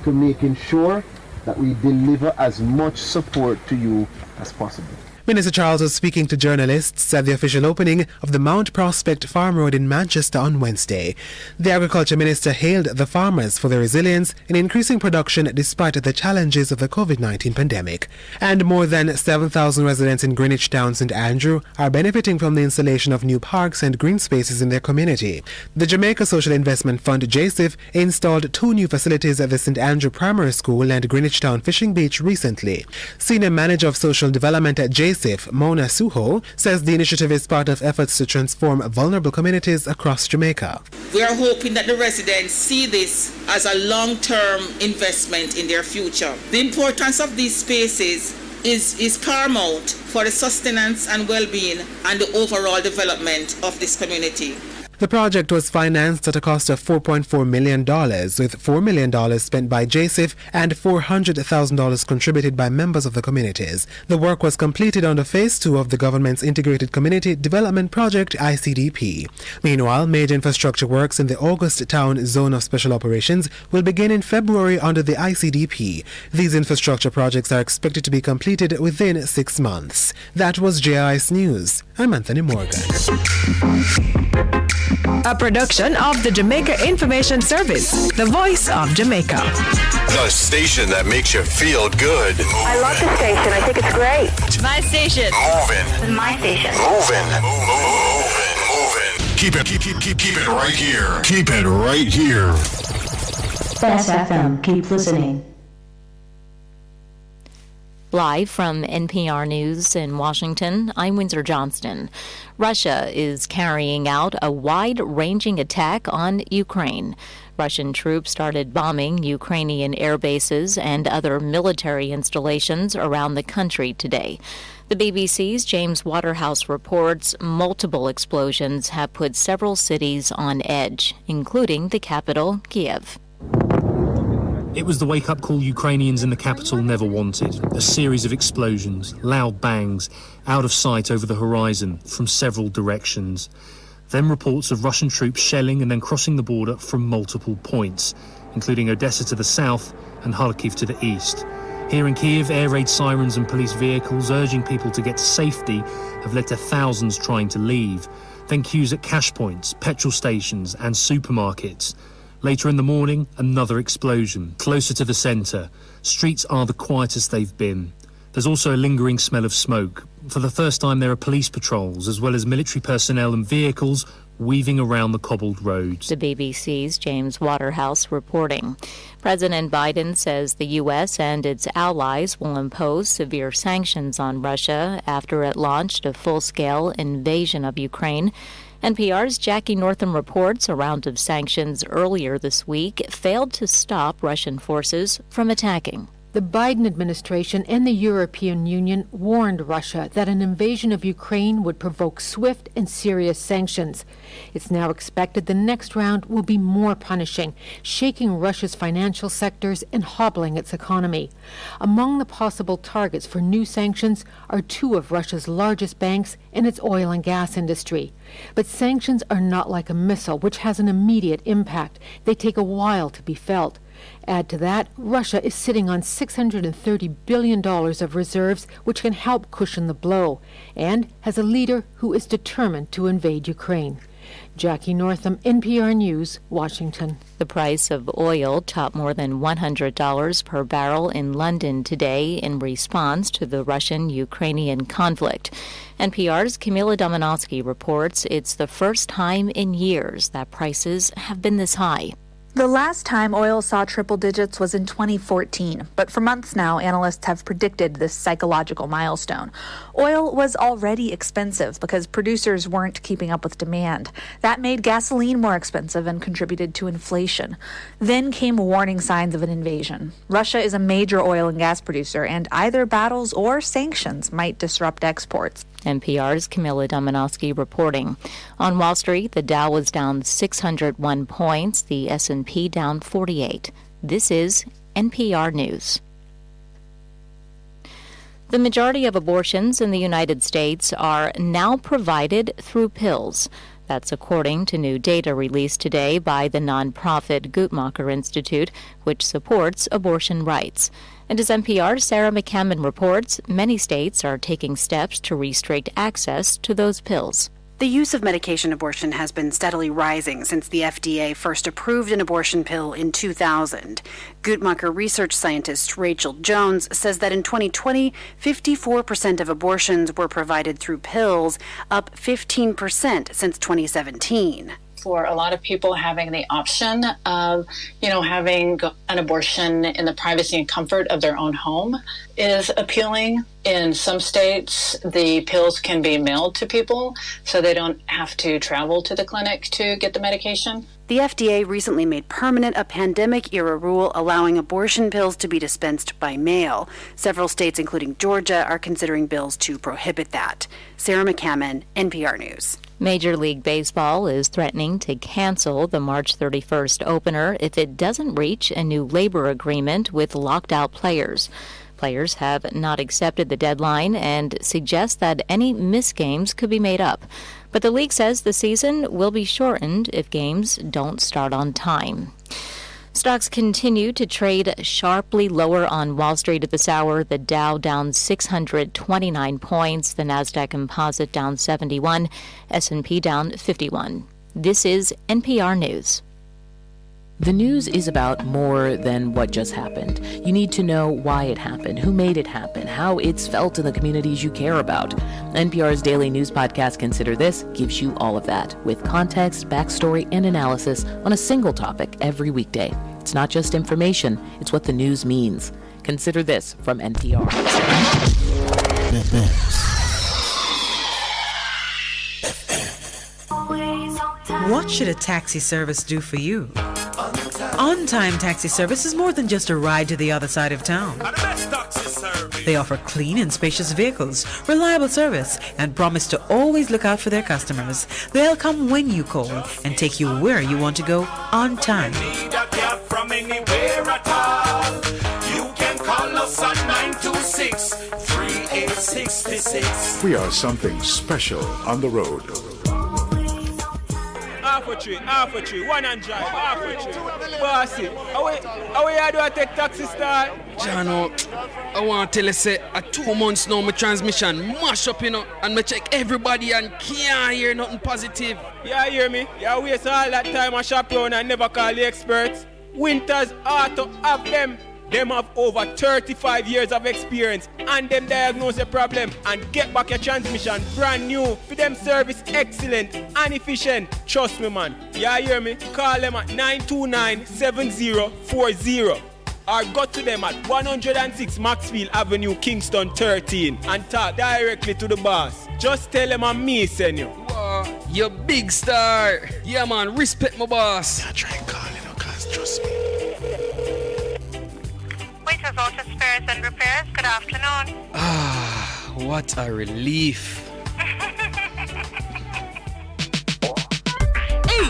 to making sure that we deliver as much support to you as possible. Minister Charles was speaking to journalists at the official opening of the Mount Prospect Farm Road in Manchester on Wednesday. The Agriculture Minister hailed the farmers for their resilience in increasing production despite the challenges of the COVID-19 pandemic. And more than 7,000 residents in Greenwich Town, St. Andrew, are benefiting from the installation of new parks and green spaces in their community. The Jamaica Social Investment Fund, JSIF, installed 2 new facilities at the St. Andrew Primary School and Greenwich Town Fishing Beach recently. Senior Manager of Social Development at JSIF, Mona Suho, says the initiative is part of efforts to transform vulnerable communities across Jamaica. We are hoping that the residents see this as a long-term investment in their future. The importance of these spaces is paramount for the sustenance and well-being and the overall development of this community. The project was financed at a cost of $4.4 million, with $4 million spent by JSIF and $400,000 contributed by members of the communities. The work was completed under Phase 2 of the government's Integrated Community Development Project, ICDP. Meanwhile, major infrastructure works in the August Town Zone of Special Operations will begin in February under the ICDP. These infrastructure projects are expected to be completed within 6 months. That was JIS News. I'm Anthony Morgan. A production of the Jamaica Information Service, the voice of Jamaica. The station that makes you feel good. I love the station. I think it's great. My station. Moving. My station. Moving. Keep it right here. Keep it right here. Bess FM. Keep listening. Live from NPR News in Washington, I'm Windsor Johnston. Russia is carrying out a wide-ranging attack on Ukraine. Russian troops started bombing Ukrainian air bases and other military installations around the country today. The BBC's James Waterhouse reports multiple explosions have put several cities on edge, including the capital, Kiev. It was the wake-up call Ukrainians in the capital never wanted. A series of explosions, loud bangs, out of sight over the horizon from several directions. Then reports of Russian troops shelling and then crossing the border from multiple points, including Odessa to the south and Kharkiv to the east. Here in Kiev, air raid sirens and police vehicles urging people to get to safety have led to thousands trying to leave. Then queues at cash points, petrol stations and supermarkets. Later in the morning, another explosion, closer to the centre. Streets are the quietest they've been. There's also a lingering smell of smoke. For the first time, there are police patrols, as well as military personnel and vehicles weaving around the cobbled roads. The BBC's James Waterhouse reporting. President Biden says the U.S. and its allies will impose severe sanctions on Russia after it launched a full-scale invasion of Ukraine. NPR's Jackie Northam reports a round of sanctions earlier this week failed to stop Russian forces from attacking. The Biden administration and the European Union warned Russia that an invasion of Ukraine would provoke swift and serious sanctions. It's now expected the next round will be more punishing, shaking Russia's financial sectors and hobbling its economy. Among the possible targets for new sanctions are 2 of Russia's largest banks and its oil and gas industry. But sanctions are not like a missile, which has an immediate impact. They take a while to be felt. Add to that, Russia is sitting on $630 billion of reserves, which can help cushion the blow, and has a leader who is determined to invade Ukraine. Jackie Northam, NPR News, Washington. The price of oil topped more than $100 per barrel in London today in response to the Russian-Ukrainian conflict. NPR's Camila Dominowski reports it's the first time in years that prices have been this high. The last time oil saw triple digits was in 2014, but for months now, analysts have predicted this psychological milestone. Oil was already expensive because producers weren't keeping up with demand. That made gasoline more expensive and contributed to inflation. Then came warning signs of an invasion. Russia is a major oil and gas producer, and either battles or sanctions might disrupt exports. NPR's Camila Dominowski reporting. On Wall Street, the Dow was down 601 points, the S&P down 48. This is NPR News. The majority of abortions in the United States are now provided through pills. That's according to new data released today by the nonprofit Guttmacher Institute, which supports abortion rights. And as NPR's Sarah McCammon reports, many states are taking steps to restrict access to those pills. The use of medication abortion has been steadily rising since the FDA first approved an abortion pill in 2000. Guttmacher research scientist Rachel Jones says that in 2020, 54% of abortions were provided through pills, up 15% since 2017. For a lot of people, having the option of, having an abortion in the privacy and comfort of their own home is appealing. In some states, the pills can be mailed to people, so they don't have to travel to the clinic to get the medication. The FDA recently made permanent a pandemic-era rule allowing abortion pills to be dispensed by mail. Several states, including Georgia, are considering bills to prohibit that. Sarah McCammon, NPR News. Major League Baseball is threatening to cancel the March 31st opener if it doesn't reach a new labor agreement with locked-out players. Players have not accepted the deadline and suggest that any missed games could be made up. But the league says the season will be shortened if games don't start on time. Stocks continue to trade sharply lower on Wall Street at this hour. The Dow down 629 points, the Nasdaq Composite down 71, S&P down 51. This is NPR News. The news is about more than what just happened. You need to know why it happened, who made it happen, how it's felt in the communities you care about. NPR's daily news podcast, Consider This, gives you all of that, with context, backstory, and analysis on a single topic every weekday. It's not just information, it's what the news means. Consider This from NPR. What should a taxi service do for you? On-Time Taxi Service is more than just a ride to the other side of town. They offer clean and spacious vehicles, reliable service, and promise to always look out for their customers. They'll come when you call and take you where you want to go on time. From anywhere at all. You can call us at 926-3866. We are something special on the road. Half a tree, one and drive, half a tree. Bossy, how you do I take taxi star? Jano, I want to tell you, say, 2 months now, my transmission mash up, and me check everybody and can't hear nothing positive. Yeah, hear me? You waste all that time I shop around and never call the experts. Winters Auto have them. Them have over 35 years of experience and them diagnose the problem and get back your transmission brand new. For them service excellent and efficient. Trust me, man. Yeah, hear me? Call them at 929-7040 or go to them at 106 Maxfield Avenue, Kingston 13 and talk directly to the boss. Just tell them I'm me send you. Wow, you big star. Yeah, man, respect my boss. Yeah, try and call, cause trust me. Waiters Auto Spares and Repairs, good afternoon. Ah, what a relief.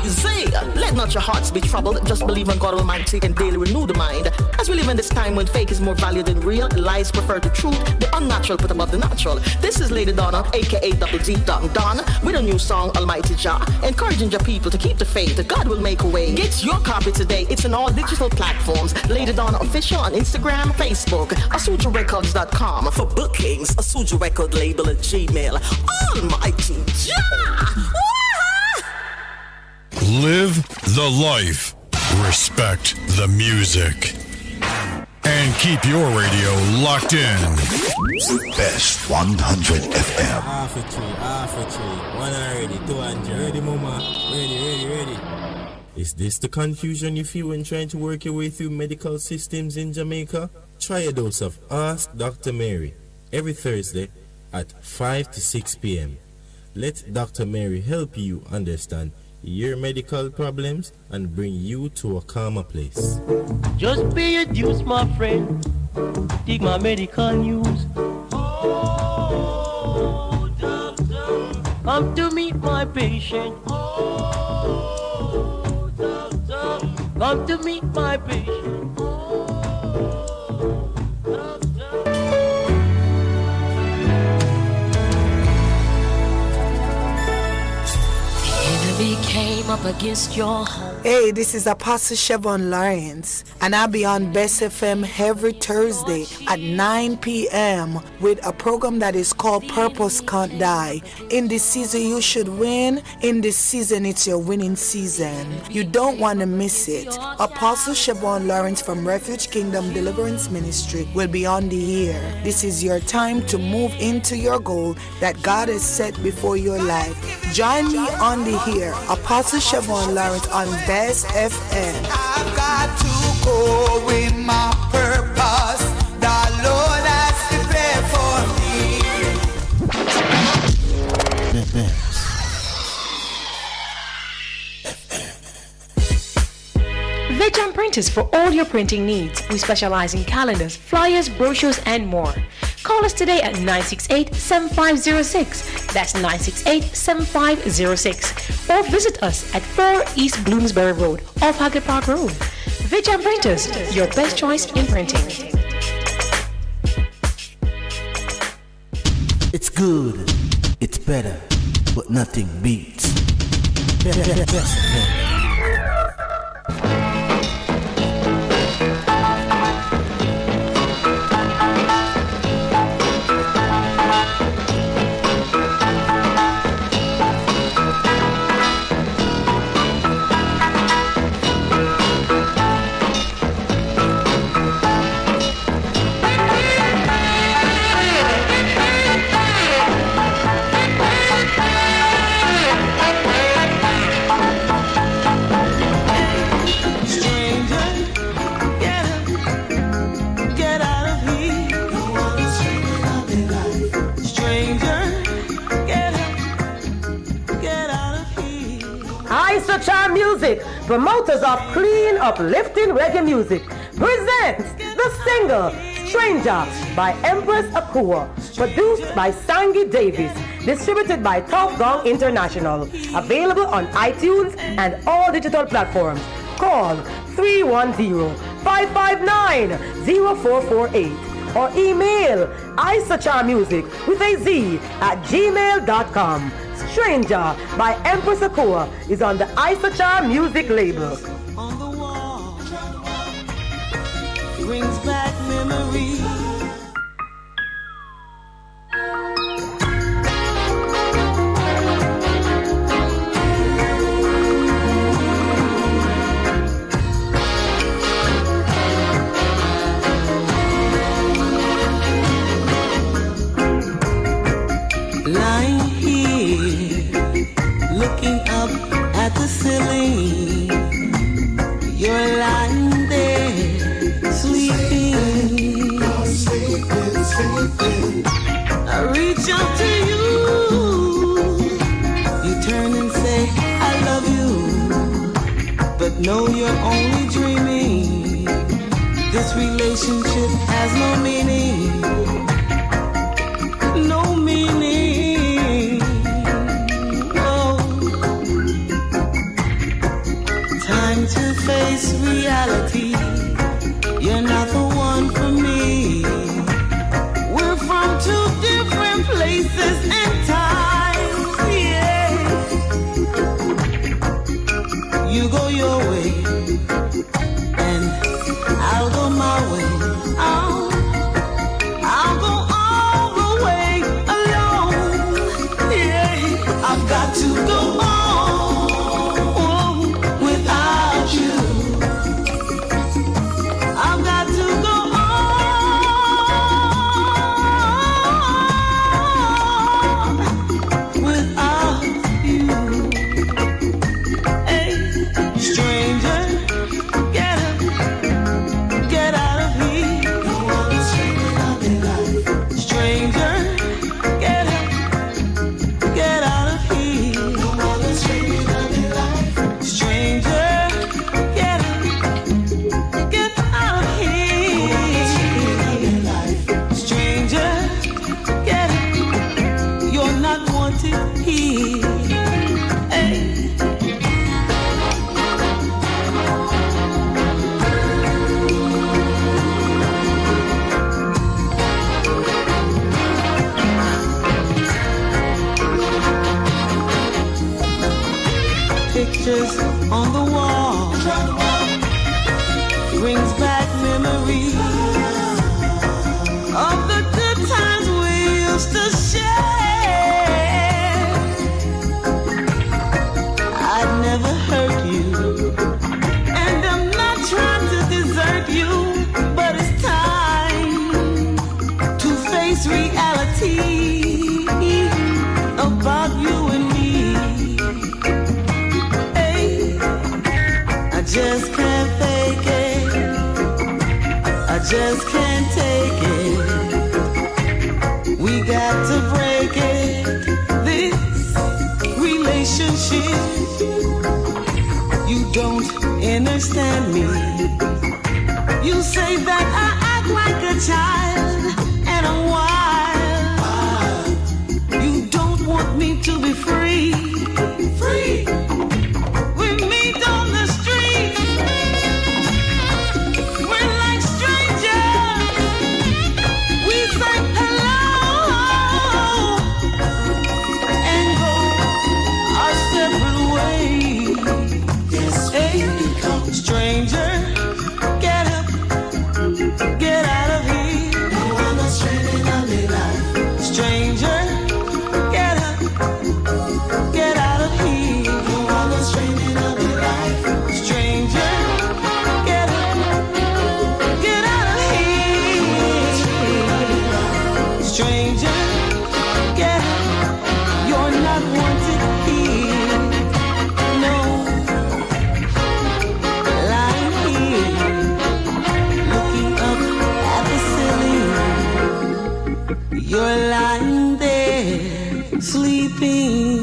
Easy! Let not your hearts be troubled. Just believe in God Almighty and daily renew the mind. As we live in this time when fake is more valued than real, lies prefer to truth, the unnatural put above the natural. This is Lady Donna, aka Double D Don, with a new song, Almighty Jah, encouraging your people to keep the faith. God will make a way. Get your copy today. It's on all digital platforms. Lady Donna Official on Instagram, Facebook, AsujaRecords.com. For bookings, Asuja Record label at Gmail. Almighty Jah! the life. Respect the music. And keep your radio locked in. Best 100 FM. Half a tree. 100, 200. Ready, mama? Ready. Is this the confusion you feel when trying to work your way through medical systems in Jamaica? Try a dose of Ask Dr. Mary every Thursday at 5 to 6 p.m. Let Dr. Mary help you understand your medical problems and bring you to a calmer place. Just pay your dues, my friend. Take my medical news. Oh, doctor, come to meet my patient. Oh, doctor, come to meet my patient. Came up against your home. Hey, this is Apostle Siobhan Lawrence, and I'll be on Bess FM every Thursday at 9 p.m. with a program that is called Purpose Can't Die. In this season, you should win. In this season, it's your winning season. You don't want to miss it. Apostle Siobhan Lawrence from Refuge Kingdom Deliverance Ministry will be on the air. This is your time to move into your goal that God has set before your life. Join me on the air, Apostle Siobhan Lawrence on Bess FM. I've got to go with my purpose. The Lord has prepared for me. Vejan Printers for all your printing needs. We specialize in calendars, flyers, brochures, and more. Call us today at 968-7506. That's 968-7506. Or visit us at 4 East Bloomsbury Road, off Haggard Park Road. Vejan Printers, your best choice in printing. It's good, it's better, but nothing beats. Best. Charm Music, promoters of clean, uplifting reggae music, presents the single Stranger by Empress Akua, produced by Sangi Davis, distributed by Top Gong International, available on iTunes and all digital platforms. Call 310-559-0448 or email isacharmusic with a Z at gmail.com. Stranger by Empress Akua is on the Isachar Music label. On the wall brings back memories. Lying here, looking up at the ceiling, you're lying there, sleeping. I reach out to you, you turn and say, I love you, but no, you're only dreaming. This relationship has no meaning, no meaning. Oh, time to face reality. You're not the one for me. We're from two different places and times. Yeah, you go your way, and I'll go my way. I'll go all the way alone. Yeah, I've got to go on without posters on the wall brings back memories of the good times we used to share. I'd never hurt you, and I'm not trying to desert you, but it's time to face reality about you and me. Hey, I just can't fake it, I just can't take it. We got to break it, this relationship. You don't understand me. You say that I act like a child and I'm wild. You don't want me to be free. Free. We meet on the street. We're like strangers. We say hello and go our separate ways. Yes, hey, stranger, get up, get out of here. No one is stranded on the life. Stranger, get up, get out of here. No one is stranded on the life. Stranger, get up, get out of here. Stranger, get up, you're not wanted here. No. Lying here, looking up at the ceiling. You're lying there, sleeping.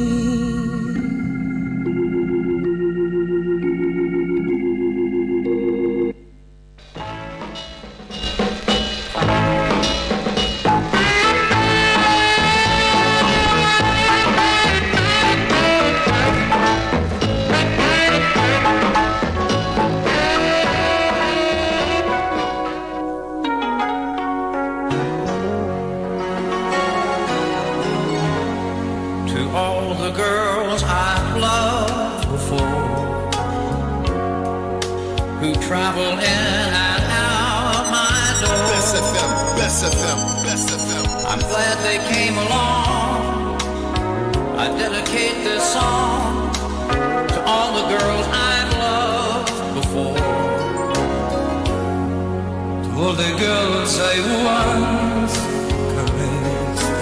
To all the girls I've loved before, who travel in and out my door. Bess FM, Bess FM, Bess FM. I'm glad they came along. I dedicate this song to all the girls I've loved before, to all the girls I once caressed.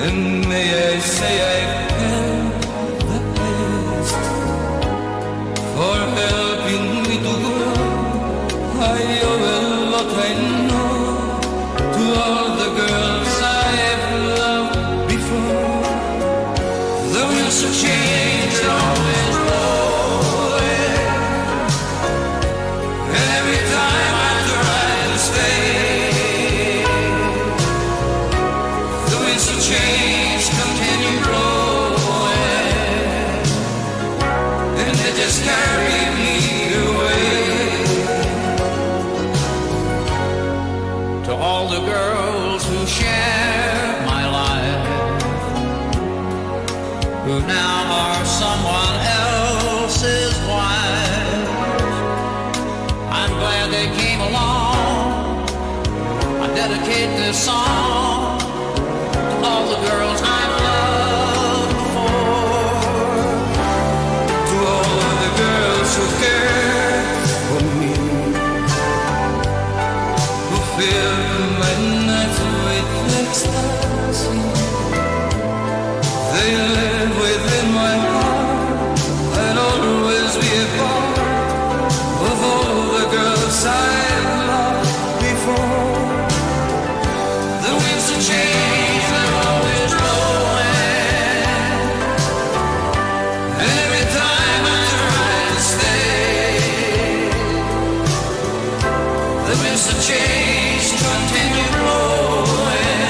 And may I say I paid the best for helping me to grow. I owe a lot I know to all the girls I've loved before. The winds of change are always blowing, and every time I try to stay, the winds of change continue blowing, and they just carry me away. To all the girls who share my life, who now are someone else's wife, I'm glad they came along. I dedicate this song to all the girls I've loved before, to all of the girls who care for me, who fill my nights with ecstasy. They live within my heart. I'll always be a part of all the girls I've loved before. The winds of change are always blowing, and every time I try to stay, the winds of change continue blowing,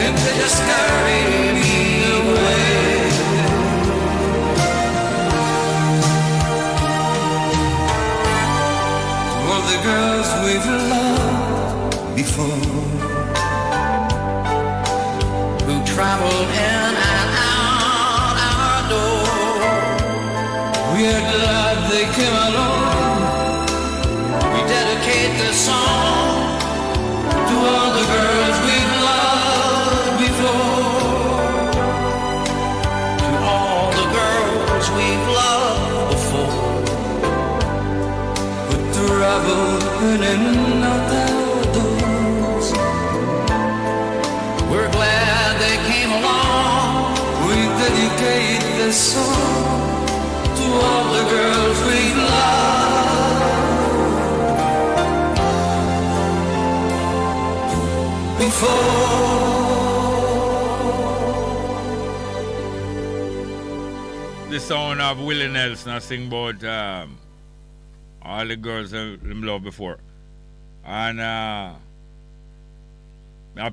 and they just carry me away. To all the girls we've loved before, who travel in and out our burning out their doors. We're glad they came along. We dedicate this song to all the girls we loved before. The sound of Willie Nelson I sing about all the girls them love before. And I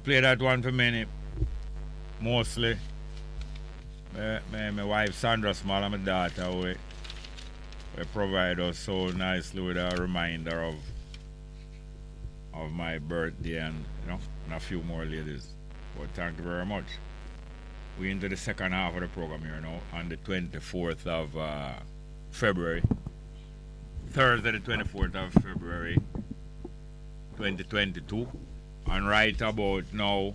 play that one for many, mostly. My wife Sandra Small and my daughter we provide us so nicely with a reminder of my birthday and and a few more ladies. But thank you very much. We're into the second half of the program here now on the 24th of February. Thursday the 24th of February 2022. And right about now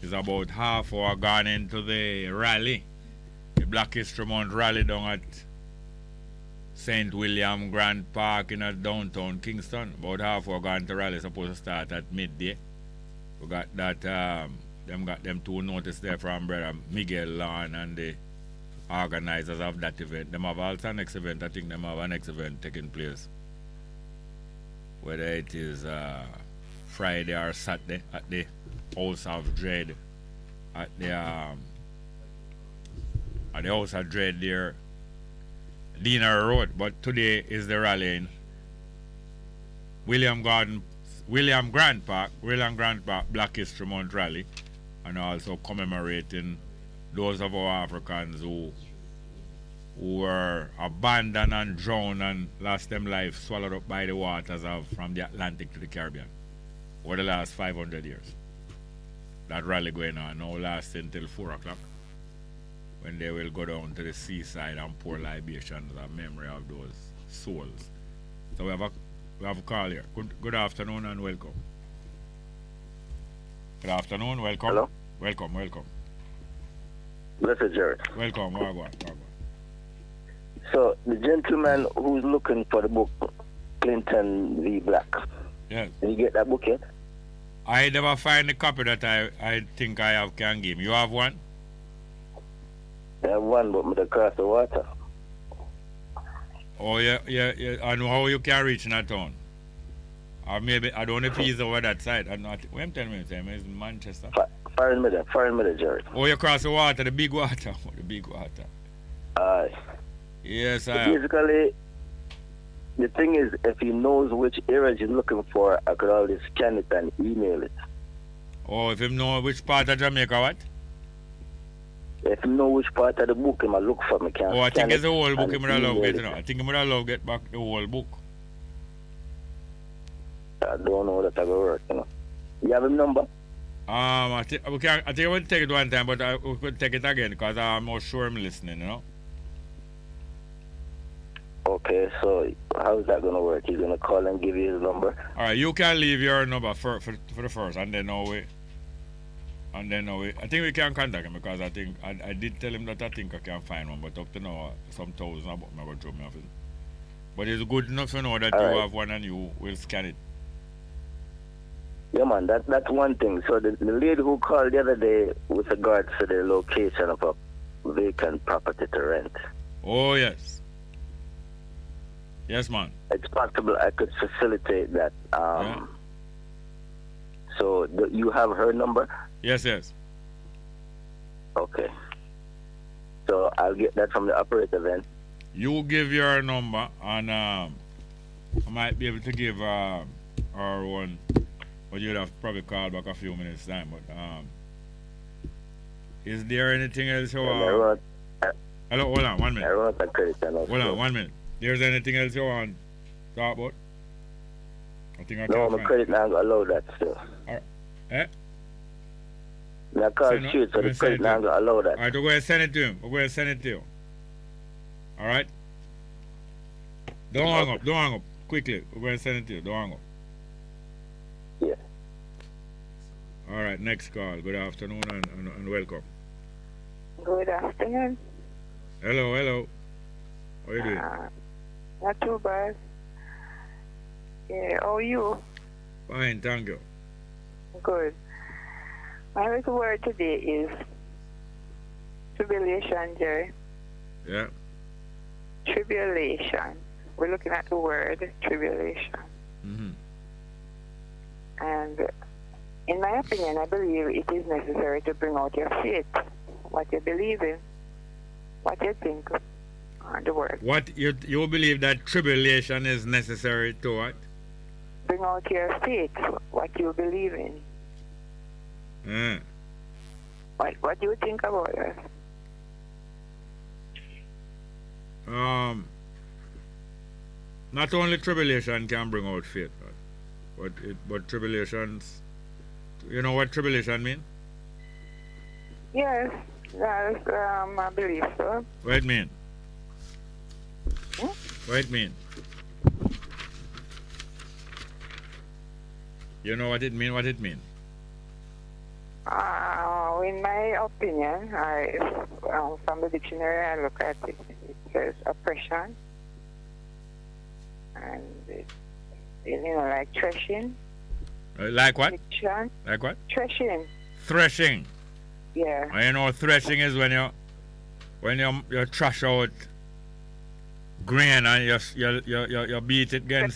is about half hour gone into the rally. The Black History Month rally down at St. William Grand Park in downtown Kingston. About half hour gone to rally, supposed to start at midday. We got that got them two notice there from Brother Miguel Lawn and the organizers of that event. Them have also next event. I think them have a next event taking place. Whether it is Friday or Saturday at the House of Dread at the House of Dread there, Dina Road. But today is the rally in William Grant Park, Black History Month rally, and also commemorating those of our Africans who were abandoned and drowned and lost them life swallowed up by the waters from the Atlantic to the Caribbean over the last 500 years. That rally going on now lasts until 4 o'clock when they will go down to the seaside and pour libations in memory of those souls. So we have a call here. Good afternoon and welcome. Good afternoon, welcome. Hello. Welcome. Blessed Jared. Welcome, Wagwan. So the gentleman who's looking for the book Clinton v. Black. Yes. Did you get that book yet? I never find the copy that I think I can give. You have one? I have one, but I'm across the water. Oh, yeah. I know how you can reach in that town. Or maybe, I don't know if he's over that side. I'm not. What I'm telling you, he's in Manchester. Foreign middle, Jared. Oh, you cross the water, the big water. The big water. Aye. Yes, basically, the thing is, if he knows which area he's looking for, I could always scan it and email it. Oh, if he know which part of Jamaica, what? If you know which part of the book he might look for, me can. Oh, I think it's the whole book he might love get, I think he might love get back the whole book. I don't know that I will work, You have his number? I think we'll take it one time, but we could take it again because I'm not sure I'm listening, Okay, so how is that going to work? He's going to call and give you his number? All right, you can leave your number for the first, and then I think we can contact him because I think I did tell him that I think I can find one, but up to now some thousand about me about me off it. But it's good enough to know that you have one and you will scan it. Yeah, man, that's one thing. So the lady who called the other day with regards to the location of a vacant property to rent. Oh, yes. Yes, man. It's possible I could facilitate that. Yeah. So you have her number? Yes. Okay. So I'll get that from the operator then. You give your number and I might be able to give her one, but you'd have probably called back a few minutes time. But is there anything else? Hello, hold on 1 minute. Hold on 1 minute. There's anything else you want to talk about? I think I no, my credit now allow that still. Alright. Eh? I called shoot, so the credit now allow that. Alright, we'll go ahead and send it to him. Alright? Don't hang up. Quickly. We're going to send it to you. Don't hang up. Yeah. Alright, next call. Good afternoon and welcome. Good afternoon. Hello. How are you doing? Not too bad. Yeah, how are you? Fine, thank you. Good. My little word today is tribulation, Jerry. Yeah. Tribulation. We're looking at the word tribulation. Mm-hmm. And in my opinion, I believe it is necessary to bring out your faith, what you believe in, what you think on the word. What you believe that tribulation is necessary to what? Bring out your faith, what you believe in. Mm. What do you think about it? Not only tribulation can bring out faith, but tribulations. You know what tribulation mean? Yes, that's I believe so. What it mean? What it mean? You know what it mean? What it mean? In my opinion, from the dictionary, I look at it. It says oppression, and like threshing. Like what? Friction. Like what? Threshing. Threshing. Yeah. And you know, threshing is when you thrash out grain and you beat it against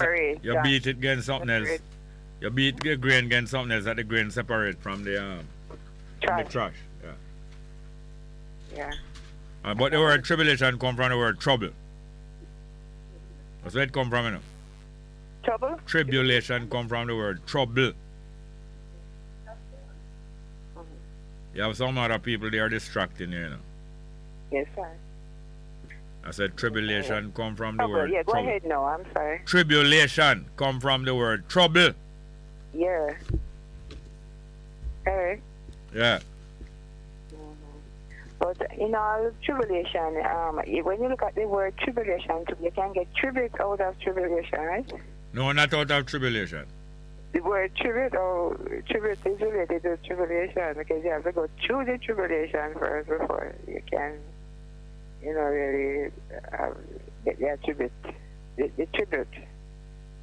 something else. You beat the grain against something else that the grain separate from the trash. Yeah. But the word tribulation come from the word trouble. That's where it come from, you know. Trouble? Tribulation come from the word trouble. You have some other people they are distracting you, know. Yes, sir. I said tribulation come from the word yeah, go trouble. ahead, no, I'm sorry. Tribulation come from the word trouble. Yeah. Hey. Yeah. But in all tribulation, when you look at the word tribulation, you can get tribute out of tribulation, right? No, not out of tribulation. The word tribute is related to tribulation because you have to go through the tribulation first before you can, really get the tribute. The tribute.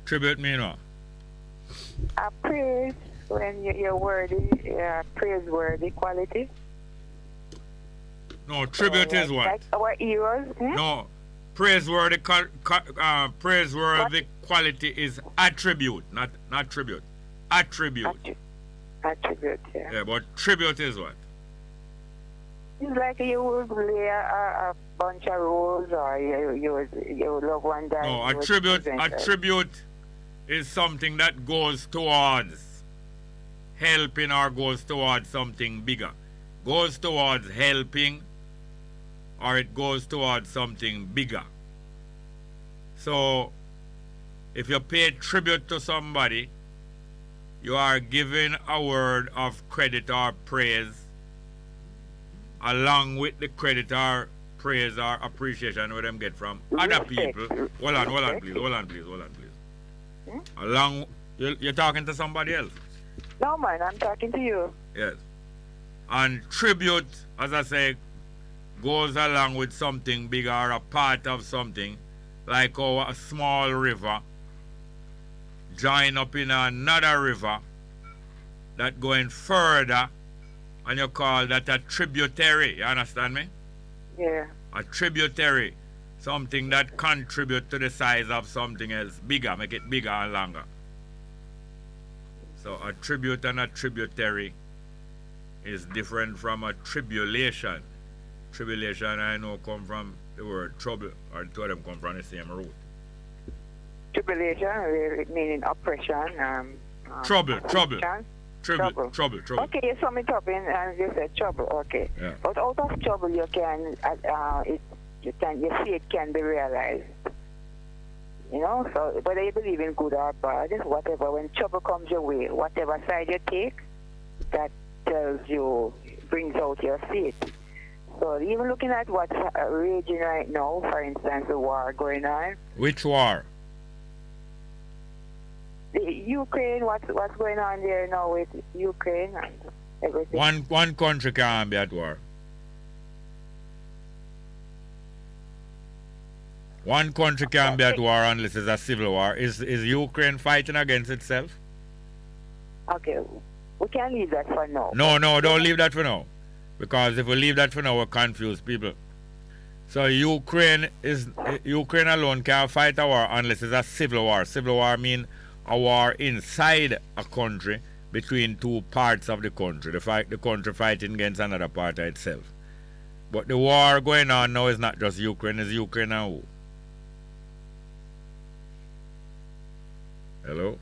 Tribute mean what? A praise when you're worthy, praiseworthy quality. No, tribute is what? Like our heroes. No, praiseworthy quality is attribute, not tribute. Attribute. Attribute, yeah. Yeah, but tribute is what? It's like you would lay a bunch of rules or you love one guy. No, attribute is something that goes towards helping or goes towards something bigger. Goes towards helping or it goes towards something bigger. So, if you pay tribute to somebody, you are giving a word of credit or praise along with the credit or praise or appreciation where them get from other people. Hold on, please. You're talking to somebody else? No, man, I'm talking to you. Yes. And tribute, as I say, goes along with something bigger or a part of something, like how a small river join up in another river that going further, and you call that a tributary. You understand me? Yeah. A tributary, something that contribute to the size of something else bigger, make it bigger and longer. So a tribute and a tributary is different from a tribulation. Tribulation, I know, come from the word trouble, or two of them come from the same root. Tribulation, meaning oppression. Trouble. Okay, you saw me trouble and you said trouble. Okay, yeah. But out of trouble, you see it can be realized. So whether you believe in good or bad, whatever. When trouble comes your way, whatever side you take, that tells you, brings out your faith. So even looking at what's raging right now, for instance, the war going on. Which war? The Ukraine, what's going on there now with Ukraine and everything? One country can't be at war. One country can't be at war unless it's a civil war. Is Ukraine fighting against itself? Okay, we can leave that for now. No, don't leave that for now. Because if we leave that for now, we'll confuse people. So Ukraine alone can't fight a war unless it's a civil war. Civil war means a war inside a country between two parts of the country. The country fighting against another part of itself. But the war going on now is not just Ukraine, it's Ukraine and who? Hello?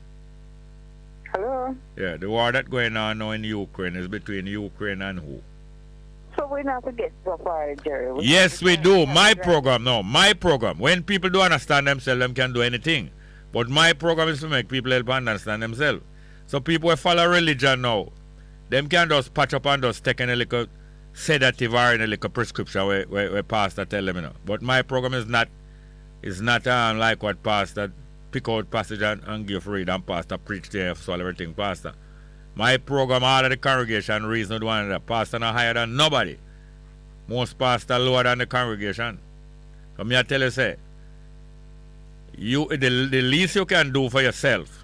Hello? Yeah, the war that's going on now in Ukraine is between Ukraine and who? So we not to get so far, Jerry. Yes, we do. My program. When people do understand themselves, them can do anything. But my program is to make people help understand themselves. So people who follow religion now, them can just patch up and just take in a little sedative or in a little prescription where pastor tell them, But my program is not like what pastor pick out passage and give read and pastor preach there, solve everything, pastor. My program, all of the congregation reason one another. Pastor not higher than nobody. Most pastor lower than the congregation. So me I tell you, say, the least you can do for yourself,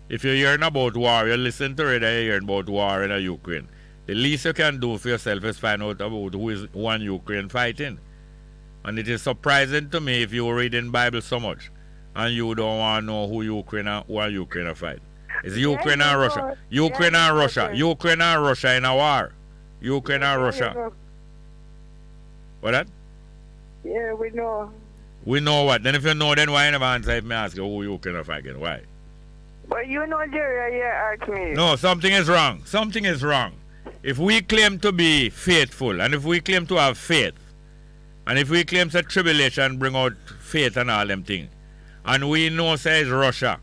if you're hearing about war, you listen to it, you're hearing about war in Ukraine. The least you can do for yourself is find out about who is one Ukraine fighting. And it is surprising to me if you read in Bible so much and you don't want to know who Ukraine are fighting. It's Ukraine and Russia. Ukraine and Russia. Ukraine and Russia in a war. Ukraine and Russia. What that? Yeah, we know. We know what? Then if you know, then why never answer if me ask you who Ukraine are fighting? Why? But you know, Jerry, you ask me. No, something is wrong. Something is wrong. If we claim to be faithful, and if we claim to have faith, and if we claim that tribulation bring out faith and all them things, and we know says Russia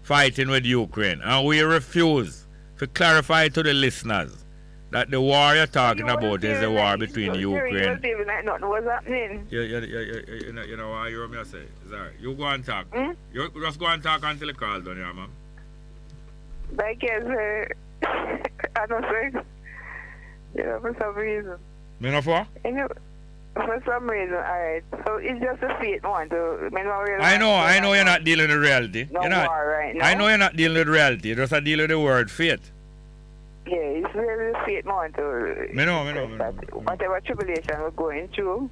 fighting with Ukraine, and we refuse to clarify to the listeners that the war you're talking about is a war between Ukraine. You like nothing was happening. You know what you heard me say? Sorry, you go and talk. You just go and talk until the call done, yeah, man. I guess, I don't say, for some reason. Me know for? For some reason, alright. So it's just a faith one to. I know you're not dealing with reality. No you're not, war right now. I know you're not dealing with reality. You're just dealing with the word faith. Yeah, it's really a faith one to. Me know. Whatever tribulation we're going through,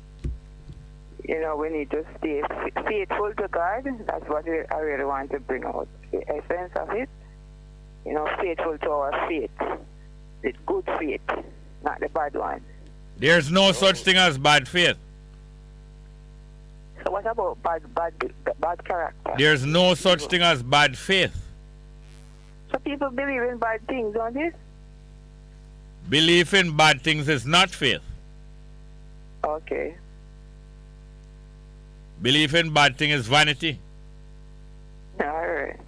we need to stay faithful to God. That's what I really want to bring out. The essence of it. Faithful to our faith. The good faith, not the bad one. There's no such thing as bad faith. So what about bad character? There's no such thing as bad faith. So people believe in bad things, don't they? Belief in bad things is not faith. Okay. Belief in bad things is vanity. Alright.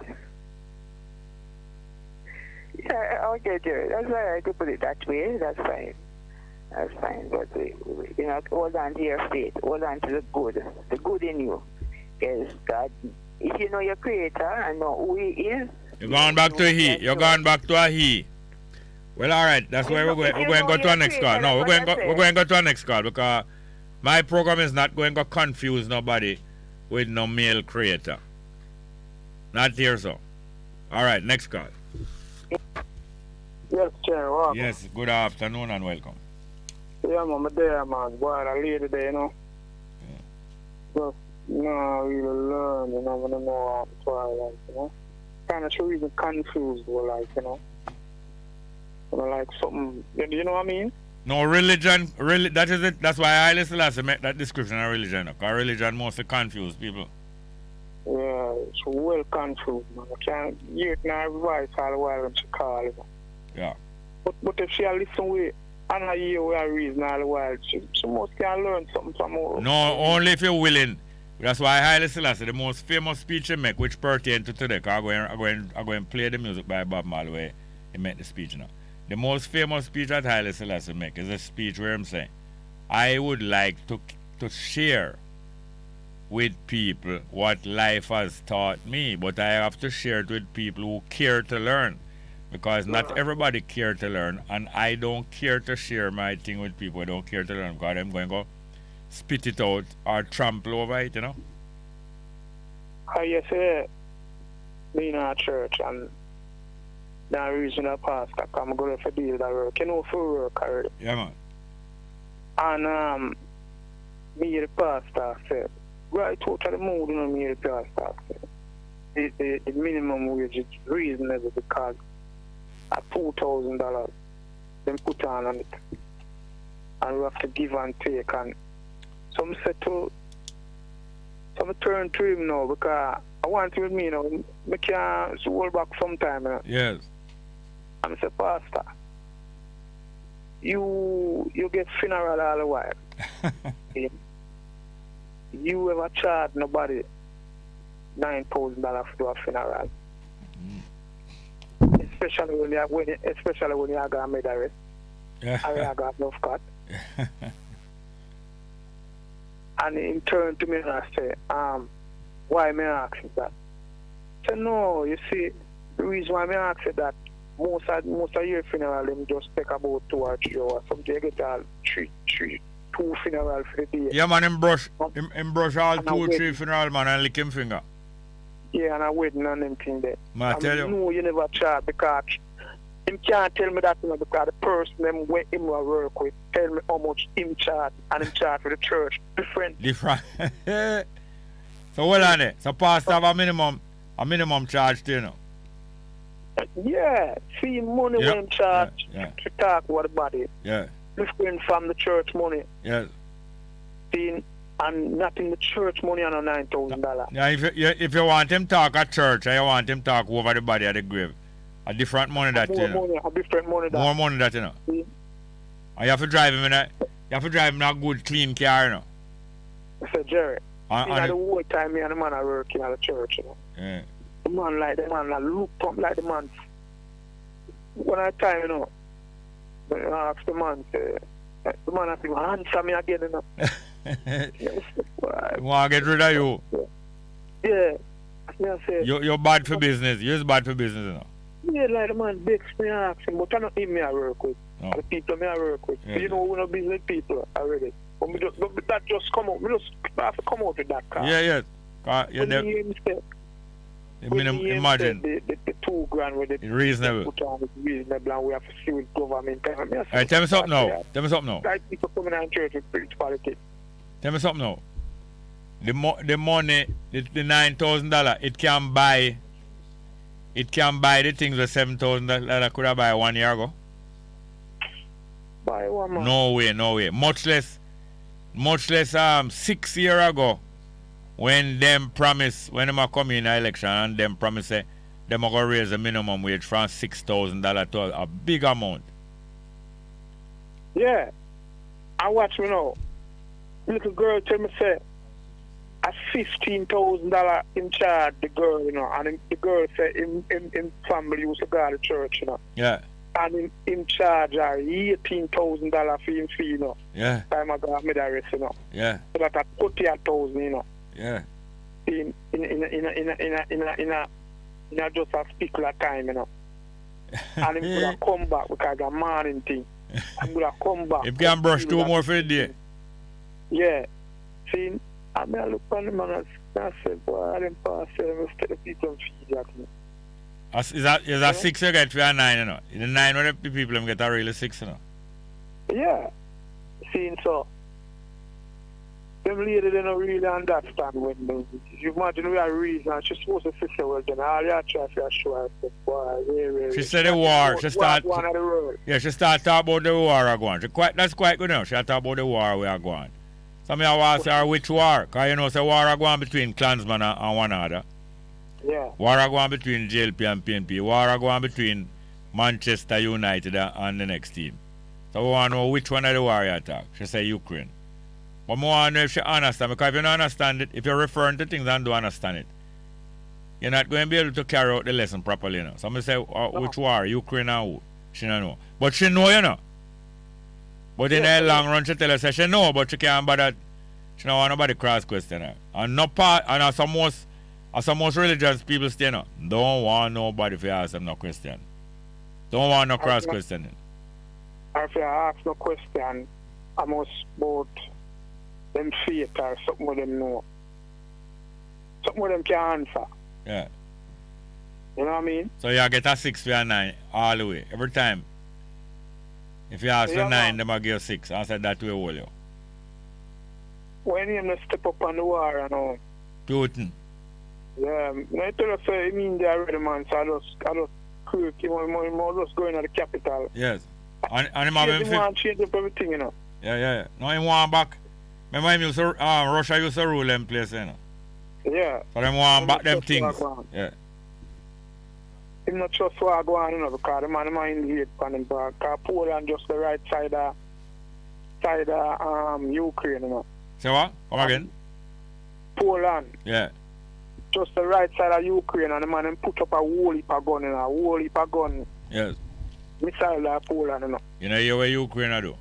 Yeah, okay, Jerry. That's all right to put it that way. That's fine. That's fine. But, hold on to your faith. Hold on to the good in you. Because God, if you know your Creator and know who He is. You're going back to He. You're going back to a He. Well, all right. That's why we're going to go to our next call. No, we're going to go to our next call because my program is not going to confuse nobody with no male creator. Not here, so. All right, next call. Yes, Chair. Welcome. Yes, good afternoon and welcome. Yeah, man, I'm there, man. Boy, I lady there, Just, really learn, I want to know how to try, Kind of really confused, like something, you know what I mean? No, religion, that is it. That's why I listen to make that description of religion. Because religion mostly confuse people. Yeah, it's well confused, man. I can't hear it now every voice all the while when she call, Yeah. But if she listen with and I hear what I reason all the while, she must can learn something from her. No, only if you're willing. That's why Haile Selassie, the most famous speech he make, which pertain to today, because I'm going to play the music by Bob Marley where he made the speech now. The most famous speech that Haile Selassie make is a speech where I'm saying, I would like to share with people what life has taught me, but I have to share it with people who care to learn. Because not everybody care to learn, and I don't care to share my thing with people who don't care to learn, because I'm going to go spit it out or trample over it, I say, me in a church and the regional pastor come go for deal that work. You know, for work already. Yeah, man. And me the pastor said, right out of the mood, you know, me the pastor said, the minimum wage is reasonable because at $2,000 them put on it. And we have to give and take. And some said to, some turn to him now because I want him with me, you know, I can't hold back sometime, you know. Yes. And I said, Pastor, you get funeral all the while. You ever charge nobody $9,000 for a funeral? Especially when you are going to the rest. And you got enough cut. And he turned to me and I said, why may I ask you that? I said, no, you see, the reason why I ask you that, most of your funeral, them just take about 2 or 3 hours. Something you get all two funeral for the day. Yeah, man, him brush all 2 or 3 funeral, man, and lick him finger. Yeah, and a wedding and them thing there. Man, I tell you. No, you never charge because him can't tell me that, you know, because the person them when him will work with tell me how much him charge and him charge for the church. Different. So well on it. So pastor have a minimum charge to you know. Yeah. See money when him charge to talk about the body. Yeah. Different from the church money. Yes. See, and not in the church money and $9,000. Yeah, if you want him talk at church, or you want him talk over the body at the grave, a different money that you know. A different money that. More money that you know. See? And you have to drive him in a good clean car, you know. I said, Jerry, the whole time me and the man are working at the church, you know. Yeah. The man look up like the man. One at a time, you know. When I ask the man, the man has to answer me again, you know. You want to get rid of you? Yeah. I say, you're bad for business. You're bad for business, you know. Yeah, like the man begs me and asks him, but I don't even me I work with. No. The people me I work with. Yeah. You know, we're not business people already. But that just come out. We just have to come out with that car. Yeah. Imagine. The $2,000 with the reasonable. Put on is reasonable, and we have to see with government. Alright, tell me something now. Like people coming out in church with preach politics. Tell me something now. The money, the $9,000, it can buy the things with $7,000 that I could have buy 1 year ago. Buy one man. No way. Much less 6 years ago, when them come in the election and them promise say them are gonna raise the minimum wage from $6,000 to a big amount. Yeah. I watch me now. Little girl tell me say at $15,000 in charge the girl, you know, and the girl say in family used to go to church, you know. Yeah. And in charge are $18,000 for him fee, you know. Yeah. Time I got me the rest, you know. Yeah. So that at 40,000, you know. Yeah. In just a particular time, you know. And him gonna come back because the morning thing. I'm gonna come back. If you can brush 2 more for the day. Yeah. See, I mean, I look on the man and I said, boy, I didn't pass service to the people and feed that. Is that 6 you get for a 9, you know? The 9 where the people them get a really 6, you know? Yeah. See, so, them lady, they don't really understand when they, you imagine we are reason, she's supposed to say, well, then all you try to show her, boy, she said the war, she start talking about the war are going. That's quite good now. She talk about the war we are going. Some of you ask her which war, because you know, the war are going between clansmen and one another. Yeah. War are going between JLP and PNP. War are going between Manchester United and the next team. So we want to know which one of the war you attack. She say Ukraine. But I want to know if she understand, because if you don't understand it, if you're referring to things and don't understand it, you're not going to be able to carry out the lesson properly, you know. Somebody say, which war, Ukraine and who? She don't know. But she know, you know. But in the long run, she tell us she know, but she can't bother. She don't want nobody cross question her. And no part, and as some most religious people stay, no, don't want nobody to ask them no question. Don't want no cross questioning. If you ask no question, I must both them faith or something with them know. something where them can answer. Yeah. You know what I mean? So you get a 6 for a 9 all the way. Every time. If you ask for Yeah, 9, them will give you 6. I said that will hold you. When you step up on the war, you know. Putin. Yeah, I tell you, say, him in there already, man, so I just quick, you know, just going to the capital. Yes. And him have him want to change up everything, you know. Yeah. No, him want back. Remember him used to, Russia used to rule them place, you know. Yeah. So them want back them things. Yeah. Him not trust what I go on, you know, because the man invade on him back. Because Poland just the right side of Ukraine, you know. Say what? Come again? Poland. Yeah. Just the right side of Ukraine, and the man put up a whole heap of gun, you know, a whole heap of gun. Yes. Missile like Poland, you know. You know what Ukraine do?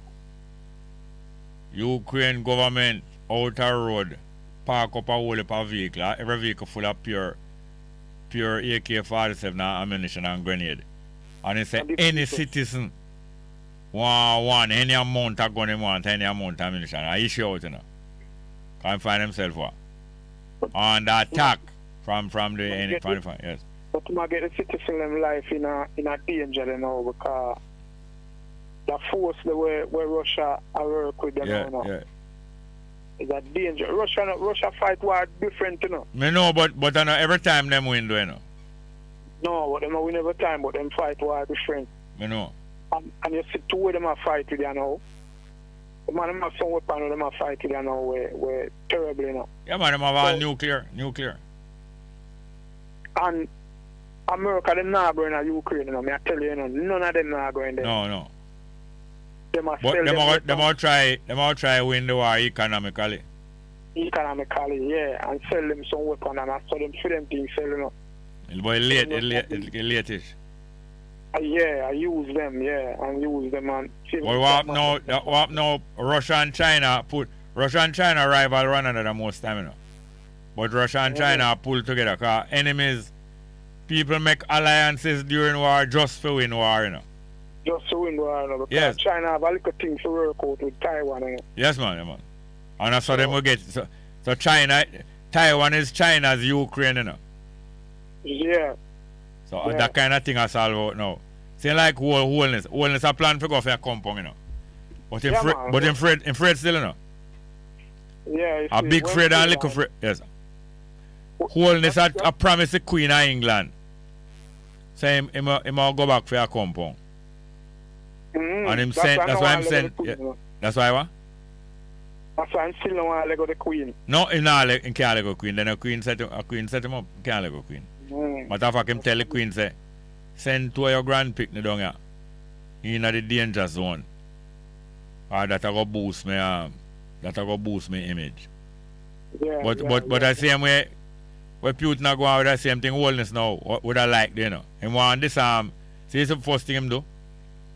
Ukraine government out a road park up a whole heap of vehicle. Every vehicle full of pure AK-47 ammunition and grenade. And they say any citizen want any amount of gun he want, any amount of ammunition. I issue out, you know. Can't find himself what? On the attack from the enemy. Yes. But you might get the citizen life in a danger, you know, because the force the way Russia work with them, you know. Yeah. Is a danger. Russia fight war different, you know. Me know, but I know every time them win, you know. No, but them win every time, but them fight war different. Me know. And you see two of them are fight with you now. The man them have some weapon, them are fight with you now. We're terrible, you know. Yeah, man, them have all nuclear. And America, them not going to Ukraine, you know. Me I tell you, you know, none of them not going there. No. Them all try win the war economically. Economically, yeah, and sell them some weapon, and I saw them for them things sell, you know. But it's latish. Yeah, I use them, and what now? Russia and China rival one another most time, you know. But Russia and China pull together, because enemies, people make alliances during war just to win war, you know. Just to win war, you know, because yes. China have a little thing to work out with Taiwan, you know. Yes, man. And that's how them will get. So Taiwan is China's Ukraine, you know. Yeah. So that kind of thing I solve out now. Say like wholeness a plan for go for a compound, you know. But in Fred still, you know. Yeah. A big Fred and little Fred. Yes. Wholeness a promise the Queen of England. Say him go back for a compound. And him sent. That's why I'm saying. That's why what? That's why I'm still not want to let go the Queen. No, he can't let go Queen. Then a Queen set him up. He can't let go Queen. Matter of fact, him tell the Queen say, send two of your grandpick down here. In the danger zone. Or that go boost me image. Yeah, but the same way where Putin go out with the same thing wholeness now, what would I like, you know? Him want disarm. See the first thing him do?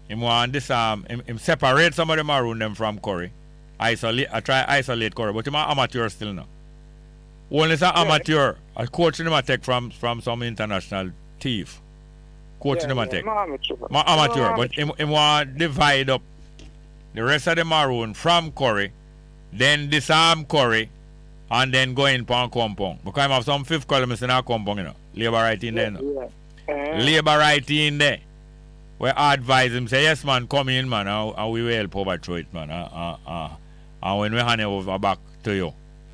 Him want disarm. Him separate some of them around them from Curry. I try isolate Curry, but him an amateur still now. Wholeness an amateur. A coach him a take from some international thief. Coach him a take. Amateur. But him want divide up the rest of them around from Curry, then disarm Curry, and then go in for a compound. Because I have some fifth columnists in our compound, you know. Labor right in there, no? Labor right in there. We advise him, say, yes, man, come in, man, and we will help overthrow it, man. And when we hand it over back to you,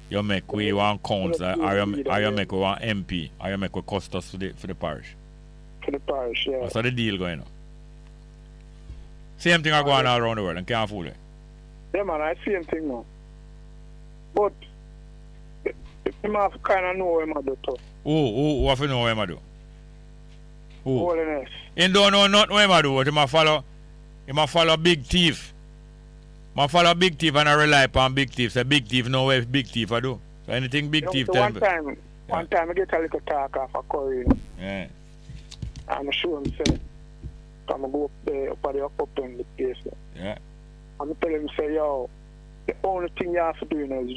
you make we want counts, or you make we want MP, or you make we cost us for the parish. For the parish, yeah. That's how the deal going on. Same thing are going all around the world, and can't fool it. Yeah, man, I see same thing now. But you have kind of know what I do too. Who have to know what I do? Who? Holiness. He don't know nothing what I do, but he must follow big thief. I follow big thief and I rely upon big thief. So big thief know what big thief I do. So anything big thief tell me. One time I get a little talk off a Curry. Yeah. I'm sure him say, I'm going to go up there, up in the place there. Yeah. I'm tell him say, yo, the only thing you have to do, you know, is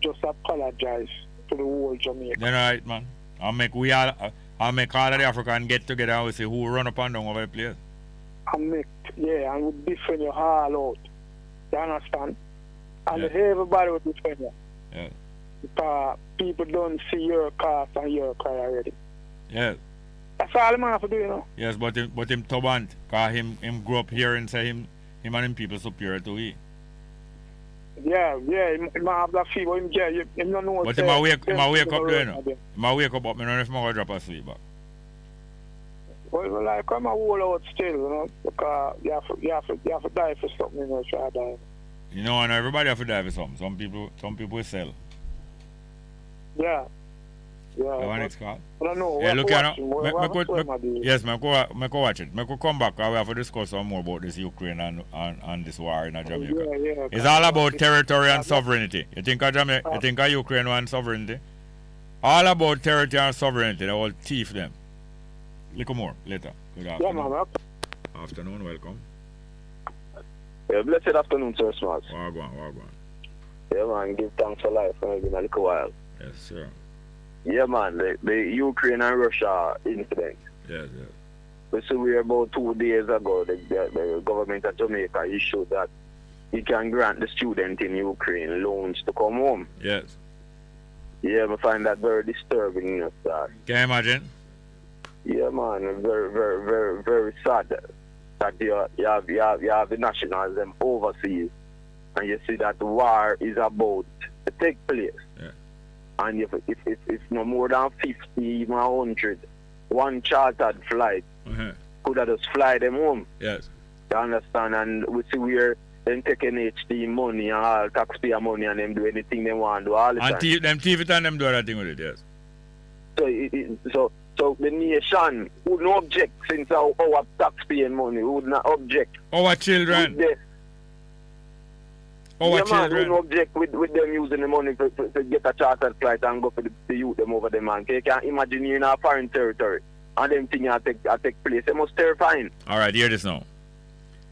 just apologize to the whole Jamaica. Then right, man. I'll make all of the Africans get together and we say who run up and down over the place. And we defend you all out. You understand? And everybody will defend you. Yeah. People don't see your cost and your cry already. Yes. That's all I'm have to do, you know. Yes, but him tubant, cause him grew up here and say him and him people superior to we. Yeah, him have that fever, him don't know. But him a wake up there, you know. Him a wake up, but me don't know if him a drop asleep back. Well, like I'm a whole out still, you know, because you have to die for something, you know, try to die. You know, and everybody have to die for something. Some people will sell. Yeah. Yeah. Next call. I don't know. Hey, look here now. Yes, I go watch it. I go come back. I have to discuss some more about this Ukraine and this war in Jamaica. Yeah. It's all about territory and sovereignty. You think of Jamaica? You think of Ukraine and sovereignty? All about territory and sovereignty. They all thief them. Little more later. Good afternoon. Yeah, man. Afternoon, welcome. Yeah, blessed afternoon, sir, Smarts. Wagwan. Yeah, man, give thanks for life for maybe in a little while. Yes, sir. Yeah, man, the Ukraine and Russia incident. Yes. So we about 2 days ago, the government of Jamaica issued that it can grant the student in Ukraine loans to come home. Yes. Yeah, I find that very disturbing, you know, sir. Can you imagine? Yeah, man, very, very, very, very sad that you have the nationalism overseas, and you see that the war is about to take place. Yeah. And if no more than 50, even 100, one chartered flight could have just fly them home. Yes. You understand? And we see where them taking HT money and all taxpayer money and them do anything they want to do all the time. And them thief it and them do other thing with it, yes. So the nation would not object since our taxpayer money would not object. Our children. Man, we don't object with them using the money to get a chartered flight and go for the youth them over there, man. You can't imagine you're in a foreign territory and them things take place. It must terrifying. Alright, hear this now.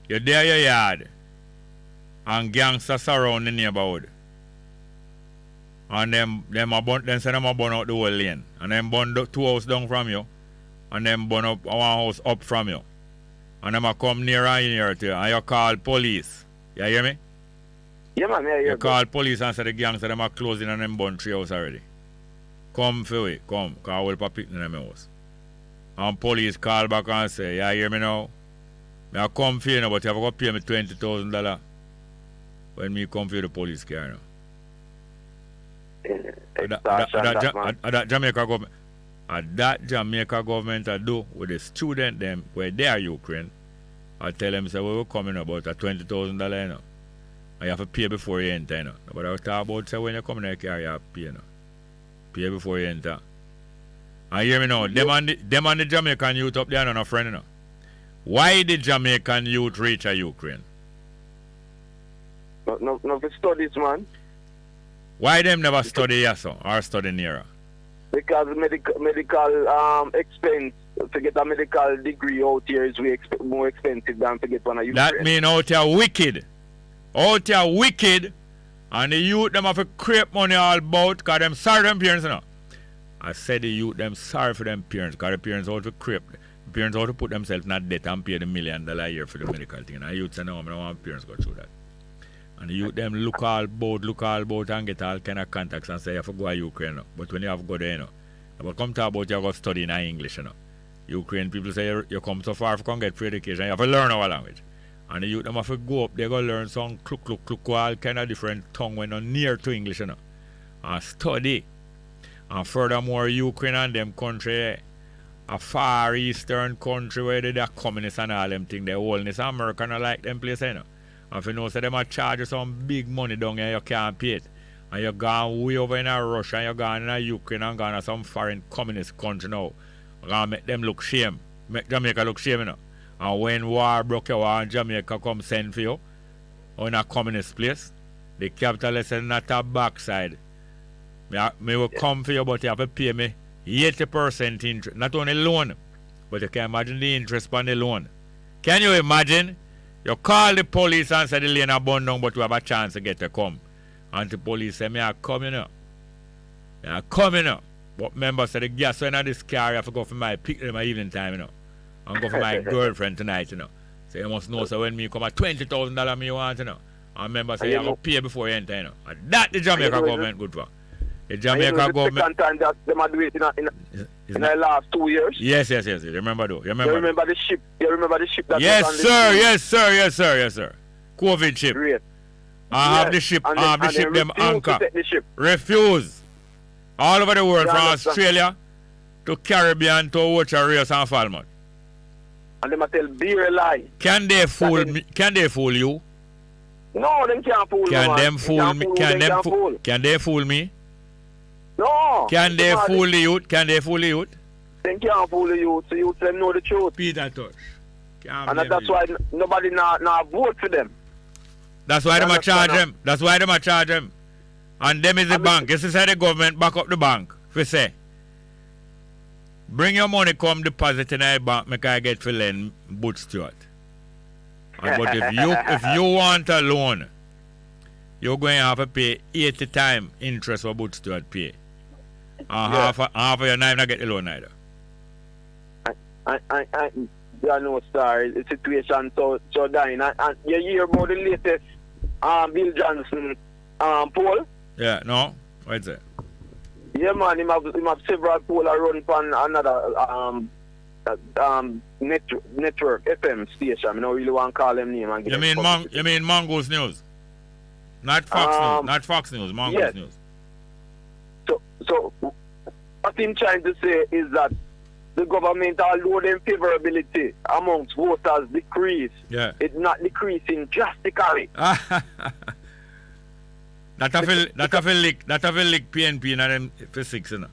You're there your yard and gangsters surround the neighborhood. And them say them a burn out the whole lane. And them burn 2 houses down from you. And them burn up 1 house up from you. And them a come near and near to you. And you call police. You hear me? Yeah, man, you call police and say the gangsters them are closing and them burn 3 houses already. Come for it, come. Because I will put picking them house. And police call back and say, you hear me now? I come for you now, but you have to pay me $20,000 when me come for the police car now. That Jamaica government. That Jamaica government I do with the student them where they are Ukraine. I tell them say we will coming about a $20,000, you know. And you have to pay before you enter, you know. But I was talking about say when you come in the car you have to pay, you know. Pay before you enter. And hear me now, them and the Jamaican youth up there are no friend, you know. Why did Jamaican youth reach a Ukraine? No for studies, man. Why them never study here, so, or study nearer? Because medical expense to get a medical degree out here is more expensive than to get one of Ukraine. That mean out here wicked. Out here wicked, and the youth them have to create money all about because them sorry them parents, you know. I said the youth them sorry for them parents because the parents out to create. The parents out to put themselves in a debt and pay the $1 million a year for the medical thing. And the youth say no, I don't want parents go through that. And the youth them look all about and get all kind of contacts and say you have to go to Ukraine, you know. But when you have to go there, you know, but come talk about you have to study in English, you know. Ukraine people say you come so far to come get free education, you have to learn our language. And the youth them have to go up, they go learn some cluck, all kind of different tongue when not near to English, you know. And study. And furthermore, Ukraine and them country, a far eastern country where they are communists and all them things, they holding America not like them place, you know. And if you know, so them are charge you some big money down here, you can't pay it. And you're gone way over in Russia, and you're gone in Ukraine, and gone to some foreign communist country now. You're going to make them look shame. Make Jamaica look shame, you know. And when war broke out and Jamaica come send for you, or in a communist place, the capitalists is not a backside. Me will come for you, but you have to pay me 80% interest. Not only loan, but you can imagine the interest on the loan. Can you imagine? You call the police and say the lane are burned down, but you have a chance to get to come. And the police say, me are coming up. Me are coming up. But remember, say the gas when I this car, I have to go for my pick them at evening time, you know. And go for my girlfriend tonight, you know. So you must know, so when me come at $20,000 me want, you know. And remember, say you have to pay before you enter, you know. And that the Jamaica government good for. The Jamaica the government. second time that them are doing it in the last 2 years. Yes. You remember though. You remember the ship. You remember the ship that Yes, was on sir. Yes, sir. COVID ship. Great. I have the ship. I have the ship. Them anchor. Refuse. All over the world, from Australia to Caribbean to Ocha, Rios and Falmouth. And them a tell beer lie. Can they fool me? Can they fool you? No, them can't fool me. Can them fool me? Can they fool me? No. Can they fool the youth? Can they fool the youth? They can't fool the youth. The youth them know the truth. Peter Touch. And that's why nobody now vote for them. That's why they charge them. That's why they charge them. And them is the bank. You see, the government back up the bank. If say, bring your money, come deposit in the bank, make I get for lend Boot Stewart. But if you want a loan, you're going to have to pay 80 times interest for Boot Stewart pay. And half of your not get the loan either. You know, sir, the situation so dying. And you hear about the latest Bill Johnson poll? Yeah, no? What's that? Yeah, man, he have several poll run on another network FM station. I don't really want to call them name. You mean Mongo's News? Not Fox News. Not Fox News. Mongo's News. So what I'm trying to say is that the government, although their favorability amongst voters decrease, it's not decreasing drastically. That have a lick PNP in them for 6, you know.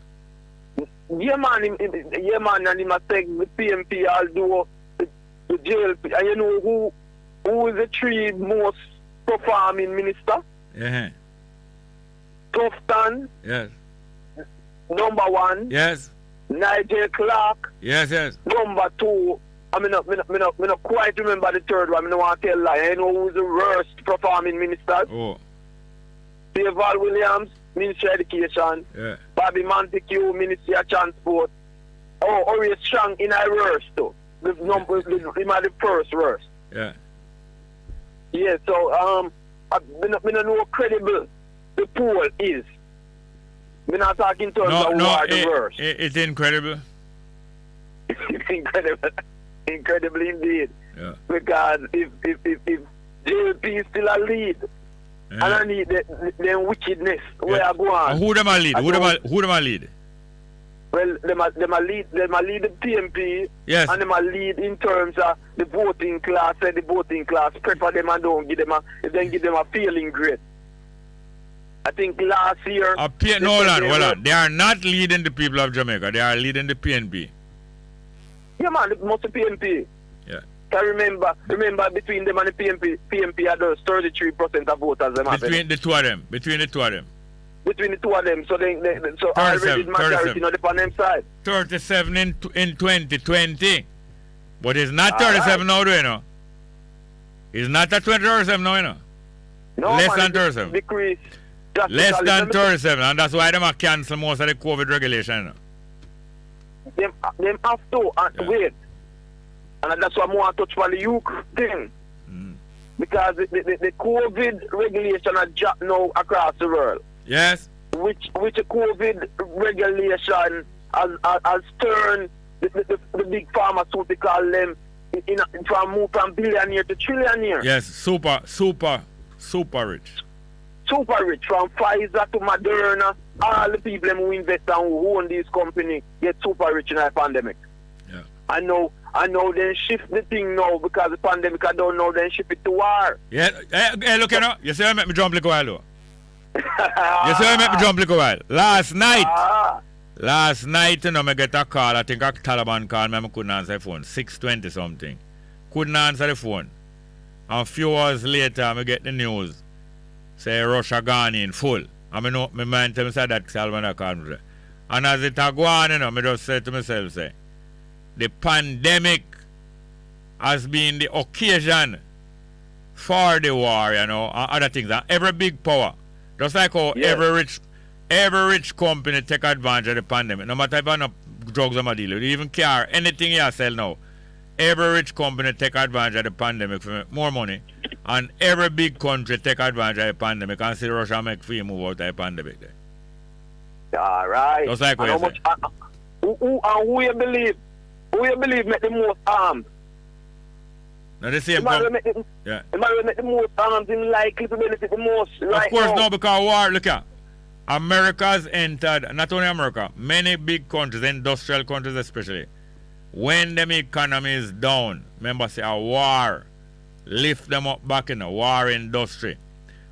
Yeah, man, and he must take the PNP, although the jail. And you know who is the 3 most performing minister? Yeah. Tufton. Yes. Number 1. Yes. Nigel Clark. Yes. Number 2. I mean, not quite remember the 3rd one. I don't want to tell lie. I know who's the worst performing minister. Oh. Val Williams, Ministry of Education. Yeah. Bobby Montague, Ministry of Transport. Oh, Orius Strong in a worst too. The number, the first worst. Yeah. Yeah. So I don't know how credible the poll is. We're not talking to who are the worst. It's incredible. It's incredible. Incredible indeed. Yeah. Because if JLP is still a lead, and I need the wickedness where I go on. Who them a lead? Who them a lead? Well, them a lead the PMP. Yes. And them a lead in terms of the voting class. And the voting class prepare them and don't give them a failing grade. I think last year. Hold on. They are not leading the people of Jamaica. They are leading the PNP. Yeah, man, most of PNP. Yeah. I remember between them and the PMP had 33% of voters. Between the two of them. Between the two of them. So so already majority on the them side. 37 in 2020. But it's not 37 now, do you know? It's not at 37 now, you know? No, less than 37. Decrease. Less than 37, and that's why they might cancel most of the COVID regulation. You know? Them have to wait. And that's why I want to touch on the Ukraine thing. Because the COVID regulation has dropped now across the world. Yes. Which the COVID regulation has turned the big pharmaceutical them from billionaire to trillionaire. Yes, super rich. Super rich, from Pfizer to Moderna, all the people who invest and who own these companies get super rich in the pandemic. Yeah. I know they shift the thing now because the pandemic, I don't know, then shift it to war. Yeah, hey, look, you know, you see I make me jump like a while though. You see I make me jump like a while. Last night, you know, I get a call, I think a Taliban called me, I couldn't answer the phone, 6:20 something. Couldn't answer the phone. And a few hours later, I get the news. Say Russia gone in full. I mean, my mind tell me say that Salman called me. And as it go on, you know, I just say to myself, say, the pandemic has been the occasion for the war, you know, and other things. And every big power, just like how every rich company take advantage of the pandemic, no matter if no drugs I'm dealing with, even car, anything you sell now, every rich company take advantage of the pandemic for more money. And every big country take advantage of the pandemic and see Russia make free move out of the pandemic there. All right. Just like what and you how much, who you believe? Who you believe make the most armed? Now the same The man will make the most arms in likely to benefit the most right of course, now. no, because war, look at America's entered, not only America, many big countries, industrial countries especially, when them economy is down, remember say a war, lift them up back in a war industry.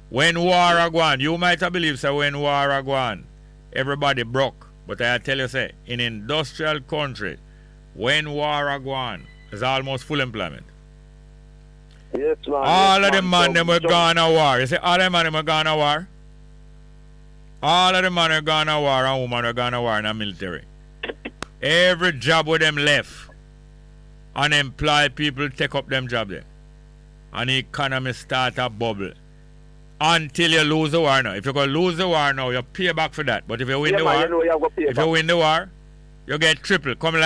When war are gone, you might have believed say when war are gone, everybody broke. But I tell you say, in industrial country, when war are gone, there's almost full employment. Yes, man. All of them man them were gone a war. You see, all them man them were gone a war. All of them man were gone a war and women were gone a war in the military. Every job with them left, unemployed people take up them job there. And the economy start a bubble. Until you lose the war now. If you go lose the war now, you pay back for that. But if you win the war, you win the war, you get triple. It come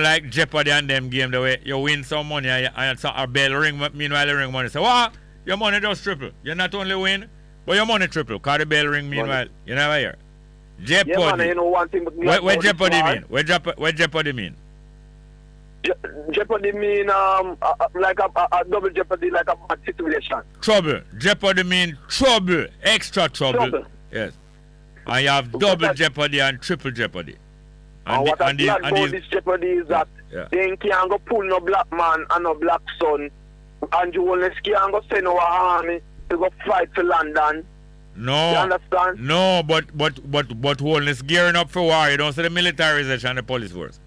like Jeopardy and them game the way you win some money and a bell ring, meanwhile the ring money. So what? Your money just triple. You not only win, but your money triple. Cause the bell ring meanwhile. You never hear. Jeopardy. Yeah, man, you know one thing, what Jeopardy mean? What Jeopardy mean? Jeopardy mean like a double jeopardy, like a bad situation. Trouble. Jeopardy mean trouble. Extra trouble. Yes. And you have double jeopardy and triple jeopardy. And what I'm glad about this jeopardy is that they can't go pull no black man and no black son, and you only can't go send our army to go fight for London. No. You understand? No, but Holness gearing up for war. You don't see the militarization and the police force.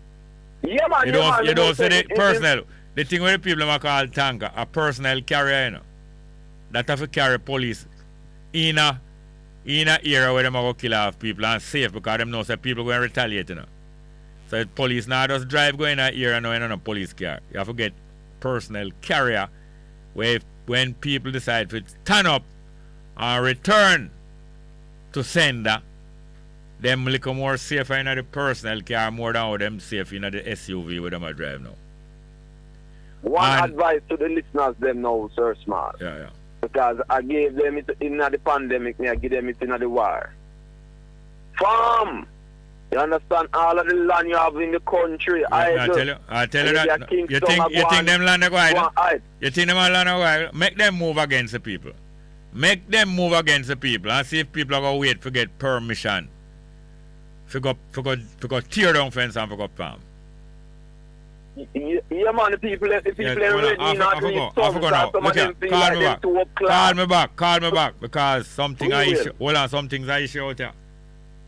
Yeah, man. You don't see the personnel. The thing with the people I call tanker, a personnel carrier, you know. That have to carry police in a era where them are going to kill off people and safe because them know that people going to retaliate, you know. So the police now just drive going in that area now in a police car. You have to get personnel carrier where when people decide to stand up and return to sender, them look more safer in the personnel car more than how them safe in the SUV where them are drive now. One advice to the listeners them now, Sir Smart. Yeah. Because I gave them it in the pandemic, I give them it in the war. Farm! You understand all of the land you have in the country. I tell you that. You think them land are going? You think them land are going? Make them move against the people. Make them move against the people and see if people are going to wait to get permission. For go tear down fence and for go farm. Yeah, man, the people are ready. I forgot now. Look here, call me back. Because something I issue. Hold on, some things I issue out here.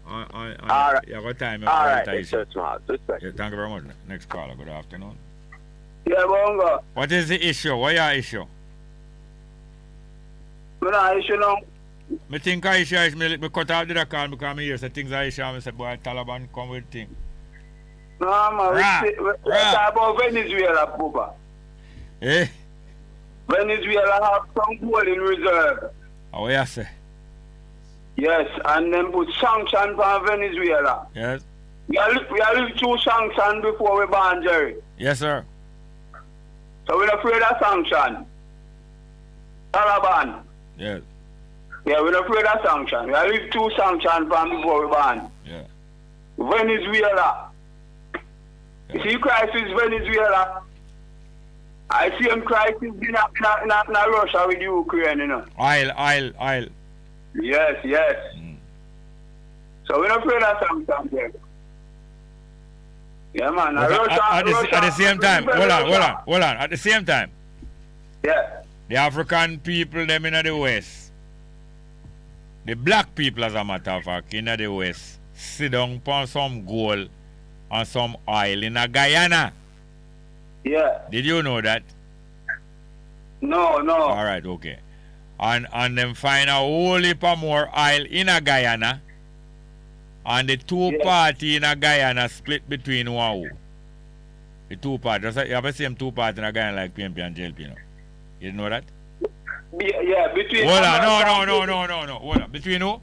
All right. Yeah, what time? All right, respect. Yeah, thank you very much. Next caller, good afternoon. Yeah, Bongo. What is the issue? What is your issue? What are issue now? I think I issue is me cut out the call because I hear some things I issue and I say, boy, Taliban come with things. No, man, we talk about Venezuela, Bubba. Eh? Venezuela have some gold in reserve. What you say? Yes, and then put sanction for Venezuela. Yes. We are lived through sanction before we ban Jerry. Yes, sir. So we're afraid of sanction. Taliban. Yes. Yeah, we're afraid of sanction. We are lived through sanction from before we ban. Yeah. Venezuela. You see crisis Venezuela. I see him crisis in Russia with Ukraine, you know. Oil. Yes. So we're not afraid of something there. Yeah, man. At the same time, hold on. At the same time, yeah, the African people, them in the West, the black people, as a matter of fact, in the West, sit down upon some gold and some oil in Guyana. Yeah. Did you know that? No. All right, okay. And them find a whole heap of more oil in Guyana. And the two party in Guyana split between one. The two parties. You have the same two parties in Guyana like PNP and JLP, you know? You didn't know that? Yeah, between... Hold on, no. Hold on. Between who?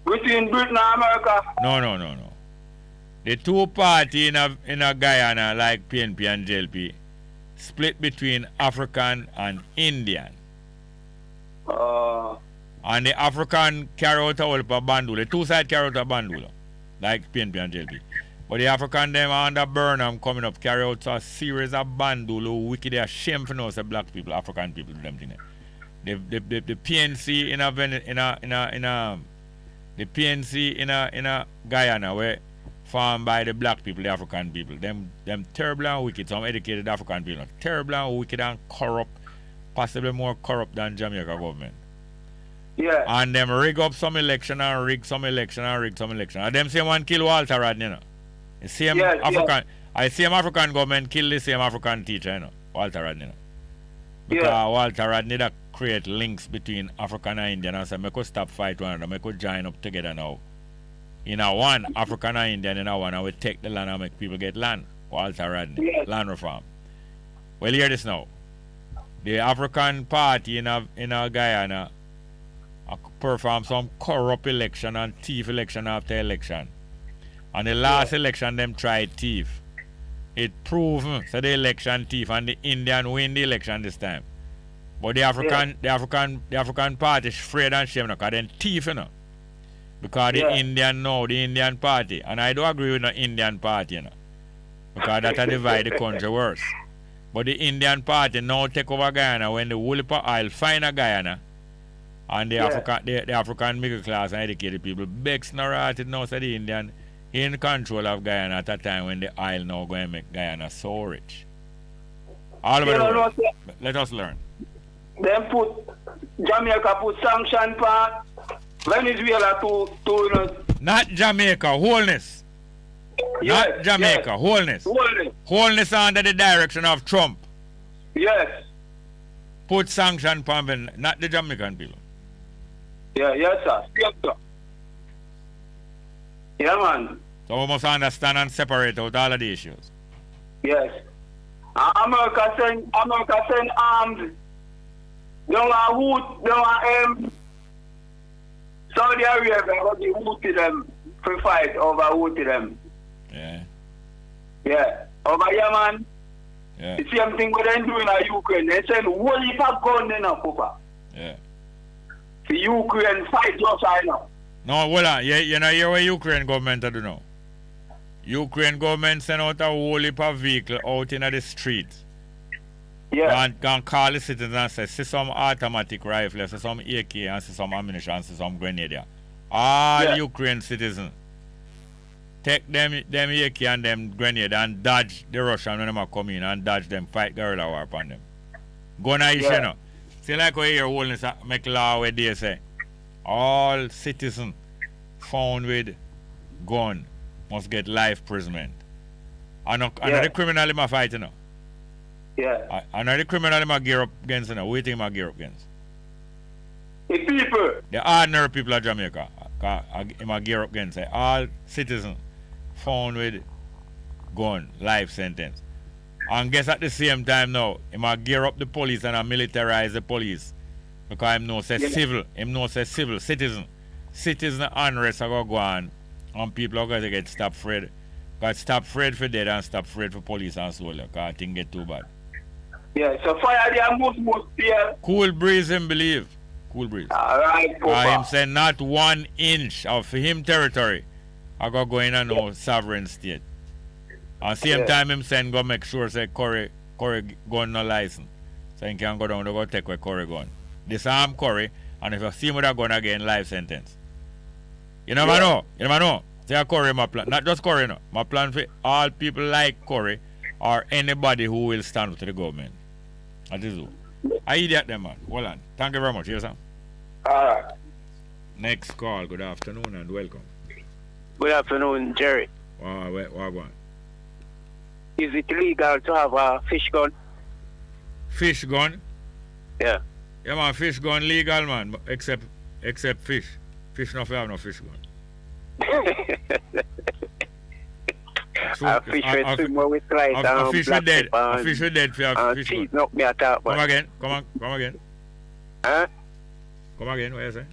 Between Britain and America. No. The two party in Guyana like PNP and JLP split between African and Indian. And the African carry out a whole heap of bandula. The two side carry out a bandula. Like PNP and JLP. But the African them under Burnham coming up carry out a series of bandula wicked. They are shameful now say black people, African people do them thing. The PNC the PNC in a Guyana where formed by the black people, the African people. Them terrible and wicked, some educated African people. Terrible and wicked and corrupt, possibly more corrupt than Jamaica government. Yeah. And them rig up some election and rig some election and rig some election. And them same one kill Walter Rodney, you know. The same African I same African government kill the same African teacher, you know, Walter Rodney. You know. Because Walter Rodney that create links between African and Indian and say make us stop fight one another, make us join up together now. In a one, African and Indian in a one, and we take the land and make people get land. Walter Rodney, land reform. Well, hear this now. The African party in a Guyana perform some corrupt election and thief election after election. And the last election, them tried thief. It proven so the election thief and the Indian win the election this time. But the African party is afraid and shame because then thief, you know. Because the Indian party, and I do agree with the Indian party, you know. Because that divide the country worse. But the Indian party now take over Guyana when the whole oil find a Guyana and the African middle class and educated people begs no right now say the Indian in control of Guyana at a time when the oil now going to make Guyana so rich. All over the world. Let us learn. Then Jamaica put sanction part, Venezuela to not Jamaica, wholeness. Not Jamaica, wholeness. Wholeness under the direction of Trump. Yes. Put sanction on not the Jamaican people. Yes, sir. Yes, sir. Yeah, man. So we must understand and separate out all of the issues. Yes. America send arms. They want Saudi Arabia got the wood to them to fight over wood to them. Yeah. Yeah. Over Yemen. Yeah. The same thing what they do in Ukraine. They send one heap of gun in a Papa. Yeah. The Ukraine fight just right now. No, hold on. You know hear what Ukraine government do now? Ukraine government send out a whole heap of vehicle out in the street. Yeah. Can call the citizens and say, see some automatic rifle, see some AK, and see some ammunition, see some grenade. All Ukraine citizens take them AK and them grenade and dodge the Russian when they come in and dodge them, fight guerrilla war upon them. Gonna issue now. See like we hear holiness make law where they say all citizens found with gun must get life imprisonment. And the criminal in my fight, you know. Yeah. And the criminal in my gear up against, you know. What do you think my gear up against? The people. The ordinary people of Jamaica. In my gear up against, say, all citizens found with gun, life sentence. And guess at the same time now, him a gear up the police and a militarize the police. Because him know say civil, citizen unrest are go on and people are going to get stop afraid. Because stop afraid for dead and stop afraid for police and soldier. Because things get too bad. Yeah, so fire there most fear. Cool breeze him believe. Cool breeze. Alright, Papa. Him say not 1 inch of him territory I go in a no sovereign state. At the same time him saying go make sure say Curry gun no license. So he can go down to go take away Curry gun. Disarm Curry and if you see him with a gun again, life sentence. You never know. You never know. Say Curry my plan. Not just Curry no. My plan for all people like Curry or anybody who will stand up to the government. That is who. I idiot them man. Hold on. Thank you very much. Yes, sir. Alright. Next call. Good afternoon and welcome. Good afternoon, Jerry. What going? Is it legal to have a fish gun? Fish gun? Yeah. Yeah man, fish gun legal man, except fish. Fish not have no fish gun. A fish with swim with slice and a fish with dead. A fish with dead for a fish gun. Knock me at all, come again. Come again. Huh? Come again, what you say?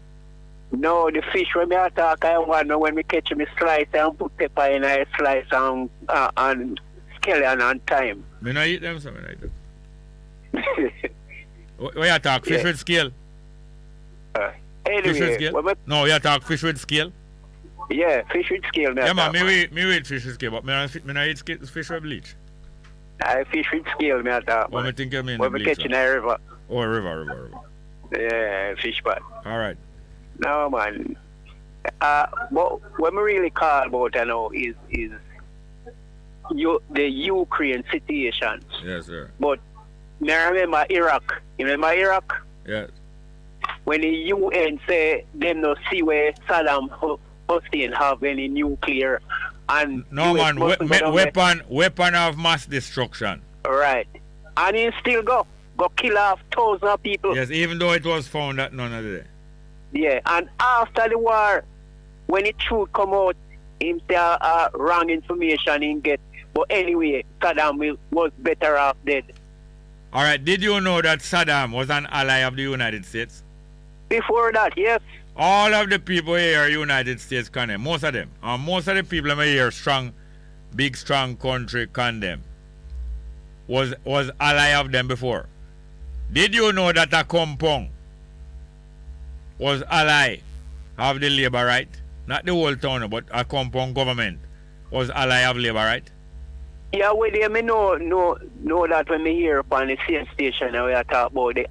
No, the fish when me attack, I want to when me catch me slice and put pepper in a slice and scallion and thyme. Me not eat them, so me not eat them. What you attack? Fish with scale? Fish with scale? No, you talk fish with scale? Yeah, fish with scale. Yeah, man, me eat fish with scale, but me not eat fish with bleach. I fish with scale, me talk. What me think you mean? When we catch in a river. Oh, river. Yeah, fish pot. All right. No, man. But what me really call about, you know, is the Ukraine situation. Yes, sir. But me remember Iraq. You remember Iraq? Yes. When the UN say them no see where Saddam Hussein have any nuclear and no US man, weapon of mass destruction. Right. And he still go kill off thousands of people. Yes, even though it was found that none of it. Yeah, and after the war, when the truth come out, him say wrong information in get. But anyway, Saddam was better off dead. All right, did you know that Saddam was an ally of the United States? Before that, yes. All of the people here are United States condemn. Most of them. And most of the people here big strong country condemn. Was ally of them before. Did you know that a compound was ally of the labor right? Not the whole town, but a compound government was ally of labor right? Yeah, well, they may know that when me hear upon the same station and we are talking about the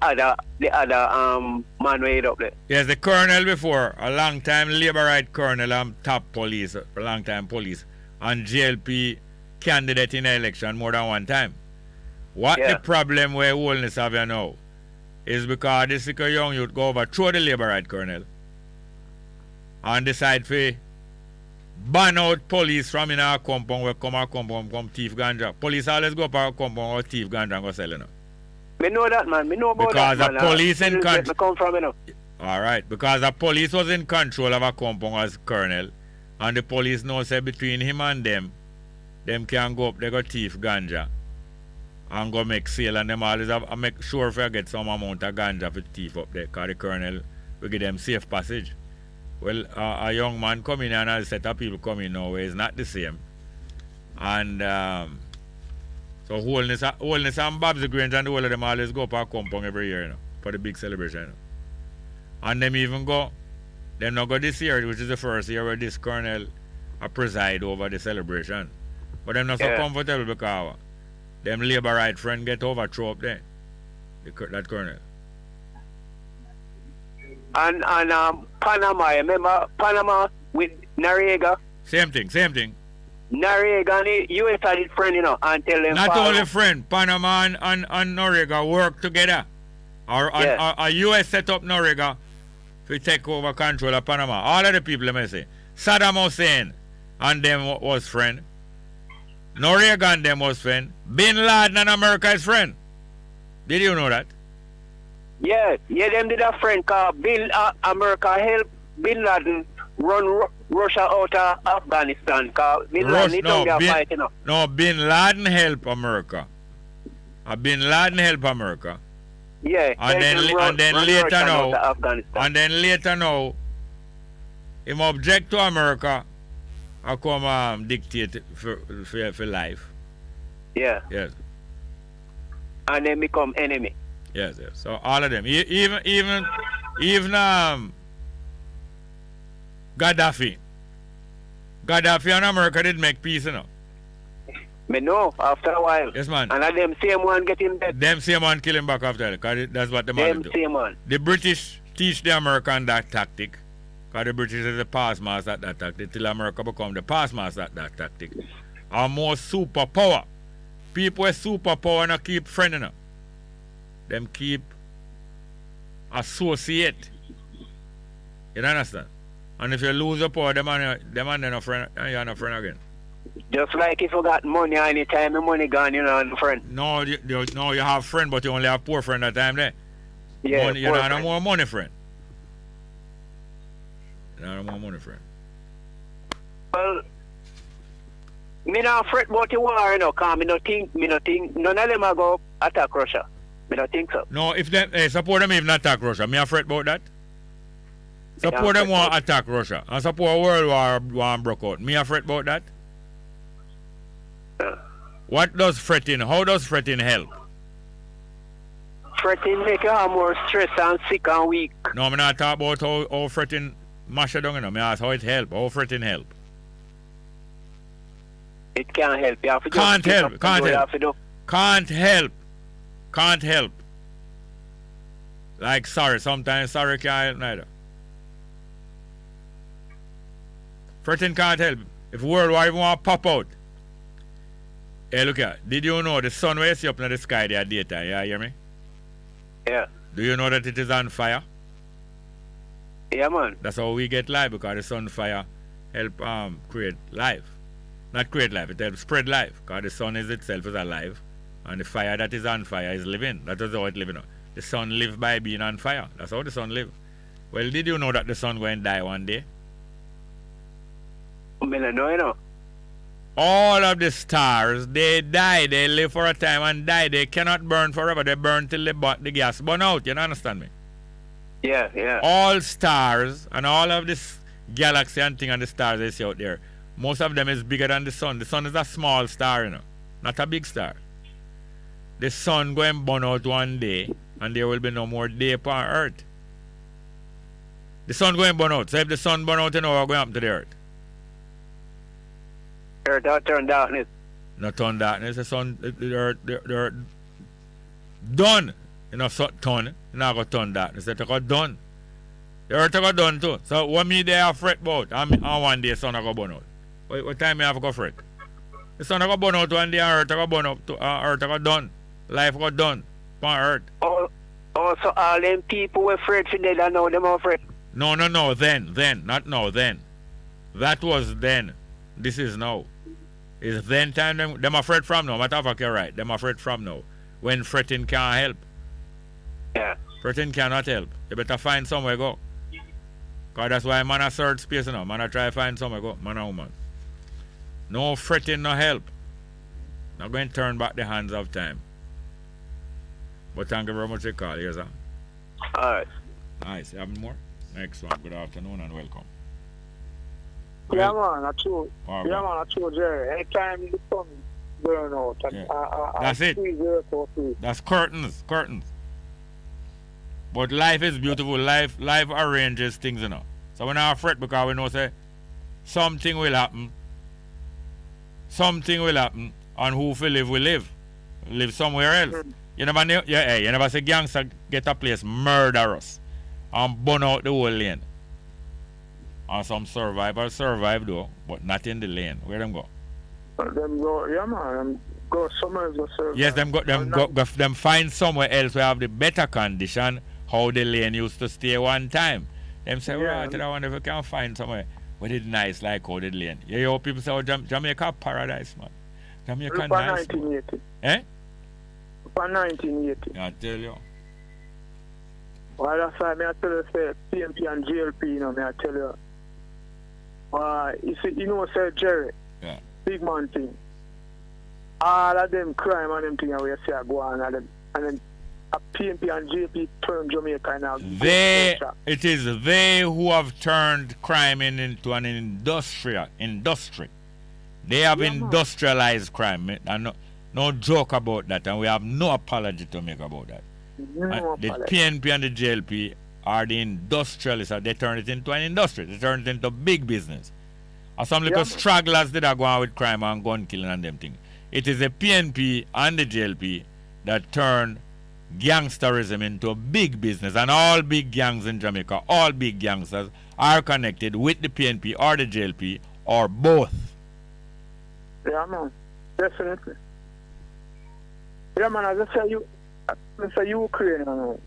other man way up there. Yes, the colonel before, a long time labor right colonel top police, a long time police, and JLP candidate in the election more than one time. What the problem where wholeness have you now is because this young youth go overthrow the labor right colonel and decide to ban out police from in our compound where come thief ganja. Police always go up our compound or thief ganja and go sell it. Me know that, man. Me know about because that, the police in control. Come from, you know. All right, because the police was in control of a compound as colonel, and the police know say between him and them can go up, they go thief ganja and go make sale, and them always have make sure if I get some amount of ganja for thief up there, because the colonel will give them safe passage. Well, a young man coming and a set of people coming now where it's not the same. And so Wholeness and Bob's Grange and the whole of them always go up our compound every year, you know, for the big celebration. You know. And them even go, them not go this year, which is the first year where this colonel preside over the celebration. But them not so comfortable because them labor right friend get overthrown up there, that colonel. And Panama, remember Panama with Noriega? Same thing. Noriega and the US had his friend, you know, until them not only friend, Panama and Noriega work together. Or US set up Noriega to take over control of Panama. All of the people, let me say. Saddam Hussein and them was friend. Noriega and them was friend. Bin Laden and America is friend. Did you know that? Yeah, them did a friend called America help Bin Laden run Russia out of Afghanistan. Cause Bin Laden fight, you know. No, Bin Laden help America. Bin Laden help America. Yeah, and then later now, him object to America, I come dictate for life. Yeah. Yes. And then become enemy. Yes. So all of them, even Gaddafi and America did make peace, you know. Me know, after a while. Yes, man. And them same one get him dead. Them same one kill him back after that, because that's what the man do. Them same one. The British teach the American that tactic, because the British is the past master at that tactic, till America become the past master at that tactic. Or more superpower. People with superpower not keep friend, you know. Them keep associate. You understand? And if you lose your power, them and no friend, you're not friend again. Just like if you got money anytime the money gone, you know, and friend. No, you have friend, but you only have poor friend that time there. Yeah, you don't have more money friend. You don't have more money friend. Well, me not fret about the war, you know, because me not think none of them are go attack Russia. Me not think so. No, if them support them even attack Russia, me afraid about that. Support them want attack Russia and support World War broke out. Me afraid about that. What does fretting? How does fretting help? Fretting make you have more stress and sick and weak. No, I'm not talking about how fretting mash it down, you know. I ask how it help, how fretting help. It can't help. You have to can't just help, can't help. Can't help. Can't help. Like sorry, sometimes sorry can't help neither. Fretting can't help. If World War even want to pop out. Hey, look here. Did you know the sun where you see up in the sky there at daytime? You hear me? Yeah. Do you know that it is on fire? Yeah, man. That's how we get life, because the sun fire help create life. Not create life, it helps spread life. Because the sun is itself is alive. And the fire that is on fire is living. That is how it living. The sun live by being on fire. That's how the sun live. Well, did you know that the sun going to die one day? I mean, I know, you know. All of the stars, they die. They live for a time and die. They cannot burn forever. They burn till the gas burn out. You understand me? Yeah, yeah. All stars and all of this galaxy and thing and the stars they see out there, most of them is bigger than the sun. The sun is a small star, you know, not a big star. The sun going burn out one day and there will be no more day upon earth. The sun going burn out. So if the sun burn out, you know what's going to happen to the earth? Earth don't turn darkness. Not turn darkness. The sun, the earth done. You know, so turn. You know, go turn darkness. They go done. The earth go done too. So what me they are fret about? And one day the sun go burn out. What time you have to go fret? The sun go burn out one day and earth go burn up. Earth go done. Life go done. On earth. Oh, so all them people were afraid for dead and now them are afraid. No. Then. Not now, then. That was then. This is now. It's then time them afraid from now. Matter of fact, you're right. Them afraid from now. When fretting can't help. Yeah. Fretting cannot help. You better find somewhere go. Because that's why man a search space now. Man a try to find somewhere go. Man a woman. No fretting, no help. Not going to turn back the hands of time. But thank you very much for the call. Yes, sir. Alright. Nice. You have more? Next one. Good afternoon and welcome. Yeah, man, I told Jerry. Anytime the sun burn out, that's it. That's curtains. But life is beautiful. Life arranges things, you know. So we not fret because we know say something will happen. Something will happen, and who will live will live. Live somewhere else. You never know. Yeah, you never say gangster get a place, murder us, and burn out the whole lane. And some survivors survive though, but not in the lane. Where them go? Them go, yeah man. Them go somewhere else go survive. Yes, them find somewhere else where have the better condition. How the lane used to stay one time. Them say, right, I wonder if we can find somewhere where it's nice like how the lane. You hear people say, oh, Jamaica paradise, man. Jamaica nice. 1980. Eh? For 1980. I tell you. Well, that's why I tell you, say, PMP and JLP, you know, I tell you. You know, say, Jerry, big man thing. All of them crime and them things where you see I go on, and then a PMP and JP turn Jamaica now. It is they who have turned crime into an industry. They have industrialized crime. And no joke about that, and we have no apology to make about that. The PNP and the JLP are the industrialists. They turn it into an industry. They turn it into big business. And some little stragglers that are going with crime and gun killing and them things. It is the PNP and the JLP that turn gangsterism into a big business. And all big gangs in Jamaica, all big gangsters are connected with the PNP or the JLP or both. Yeah, man. Definitely. Yeah, man, as I say, Ukraine, you know.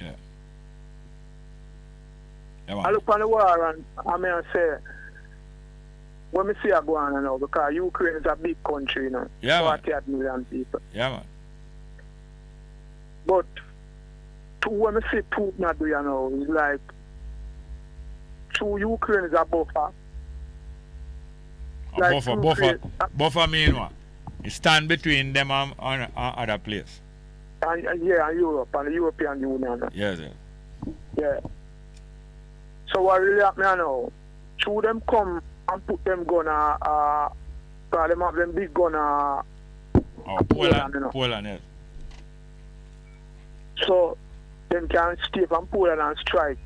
Yeah. I look on the war and I say, when I see a go on, you know, because Ukraine is a big country, you know. Yeah, 48 million people. Yeah, man. But when I see Putin do, you know, it's like, Ukraine is a buffer. Buffer mean what? You stand between them and other place. And Europe and the European Union. Yes, Yeah. So what really happen now? Should them come and put them gun because them have them big gun Poland, yes. So them can stay from Poland and strike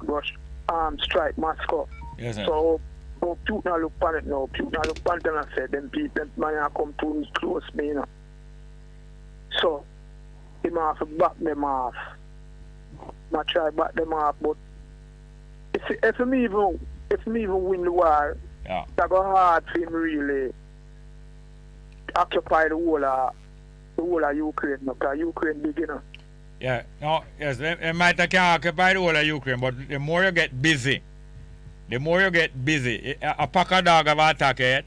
Moscow. Yes, sir. So Putin look on it now. Putin look on it and I said, them people, them man come too close me, you know. So, him have to back them off. I try back them off, but if me even win the war, that go hard for him really occupy the whole of Ukraine, because Ukraine big, you know. Yeah, no, yes, they might can occupy the whole of Ukraine, but the more you get busy, a pack of dog have attacked yet?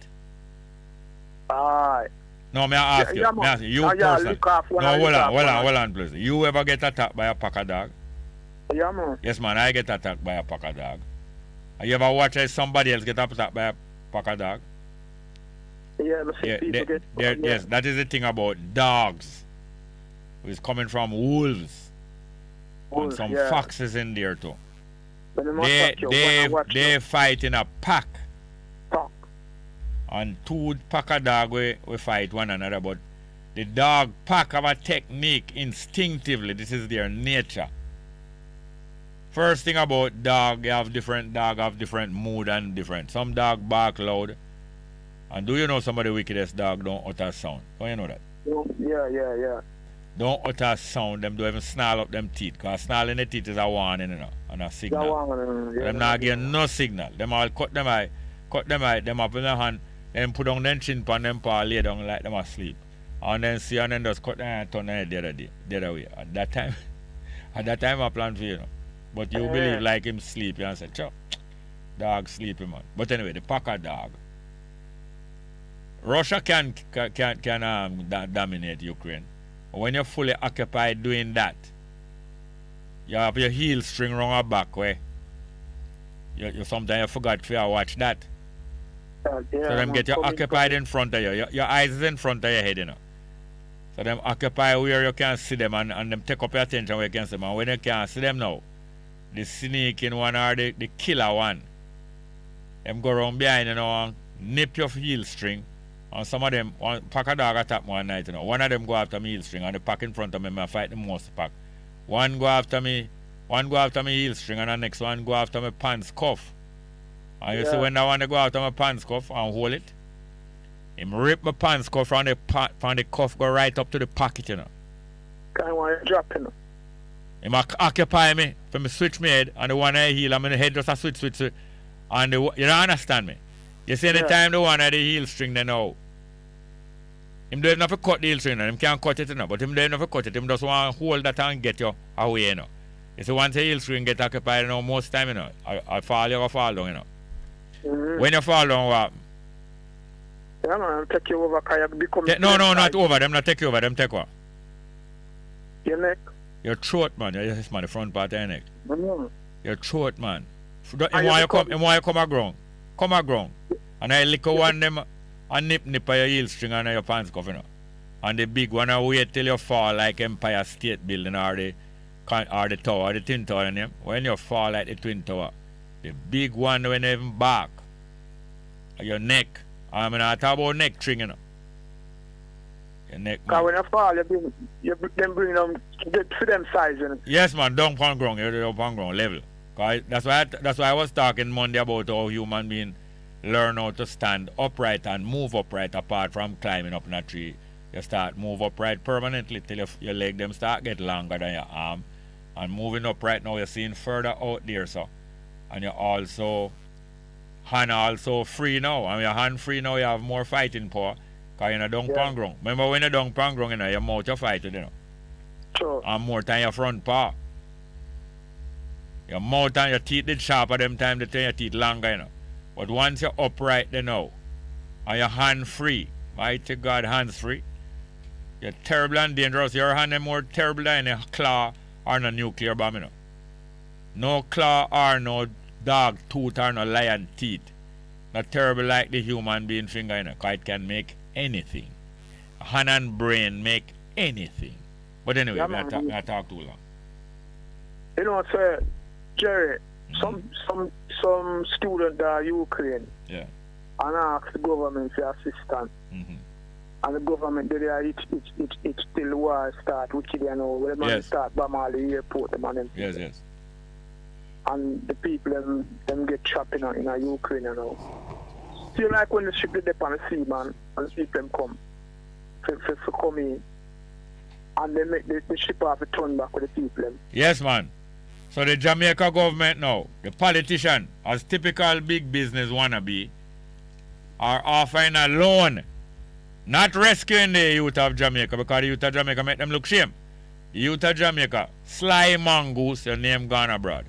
Aye. No, may I ask you? May I ask you? You person. No, hold on, please. You ever get attacked by a pack of dog? Yeah, man. Yes, man, I get attacked by a pack of dog. Have you ever watched somebody else get attacked by a pack of dog? Yeah, yes, that is the thing about dogs. It's coming from wolves. And some foxes in there too. They fight in a pack. And two pack of dog we fight one another, but the dog pack have a technique instinctively. This is their nature. First thing about dog have different mood and different. Some dog bark loud. And do you know some of the wickedest dog don't utter sound? Don't you know that? Yeah. Don't utter sound, them don't even snarl up them teeth. Because snarling the teeth is a warning, you know, and a signal. Them not give no signal. Them all cut them eye, them up in their hand, then put on them chin pan them paw, lay down like them asleep. And then see and then just cut them and turn them the other way. At that time I plan for you know. But you believe like him sleep, you and say, chop, dog sleeping man. But anyway, the pack of dog. Russia can dominate Ukraine. When you're fully occupied doing that, you have your heel string around your back where you sometimes you forgot to watch that. So them get you occupied in front of you. Your eyes is in front of your head, you know. So them occupy where you can see them and them take up your attention where you can see them. And when you can't see them now, the sneaking one or the killer one, them go around behind you know and nip your heel string. And some of them, one pack of dog attack me one night, you know. One of them go after me heel string and the pack in front of me, I fight the most pack. One go after me heel string and the next one go after my pants cuff. And you see when that one go after my pants cuff and hold it, him rip my pants cuff from the cuff go right up to the pocket, you know. Can't want to drop, you know. Him occupy me, for me switch my head, and the one I heel, and my head just a switch. And you don't understand me. You see the time the one at the heel string they know. Him don't have to cut the heel string, him can't cut it, you know, but him don't have to cut it, him just want to hold that and get you away, you know. You see, once the heel string get occupied, you know, most time, you know, I fall, you fall down, you know. When you fall down, what happen? Yeah, man, take you over, because you become... No, not over, them not take you over, them take what? Your neck. Your throat, man, yes, man, the front part of your neck. Your throat, man. Him want you come aground. Come aground. And I lick one them and nip of your heel string and your pants cuff, you know. And the big one I wait till you fall like Empire State Building or the tower, the Twin Tower in them. When you fall like the Twin Tower, the big one when you even back, your neck. I mean, I talk about neck string, you know. Your neck, man. Because when you fall, you bring them to them size, you know. Yes, man, down on ground, you're down on ground level. That's why I was talking Monday about how human beings learn how to stand upright and move upright apart from climbing up in a tree. You start move upright permanently till your leg them start get longer than your arm. And moving upright now you're seeing further out there, so. And you're also hand also free now. And your hand free now you have more fighting power. Because you're down on ground. Remember when you're down on ground, you know, your mouth you fight with, you know. Sure. And more than your front paw. Your mouth and your teeth did sharper them time they turn your teeth longer, you know. But once you're upright there now, and your hand free, mighty God, hands free, you're terrible and dangerous. Your hand is more terrible than a claw or a nuclear bomb, you know. No claw or no dog tooth or no lion teeth. Not terrible like the human being finger, you know, because it can make anything. Hand and brain make anything. But anyway, I talk too long. You know, sir, Jerry, some student in Ukraine and ask the government for assistance. And the government there, it still war start wicked, you know. When the man start bomb all the airport, the man. Yes, yes. And the people them get trapped in Ukraine, you know. Feel like when the ship is on the sea, man, and the people them come for come in, and they make the ship have to turn back with the people them. Yes, man. So the Jamaica government now, the politician, as typical big business wannabe, are offering a loan, not rescuing the youth of Jamaica, because the youth of Jamaica make them look shame. The youth of Jamaica, sly mongoose, your name gone abroad.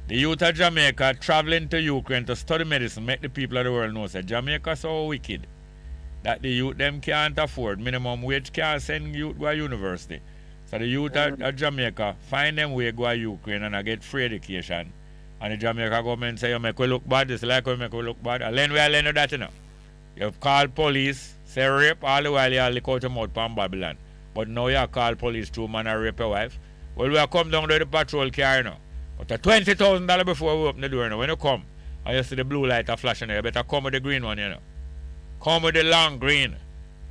The youth of Jamaica traveling to Ukraine to study medicine, make the people of the world know that Jamaica so wicked that the youth them can't afford minimum wage, can't send youth to a university. So the youth of Jamaica find them way go to Ukraine and get free education. And the Jamaica government say you make we look bad, it's like we make we look bad. And then we are learning that, you know. You call police, say rape, all the while you lick out your mouth from Babylon. But now you call police to man and rape your wife. Well, we come down to the patrol car now. But $20,000 before we open the door, you know. When you come and you see the blue light flashing, you better come with the green one, you know. Come with the long green.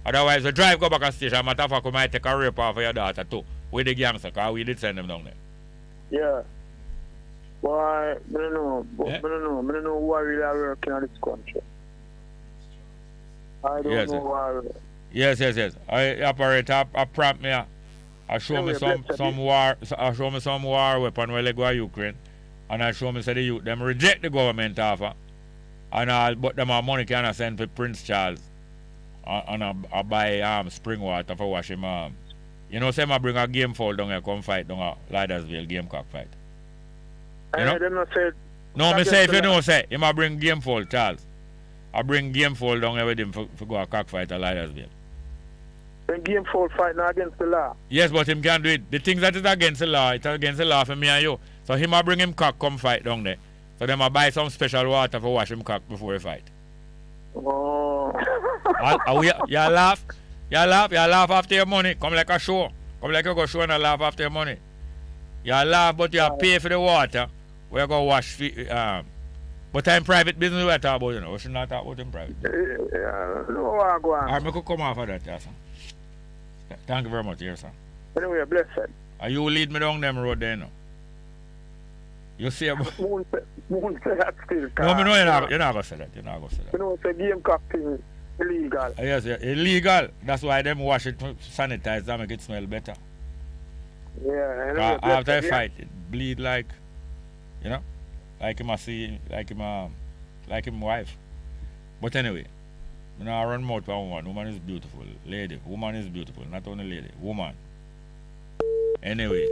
Otherwise, the drive go back to the station. Matter of fact, we might take a rape off of your daughter too. With the gangster, because we did send them down there. Yeah. Boy, I don't know. I don't know who are really working in this country. I don't know why. Yes. I operate a prompt me. I show me some war. I show me some war weapon where they go to Ukraine, and I show me say the youth them reject the government offer, and all but them money can send for Prince Charles, and I buy spring water for wash him arm. You know, say I bring a game foul down here come fight down at Lidersville game cock fight. You know? No, me say if you don't say, he might bring game foul, Charles. I bring game foul down here with him for go a cockfight at Lidersville. Then game foul fight now against the law. Yes, but him can do it. The things that is against the law, it's against the law for me and you. So he might bring him cock come fight down there. So they might buy some special water for wash him cock before he fight. Oh. You laugh? You laugh after your money. Come like a show. Come like you go show and laugh after your money. You laugh, but you pay for the water. We go wash but I'm private business we talk about, you know. We should not talk about in private. No, I go on. Alright, I could come off of that, yes, sir. Thank you very much, yes, sir. Anyway, blessed. And you lead me down them road there, you know. You see about... Moon say that still. No, I know you're not going to say that. You're not going to say that. You know, it's a game cock thing illegal. Yes, illegal. That's why them wash it, sanitize, and make it smell better. Yeah, after a fight, it bleed like, you know, like him wife. But anyway, you know, I run mouth for woman. Woman is beautiful. Lady. Woman is beautiful. Not only lady. Woman. Anyway.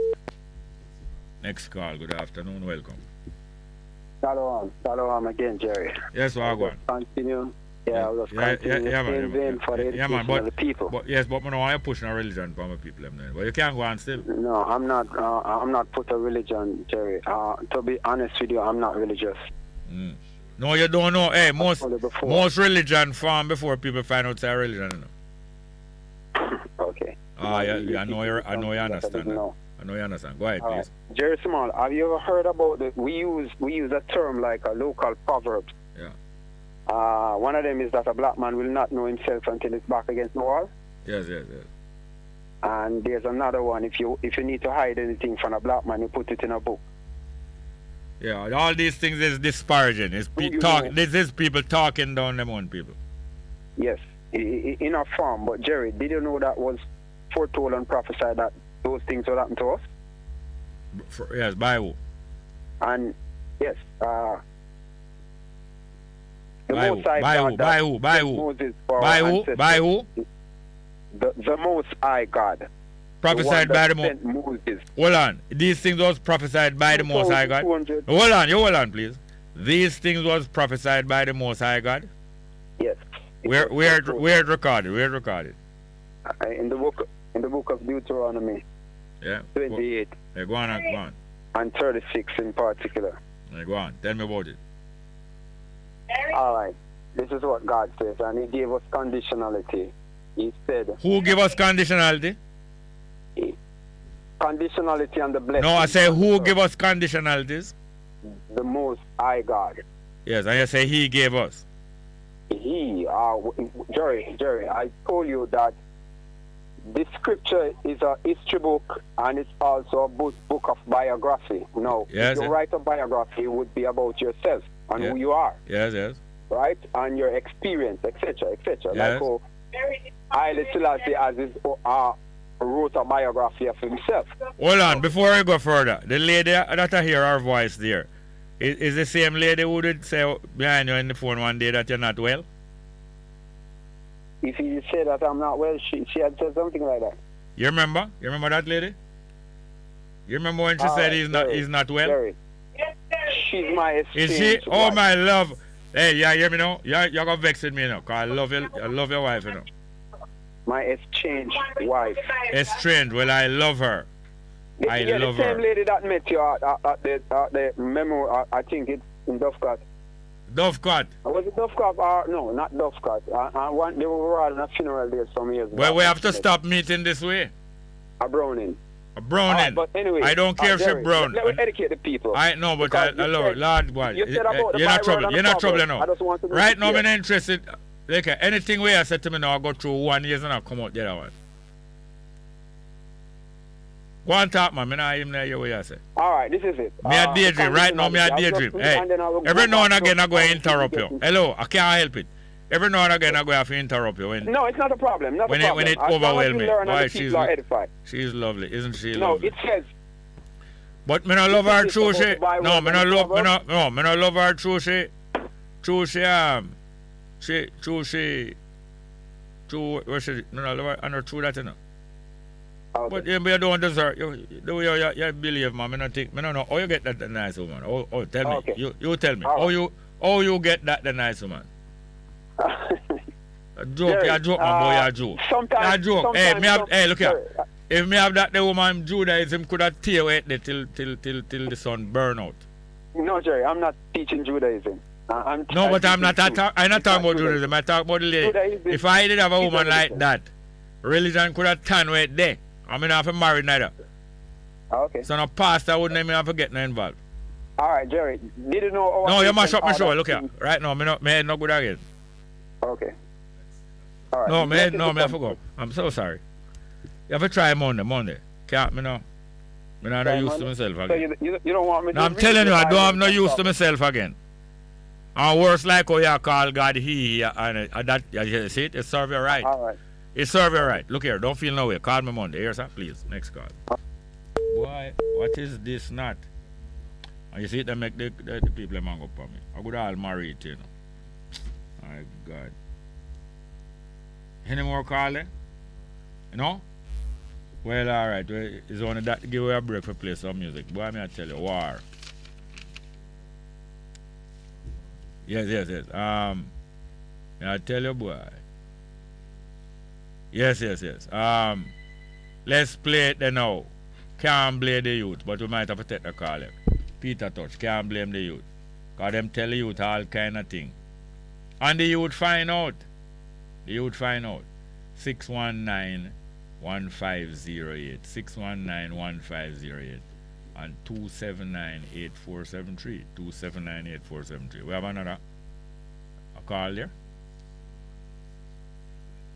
Next call. Good afternoon. Welcome. Shalom again, Jerry. Yes, we're going. Continue. Yeah, I was continuing for the education of the people. But yes, but I don't want you pushing a religion for my people. But you can't go on still. No, I'm not put a religion, Jerry. To be honest with you, I'm not religious. No, you don't know. Hey, most religion form before people find out their religion. You know? Okay. I know you understand. I know you understand. Go ahead, please. Jerry Small, have you ever heard about we use a term like a local proverb. Yeah. One of them is that a black man will not know himself until he's back against the wall. Yes. And there's another one. If you need to hide anything from a black man, you put it in a book. Yeah, all these things is disparaging. This is people talking down them own people. Yes, in a form. But Jerry, did you know that was foretold and prophesied that those things will happen to us? Yes, by who? And yes, By who? The Most High God. Prophesied by the Most. Hold on. These things was prophesied by the Most High God. Hold on, please. These things was prophesied by the Most High God. Yes. Where it recorded? In the book of Deuteronomy. Yeah. 28. Yeah, go on. And 36 in particular. Yeah, go on. Tell me about it. All right. This is what God says, and He gave us conditionality. He said... Who gave us conditionality? Conditionality and the blessing. No, I say who gave us conditionalities? The Most High God. Yes, and you say He gave us. Jerry, I told you that this scripture is a history book and it's also a book of biography. Now, Yes, if you yes. write a biography, it would be about yourself and Yeah. who you are, Yes, yes. right? And your experience, etc., etc. Yes. Like how Haile Selassie as his, wrote a biography of himself. Hold on, before I go further, the lady that I hear her voice there, is the same lady who did say behind you on the phone one day that you're not well? If you say that I'm not well, she had said something like that. You remember? You remember that lady? You remember when she All said right, he's not well? Jerry. She's my exchange. Is she? Oh wife. my love. Hey, yeah, hear me now? You're gonna vex with me now, cause I love your wife, you know. My exchange wife. Estranged. Well, I love her. I love the same her. lady that met you at the memo, I think it's in Dovecot. Dovecot. Was it Dovecot or no, not Dovecot. They were all in a funeral there some years ago. Well, we have to stop meeting this way. A Browning. A Browning. Alright, but anyway, I don't care if she Jerry, brown. Let me educate the people. I know, but Because I you love her. said- Lord, boy. you said about the You're not Bible trouble. and You're the not trouble, you Proverbs. know. I just want to know Right if now, you're- I'm not interested. Like anything where I said to me now, I go through 1 year and I come out the other one. Go on top, man. I know him there, way I say. Alright, this is it. Me a daydream. Right now, me a I'll just daydream. put it Hey, and then I will every go now and back again to- I go and interrupt you. Hello, I can't help it. Every now and again I go have to interrupt you. No, it's not a problem. Not when a it problem. when it As long as overwhelms you me. learn and Why the people are edified. she's lovely, isn't she? No, Lovely? it says But me no love her It's true about she. the Bible No, me and no the love me no Proverbs. no me no love her true she. True she true what she me no love her and her true that you know. But you don't deserve the way you believe, man. Me no think me no know how you get that nice woman. Oh tell me. Okay. You tell me. All How you get that the nice woman? A joke, Jerry, you a joke, my boy, you a joke. sometimes- You a joke. Hey, sometimes- hey, look here. Jerry, If me have that the woman Judaism could have tear away there till the sun burn out. No, Jerry, I'm not teaching Judaism. I'm But I'm not teaching I'm not talking about Judaism. Judaism. I talk about the lady. Judaism If I did have a is woman religion. like that, religion could have turned right there. I mean, I have to marry neither. Okay. So no pastor wouldn't even have to get no involved. All right, Jerry. Did you know? No, you mash up my all show. that Look here. thing- Right now, me head not good again. Okay. All right. No, Let me it I forgot. I'm so sorry. You have to try Monday. Can't me no. Me not Try used to Monday? myself So again. you don't want me to No, I'm read telling the you, I don't Bible have no and use to stuff? myself again. And worse like how you call God he and that you see it serve you right. All right. It serve you right. Look here, don't feel no way. Call me Monday. Here, sir, please. Next call. Boy, what is this not? And you see it, they make the people hang up on me. I would all marry it, you know. My God. Any more call there? You know? Well, all right. Well, it's only that to give away a break for play some music. Boy, me I tell you, war. Yes. I tell you, boy. Yes. Let's play it then now. Can't blame the youth, but we might have to take the call. Peter Touch, can't blame the youth. Because them tell the youth all kind of thing. And the youth find out. 619-1508. 619-1508. And 279-8473. 279-8473. We have another call there?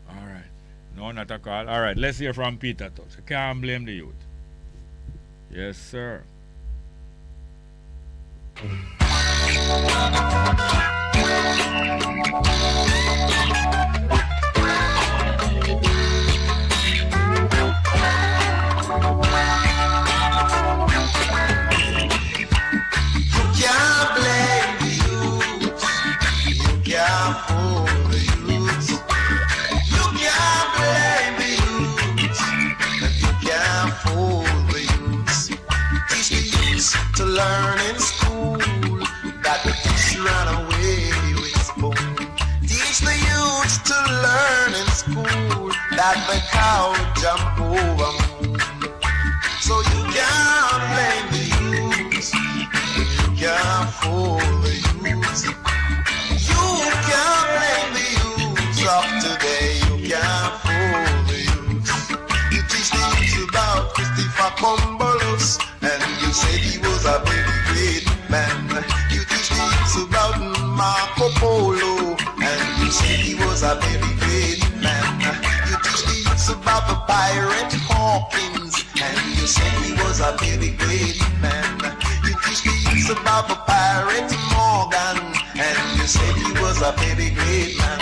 All right. No, not a call. All right, let's hear from Peter Touch. Can't blame the youth. Yes, sir. Can't blame the youth. You can't fool the youth. You can't blame the youth. And you can't fool the youth. Teach the youth to learn in school that the fish ran away with spoon. Teach the youth to learn in school that the cow jump over moon. So you can't blame the youth. You can't fool the youth. You can't blame the youth of today. You can't fool the youth. You teach the youth about Christopher Columbus, and you said he was a very great man. You teach the youth about Marco Polo, and you said he was a very great man. You teach the youth about the Pirate Hawkins, and you said he was a very great man. You teach the youth about the Pirate Morgan, and you said he was a very great man.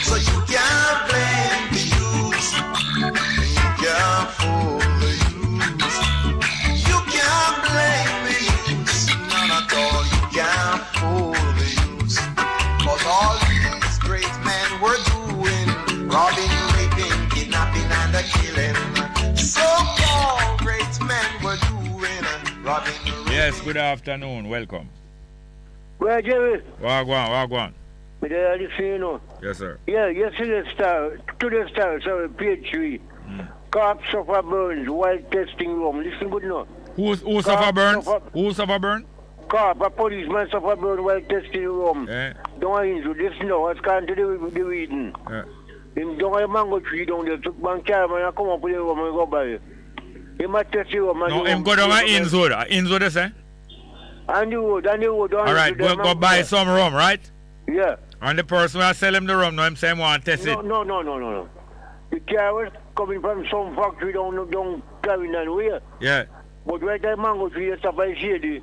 So you can't blame the youth, you can't fool the youth. You can't blame the youth, none at all. You can't fool the youth. But all these great men were doing, robbing, raping, kidnapping, and killing. So-called great men were doing, robbing, raping. Yes, good afternoon. Welcome. Where, Jerry? Wagwan. But I you know. Yes, sir. Yeah, yesterday sorry, page 3. Cops suffer burns while testing room. Listen good now. Who suffer burns? Who suffer burn? Cop, a policeman suffer burn while testing room. Yeah. Don't injure. Listen now, what's going to do with the reading? Yeah. Him don't have a mango tree down there. Took one caravan and come up with the room and go by. He might test the room. No, him go down an Inwood. Inwood, you say? And the road. Alright, go buy some rum, right? Yeah. And the person who sell him the rum, no, him say him want to test it. No. The car was coming from some factory down carrying that way. Yeah. But right there, mango tree, they stop by shady.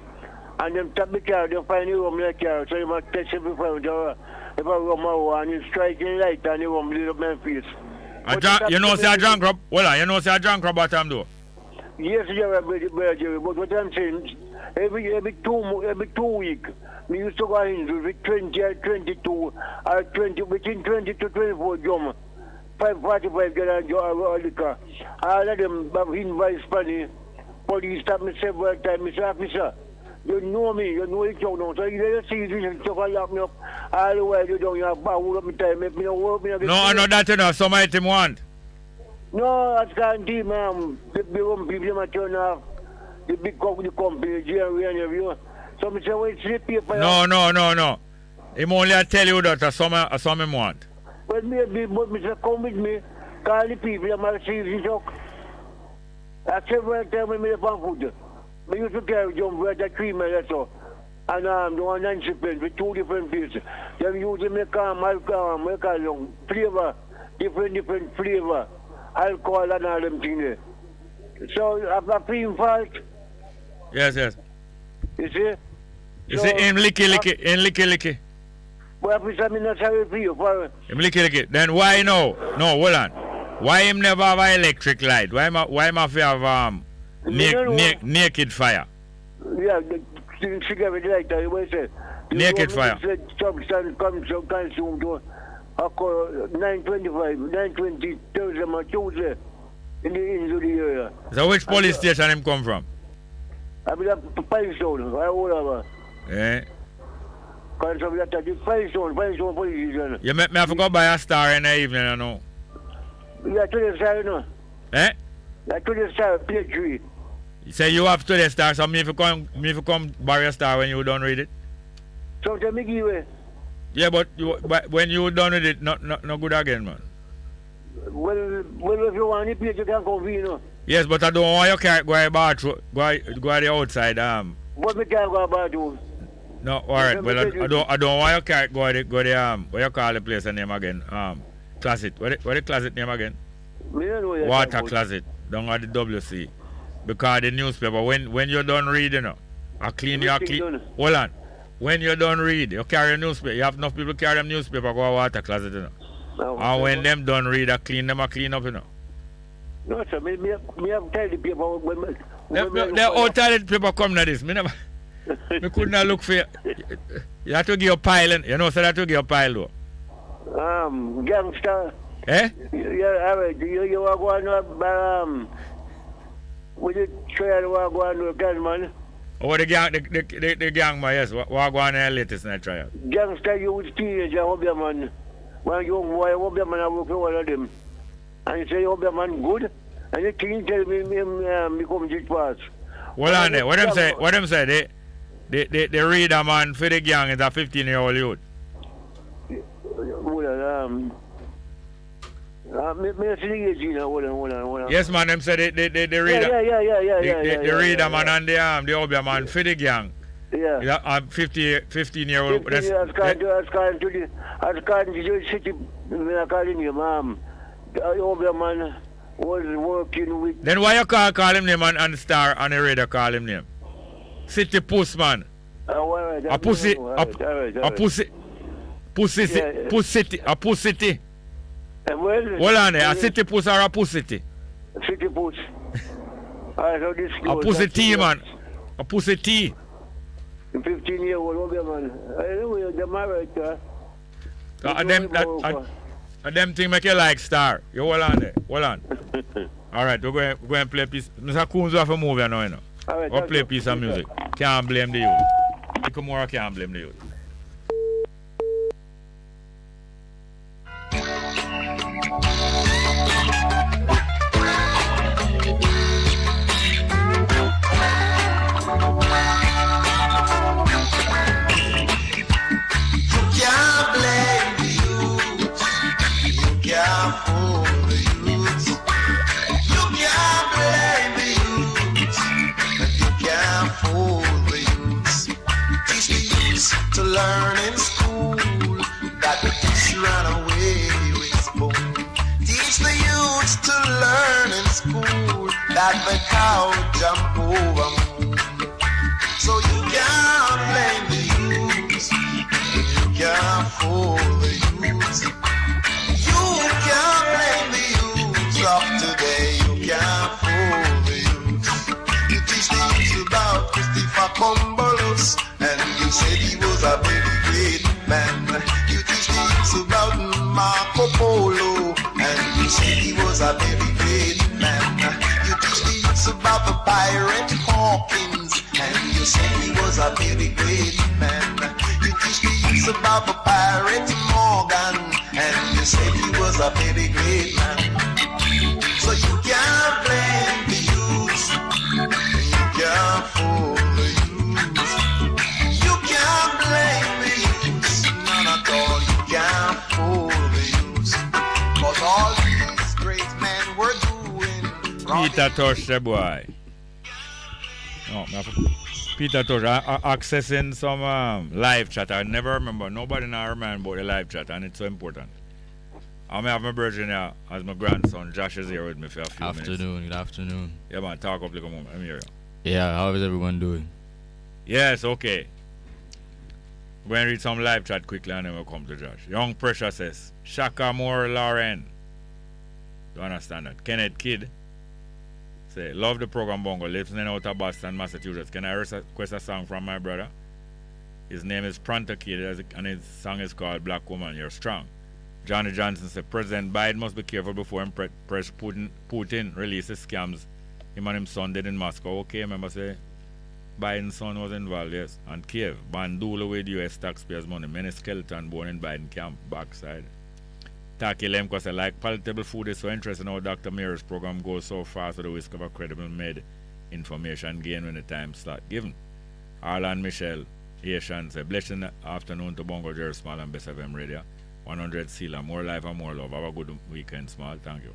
And them tap the car, they find the rum in the car. So they must test it before if I rum out and you strike in light and the rum lit up my face. You know, say a drunk rub? Well, you know, say a drunk rub what time do? Yes, Jerry, but what I'm saying, every 2 weeks, we used to go in with 20 or 22 or 20, between 20 to 24 drum. 545 get a liquor. All of them have invoice money. Police stop me several times. Mr. Officer, you know me, you know each other. So you see this stuff I lock me up. All the way you don't have power up my time. Make me no work. No, I know that enough. Somebody him want. No, that's can't do, ma'am. The big people might turn off. The big company, Jerry and everyone. So I say, well, it's the paper. No. Him only tell you that some him want. Well, maybe, but Mr. come with me. Call the people, I'm going to see this talk. I several times when I found food. I used to carry jump right at 3 minutes or so. And the one 90 pence with 2 different places. Then use the make flavor, different flavor. Alcohol and all them things there. So, after paying fault. Yes. You see? You see him licky. Well, I'm not sorry for you. Him licky. Then why no? No, hold on. Why him never have an electric light? Why him have naked fire? Yeah, the cigarette lighter, you will say. Naked fire. Substance comes to consume to 9:25, 9:20, Thursday or Tuesday in the area. So which police station him come from? I mean, Pilestone, Yeah. Because of that, the Pilestone police station. You make me have to go buy a star in the evening, I know. Yeah, to the star, no. Eh? Yeah, to the star, page 3. You say you have to the star, so me if you come buy a star when you don't read it? So tell me give away. Yeah, but when you done with it, not good again, man. Well, if you want it, you can come here, no. Yes, but I don't want you can't go to the bathroom, go the outside. But me can't go to the bathroom. No, alright. Well, I don't want you can't go to what you call the place name again? Closet. What the closet name again? Water closet. Down at the WC. Because the newspaper, when you're done reading, I clean. Hold on. When you done read, you carry a newspaper. You have enough people carry them newspaper, go to water closet, and when them done read, I clean up, No, sir, me have tidy paper. The old toilet paper come to this. Me could not look for you. You have to give a pile, you know, so that to give a pile, though. Gangster. Eh? Yeah, alright. You are going to, with the trail, you are going to gunman. Oh, the gang, man, yes. What go on in the latest night trial? Gangster, you was teenager, hope your man. One young boy, hope your man, I work for one of them. And you say, hope your man good. And the teen tell me, become jit pass. Well, on there, what them say? They read a man for the gang is a 15-year-old youth. Yes, man, them say they read they read a man and the other man for the gang. Yeah. 15-year-old. As to the city, I calling you, ma'am. The other man, was working with. Then why you call him name and star on the radio call him name? City Puss man. A pussy. A pussy. Pussy. A pussy. Hold on there. A city puss or a pussy? City puss. A pussy tea man. A pussy tea. 15-year-old man. Anyway, they're married. Them thing make you like star. You hold on there. Hold on. Alright, we're going to play a piece. Mr. Coons have a movie now, you know. Alright, we'll play a piece of music. Can't blame the youth. Little more, can't blame the youth. To learn in school that the fish ran away with spoon. Teach the youths to learn in school that the cow jump over moon. So you can't blame the youths, you can't fool the youths. You can't blame the youths of today, you can't fool the youths. You teach the youths about Christopher Columbus, and you said he was a very great man. You teach the youths about Marco Polo, and you said he was a very great man. You teach the youths about the pirate Hawkins, and you said he was a very great man. You teach the youths about the pirate Morgan, and you said he was a very great man. So you can't blame the youths, you can't fool the youths. You can't blame the youths, none at all. You can't fool the youths, 'cause all these great men were doing. Peter touch the boy. No, Peter touch. Accessing some live chat. I never remember. Nobody now remember about the live chat, and it's so important. I may have my brother here as my grandson. Josh is here with me for a few minutes. Good afternoon. Yeah, man, talk up like a moment. I'm here. Yeah, how is everyone doing? Yes, okay. We're going to read some live chat quickly and then we'll come to Josh. Young Pressure says, Shaka Moore Lauren. Do you understand that? Kenneth Kidd say, love the program Bongo. Listening out of Boston, Massachusetts. Can I request a song from my brother? His name is Pronto Kidd and his song is called Black Woman, You're Strong. Johnny Johnson said, President Biden must be careful before him press Putin releases scams him and his son did in Moscow. Okay, remember say Biden's son was involved, yes. And Kiev, Bandula with US taxpayers' money. Many skeleton born in Biden camp, backside. Taki Lemko said, like palatable food is so interesting how Dr. Mears' program goes so fast with the risk of a credible made information gain when the time start given. Arlan Michelle, Asian said, blessed afternoon to Bongo, Jerry Small and Bess FM Radio. 100 Sila, more life and more love. Have a good weekend, Small. Thank you.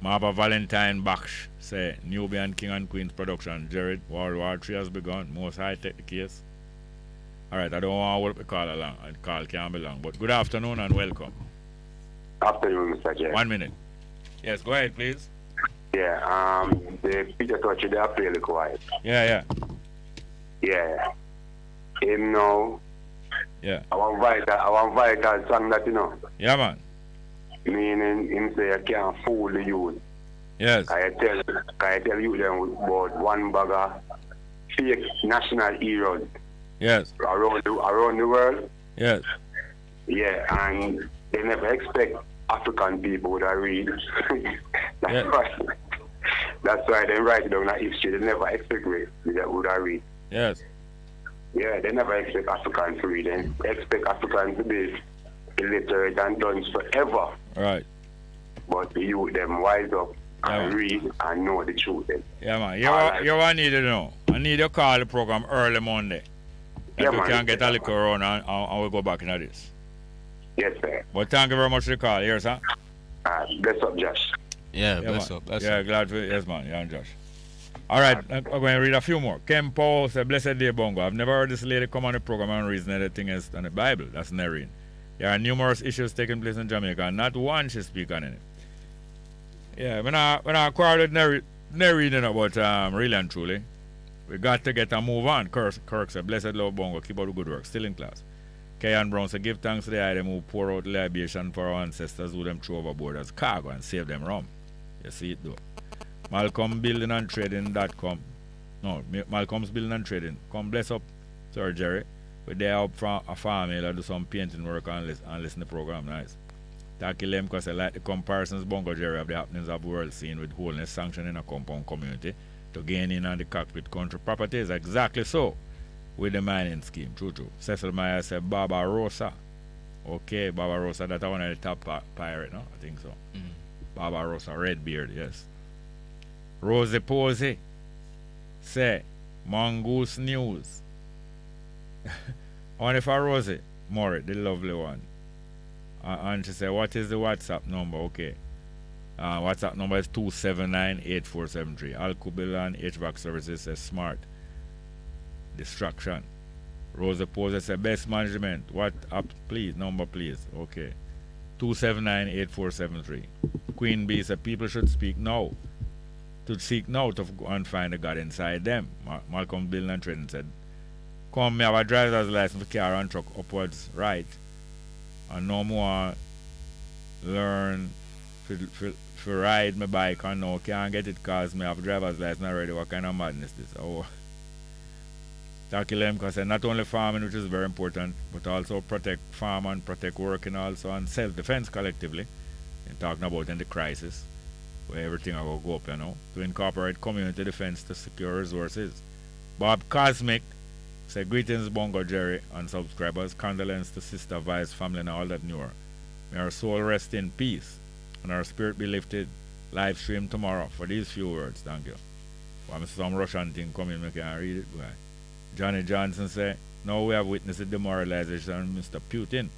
Marva Valentine Baksh say, Nubian King and Queens production. Jared, World War III has begun. Most high tech the case. Alright, I don't want to hold the call along. The call can't be long. But good afternoon and welcome. Afternoon, Mr. J. 1 minute. Yes, go ahead, please. Yeah, the Peter Touch, they are fairly quiet. Yeah. Him now. Yeah. I want vital song that you know. Yeah, man. Meaning him say I can't fool the youth. Yes. I tell you them about one bag of fake national heroes. Yes. Around the world. Yes. Yeah, and they never expect African people would read. That's why they write it down in history. They never expect that would read. Yes. Yeah, they never expect Africans to read. They expect Africans to be illiterate and done forever. Right. But the youth them wise up and read and know the truth. Then. Yeah, man. You what I need to know. I need to call the program early Monday. Yeah, we man. can get a little around and we'll go back into this. Yes, sir. But thank you very much for the call. Here, sir. Bless up, Josh. Yeah, bless up. Glad for yes, man. Yeah, and Josh. All right, I'm going to read a few more. Ken Paul said, blessed day, Bongo. I've never heard this lady come on the program and reason anything else than the Bible. That's Nerine. There are numerous issues taking place in Jamaica, and not one she speaks on it. Yeah, when I quarrel with Neri about really and truly. We got to get a move on. Kirk said, blessed Lord Bongo, keep up the good work. Still in class. Kayan Brown said, give thanks to the item who pour out libation for our ancestors who them throw overboard as cargo and save them rum. You see it though. Malcolm Building and Trading.com. No, Malcolm's Building and Trading. Come bless up, Sir Jerry. We're there up from a farm here, do some painting work and listen to the program. Nice. Taki Lem because I like the comparisons Bongo Jerry of the happenings of the world scene with wholeness sanctioned in a compound community to gain in on the cockpit country properties. Exactly so with the mining scheme. True. Cecil Meyer said Barbarossa. Okay, Barbarossa, that's one of the top pirate, no? I think so. Barbarossa, Redbeard, yes. Rosie Posey say Mongoose News. Only for Rosie Murray, the lovely one. And she said, what is the WhatsApp number? Okay. WhatsApp number is 279-8473. Alcubilan HVAC Services says smart. Distraction. Rosa Pose says best management. What up, please? Number, please. Okay. 279-8473. Queen Bee said people should speak now. To seek now to go and find the God inside them. Malcolm Bill and Trenton said, come, me have a driver's license for car and truck upwards right. And no more learn to ride my bike and now can't get it because me have driver's license already. What kind of madness this? Oh. Taki Lemka said not only farming, which is very important, but also protect farm and protect working also and self-defense collectively. And talking about in the crisis where everything will go up, to incorporate community defense to secure resources. Bob Cosmic said greetings Bongo Jerry and subscribers, condolence to Sister Vice family and all that knew her. May our soul rest in peace and our spirit be lifted. Live stream tomorrow for these few words. Thank you. Well, some Russian thing coming, I can't read it. Boy. Johnny Johnson said, now we have witnessed the demoralization of Mr. Putin.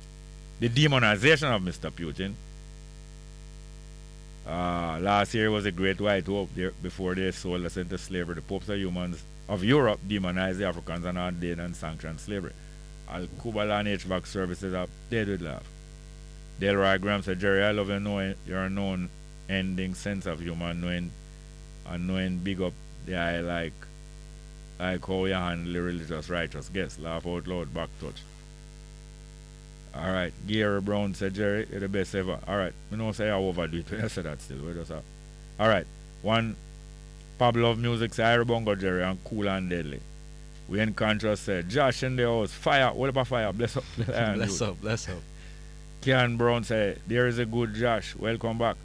The demonization of Mr. Putin. Last year was a great white hope before they sold us into slavery. The popes of humans of Europe demonized the Africans and ordained and sanctioned slavery. Al Kubalan HVAC services are dead with laugh. Delroy Graham said, Jerry, I love your known ending sense of humor, knowing big up the eye like how you handle the religious righteous guests. Laugh out loud, back touch. Alright, Gary Brown said, Jerry, you're the best ever. Alright, I know say I overdo it, but I said that still. Alright, one Pablo of Music said, Ira Bongo Jerry and Cool and Deadly. We in contrast said, Josh in the house, fire, what about fire? Bless up. bless up. Kian Brown said, there is a good Josh, welcome back.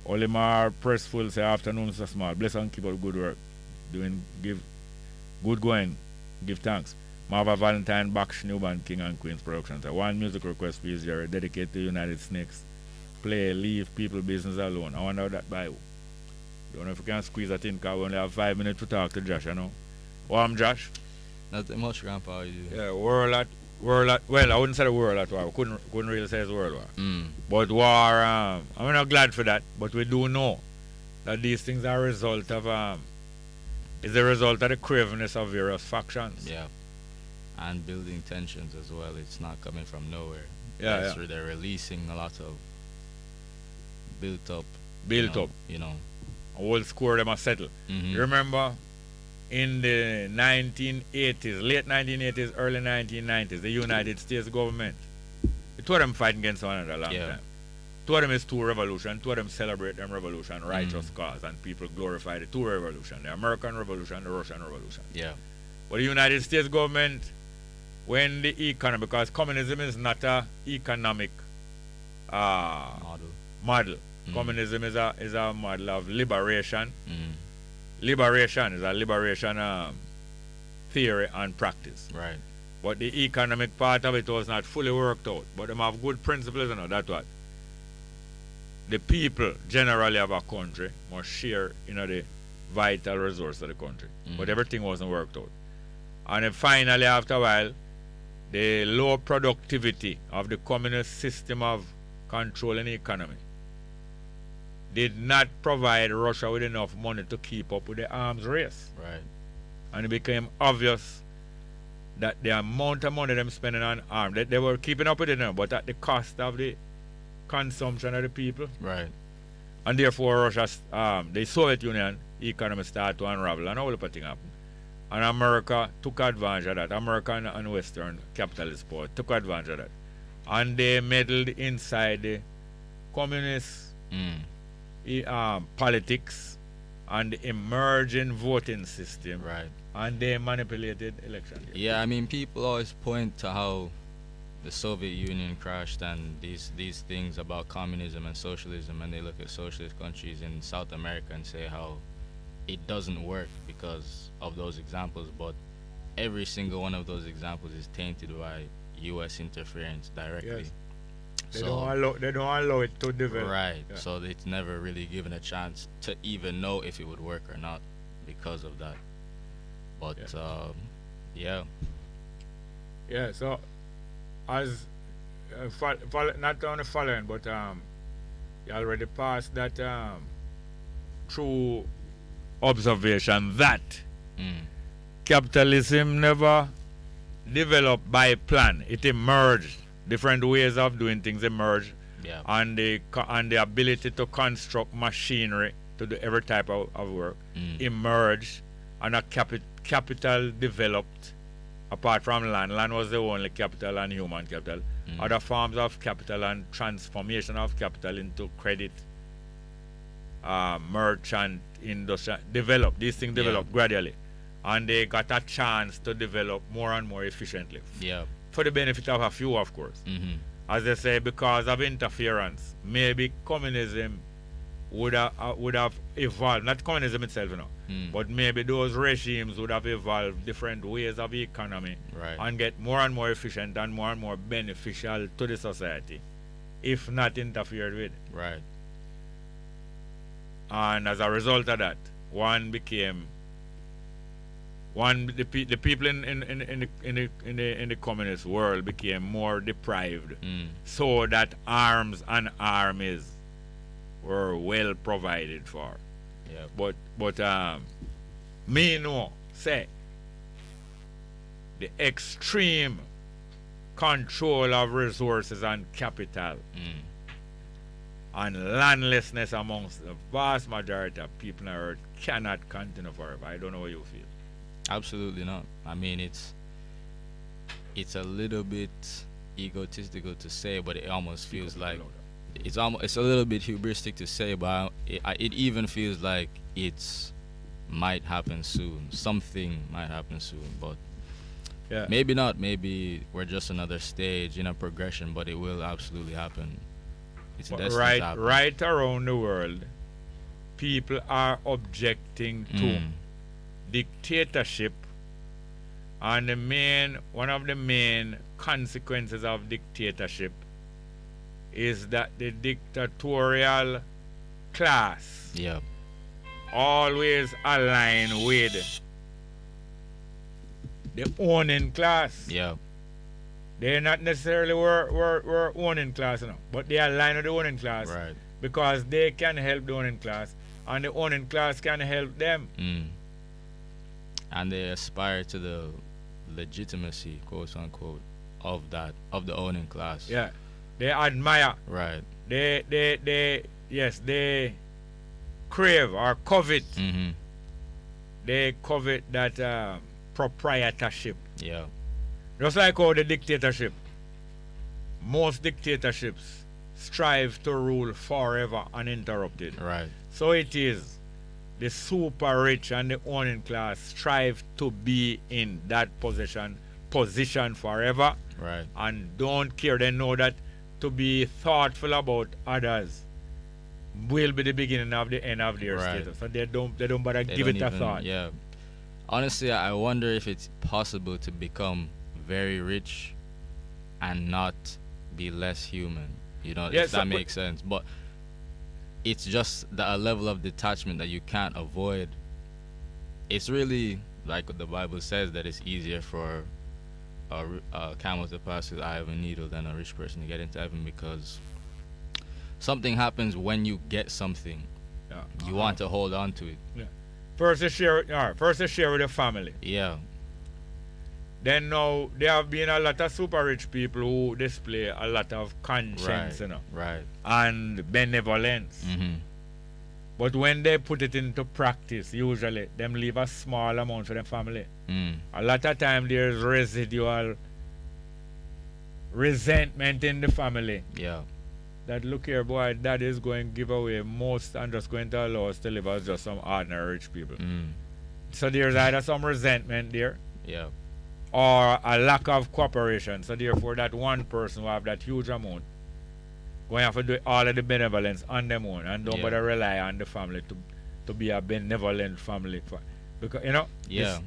Olimar Pressful say, afternoon so small, bless and keep up good work. Give good going, give thanks. Marva Valentine, Baksh, Newman, King and Queens Productions. One music request, please, Jerry. Dedicated to United Snakes. Play, leave people business alone. I wonder how that by who. Don't know if you can squeeze that in because we only have 5 minutes to talk to Josh, Oh, I'm Josh. Not much, Grandpa. Yeah, world at, well, I wouldn't say the world at war. Couldn't really say it's world war. But war, I'm not glad for that. But we do know that these things are a result of, is a result of the cravenness of various factions. Yeah. And building tensions as well. It's not coming from nowhere. Yeah. They're releasing a lot of built up. Old score them are settled. Mm-hmm. Remember in the 1980s, late 1980s, early 1990s, the United States government, two of them fighting against one another a long time. Two of them is two revolution, two of them celebrate them revolution, righteous cause, and people glorify the two revolution, the American Revolution, the Russian Revolution. Yeah. But the United States government, when the economy, because communism is not a economic model. Communism is a model of liberation. Liberation is a liberation theory and practice. Right. But the economic part of it was not fully worked out. But them have good principles, that's what. The people generally of a country must share the vital resource of the country. But everything wasn't worked out. And then finally, after a while, the low productivity of the communist system of controlling the economy did not provide Russia with enough money to keep up with the arms race. Right. And it became obvious that the amount of money them spending on arms, they were keeping up with it now, but at the cost of the consumption of the people. Right. And therefore, Russia, the Soviet Union economy started to unravel, and all the thing happened. And America took advantage of that. American and Western capitalist power took advantage of that. And they meddled inside the communist politics and the emerging voting system. Right. And they manipulated election. Yeah, I mean, people always point to how the Soviet Union crashed and these things about communism and socialism, and they look at socialist countries in South America and say how it doesn't work because of those examples, but every single one of those examples is tainted by U.S. interference directly. Yes. They don't allow it to develop. Right. Yeah. So it's never really given a chance to even know if it would work or not because of that. But yeah. Yeah. So as not only following, but you already passed that through observation that capitalism never developed by plan. It emerged. Different ways of doing things emerged. Yeah. And the ability to construct machinery to do every type of work emerged, and a capital developed apart from land. Land was the only capital and human capital. Other forms of capital and transformation of capital into credit, merchant, industrial, developed. These things developed gradually. And they got a chance to develop more and more efficiently. Yeah. For the benefit of a few, of course. As they say, because of interference, maybe communism would have evolved. Not communism itself, but maybe those regimes would have evolved different ways of economy, right, and get more and more efficient and more beneficial to the society, if not interfered with. Right. And as a result of that, the people in the communist world became more deprived, so that arms and armies were well provided for. Yeah. But me know say the extreme control of resources and capital and landlessness amongst the vast majority of people on earth cannot continue forever. I don't know how you feel. Absolutely not. I mean, it's a little bit egotistical to say, but it almost feels like it's a little bit hubristic to say, but it even feels like it's might happen soon. Something might happen soon, but maybe not. Maybe we're just another stage in a progression, but it will absolutely happen. It's destined to happen. Right around the world, people are objecting to dictatorship, and one of the main consequences of dictatorship is that the dictatorial class always align with the owning class. Yeah. They're not necessarily we're owning class, but they align with the owning class, right, because they can help the owning class, and the owning class can help them. And they aspire to the legitimacy, quote unquote, of the owning class. Yeah, they admire. Right. They crave or covet. They covet that proprietorship. Yeah. Just like how the dictatorship, most dictatorships strive to rule forever uninterrupted. Right. So it is. The super rich and the owning class strive to be in that position forever. Right. And don't care. They know that to be thoughtful about others will be the beginning of the end of their status. So they don't bother give it a thought. Yeah. Honestly, I wonder if it's possible to become very rich and not be less human. If that makes sense. But it's just a level of detachment that you can't avoid. It's really like what the Bible says, that it's easier for a camel to pass through the eye of a needle than a rich person to get into heaven, because something happens when you get something. You want to hold on to it. Yeah. First to share with the family. Yeah. Then now there have been a lot of super rich people who display a lot of conscience, Right. and benevolence. But when they put it into practice, usually them leave a small amount for their family. A lot of time there's residual resentment in the family. Yeah. That look here, boy, dad is going to give away most and just going to allow us to live as just some ordinary rich people. So there's either some resentment there, yeah, or a lack of cooperation. So therefore, that one person who have that huge amount going to have to do all of the benevolence on them own, and don't bother rely on the family to be a benevolent family. Because you know, yeah.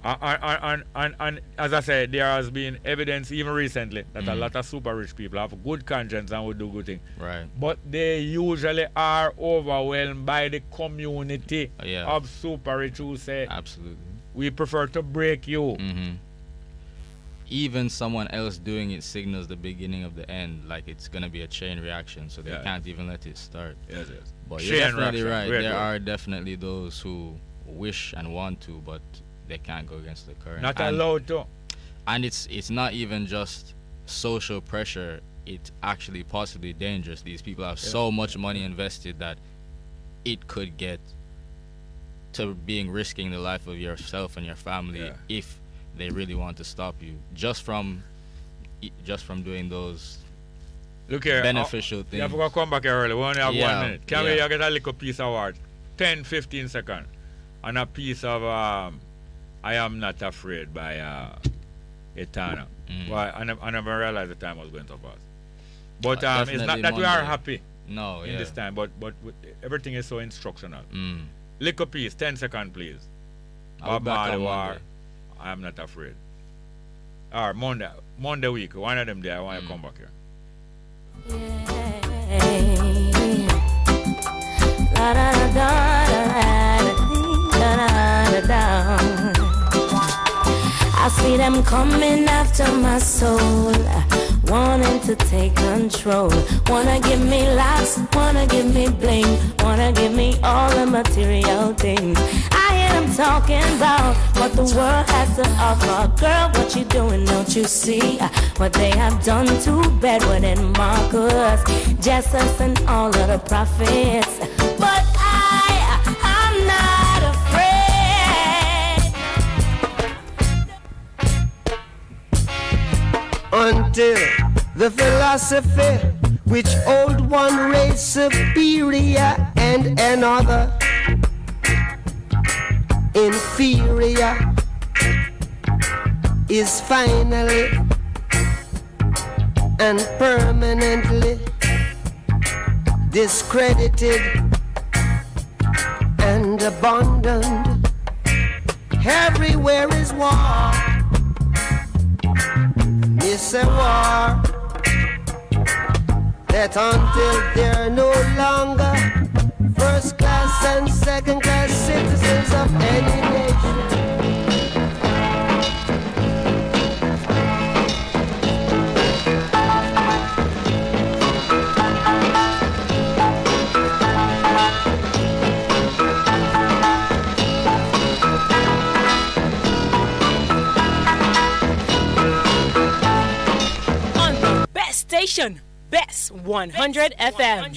And as I said, there has been evidence even recently that a lot of super rich people have good conscience and will do good things. Right. But they usually are overwhelmed by the community of super rich who say, absolutely, we prefer to break you. Even someone else doing it signals the beginning of the end, like it's gonna be a chain reaction, so they can't even let it start. Yes. But Chain you're definitely reaction. right. There are definitely those who wish and want to, but they can't go against the current. Not allowed to. And it's not even just social pressure. It's actually possibly dangerous. These people have so much money invested that it could get to being risking the life of yourself and your family if they really want to stop you just from doing those beneficial things. You have to come back here early. We only have 1 minute. Can we get a little piece of art? 10-15 seconds. And a piece of I Am Not Afraid by Etana. Well, I never realized the time was going so fast. But it's not that we are happy in this time, but everything is so instructional. Little piece, 10 seconds, please. I'll be back on Monday. I Am Not Afraid. Or Monday week, one of them there, I want to come back here. I see them coming after my soul, wanting to take control. Wanna give me laughs, wanna give me bling, wanna give me all the material things. I hear them talking about what the world has to offer. Girl, what you doing, don't you see what they have done to Bedouin and Marcus, Jesus and all of the prophets? But I'm not afraid. Until the philosophy which old one race superior and another inferior is finally and permanently discredited and abandoned. Everywhere is war. It's a war that until they're no longer first class and second class citizens of any nation. Station Bess 100 FM.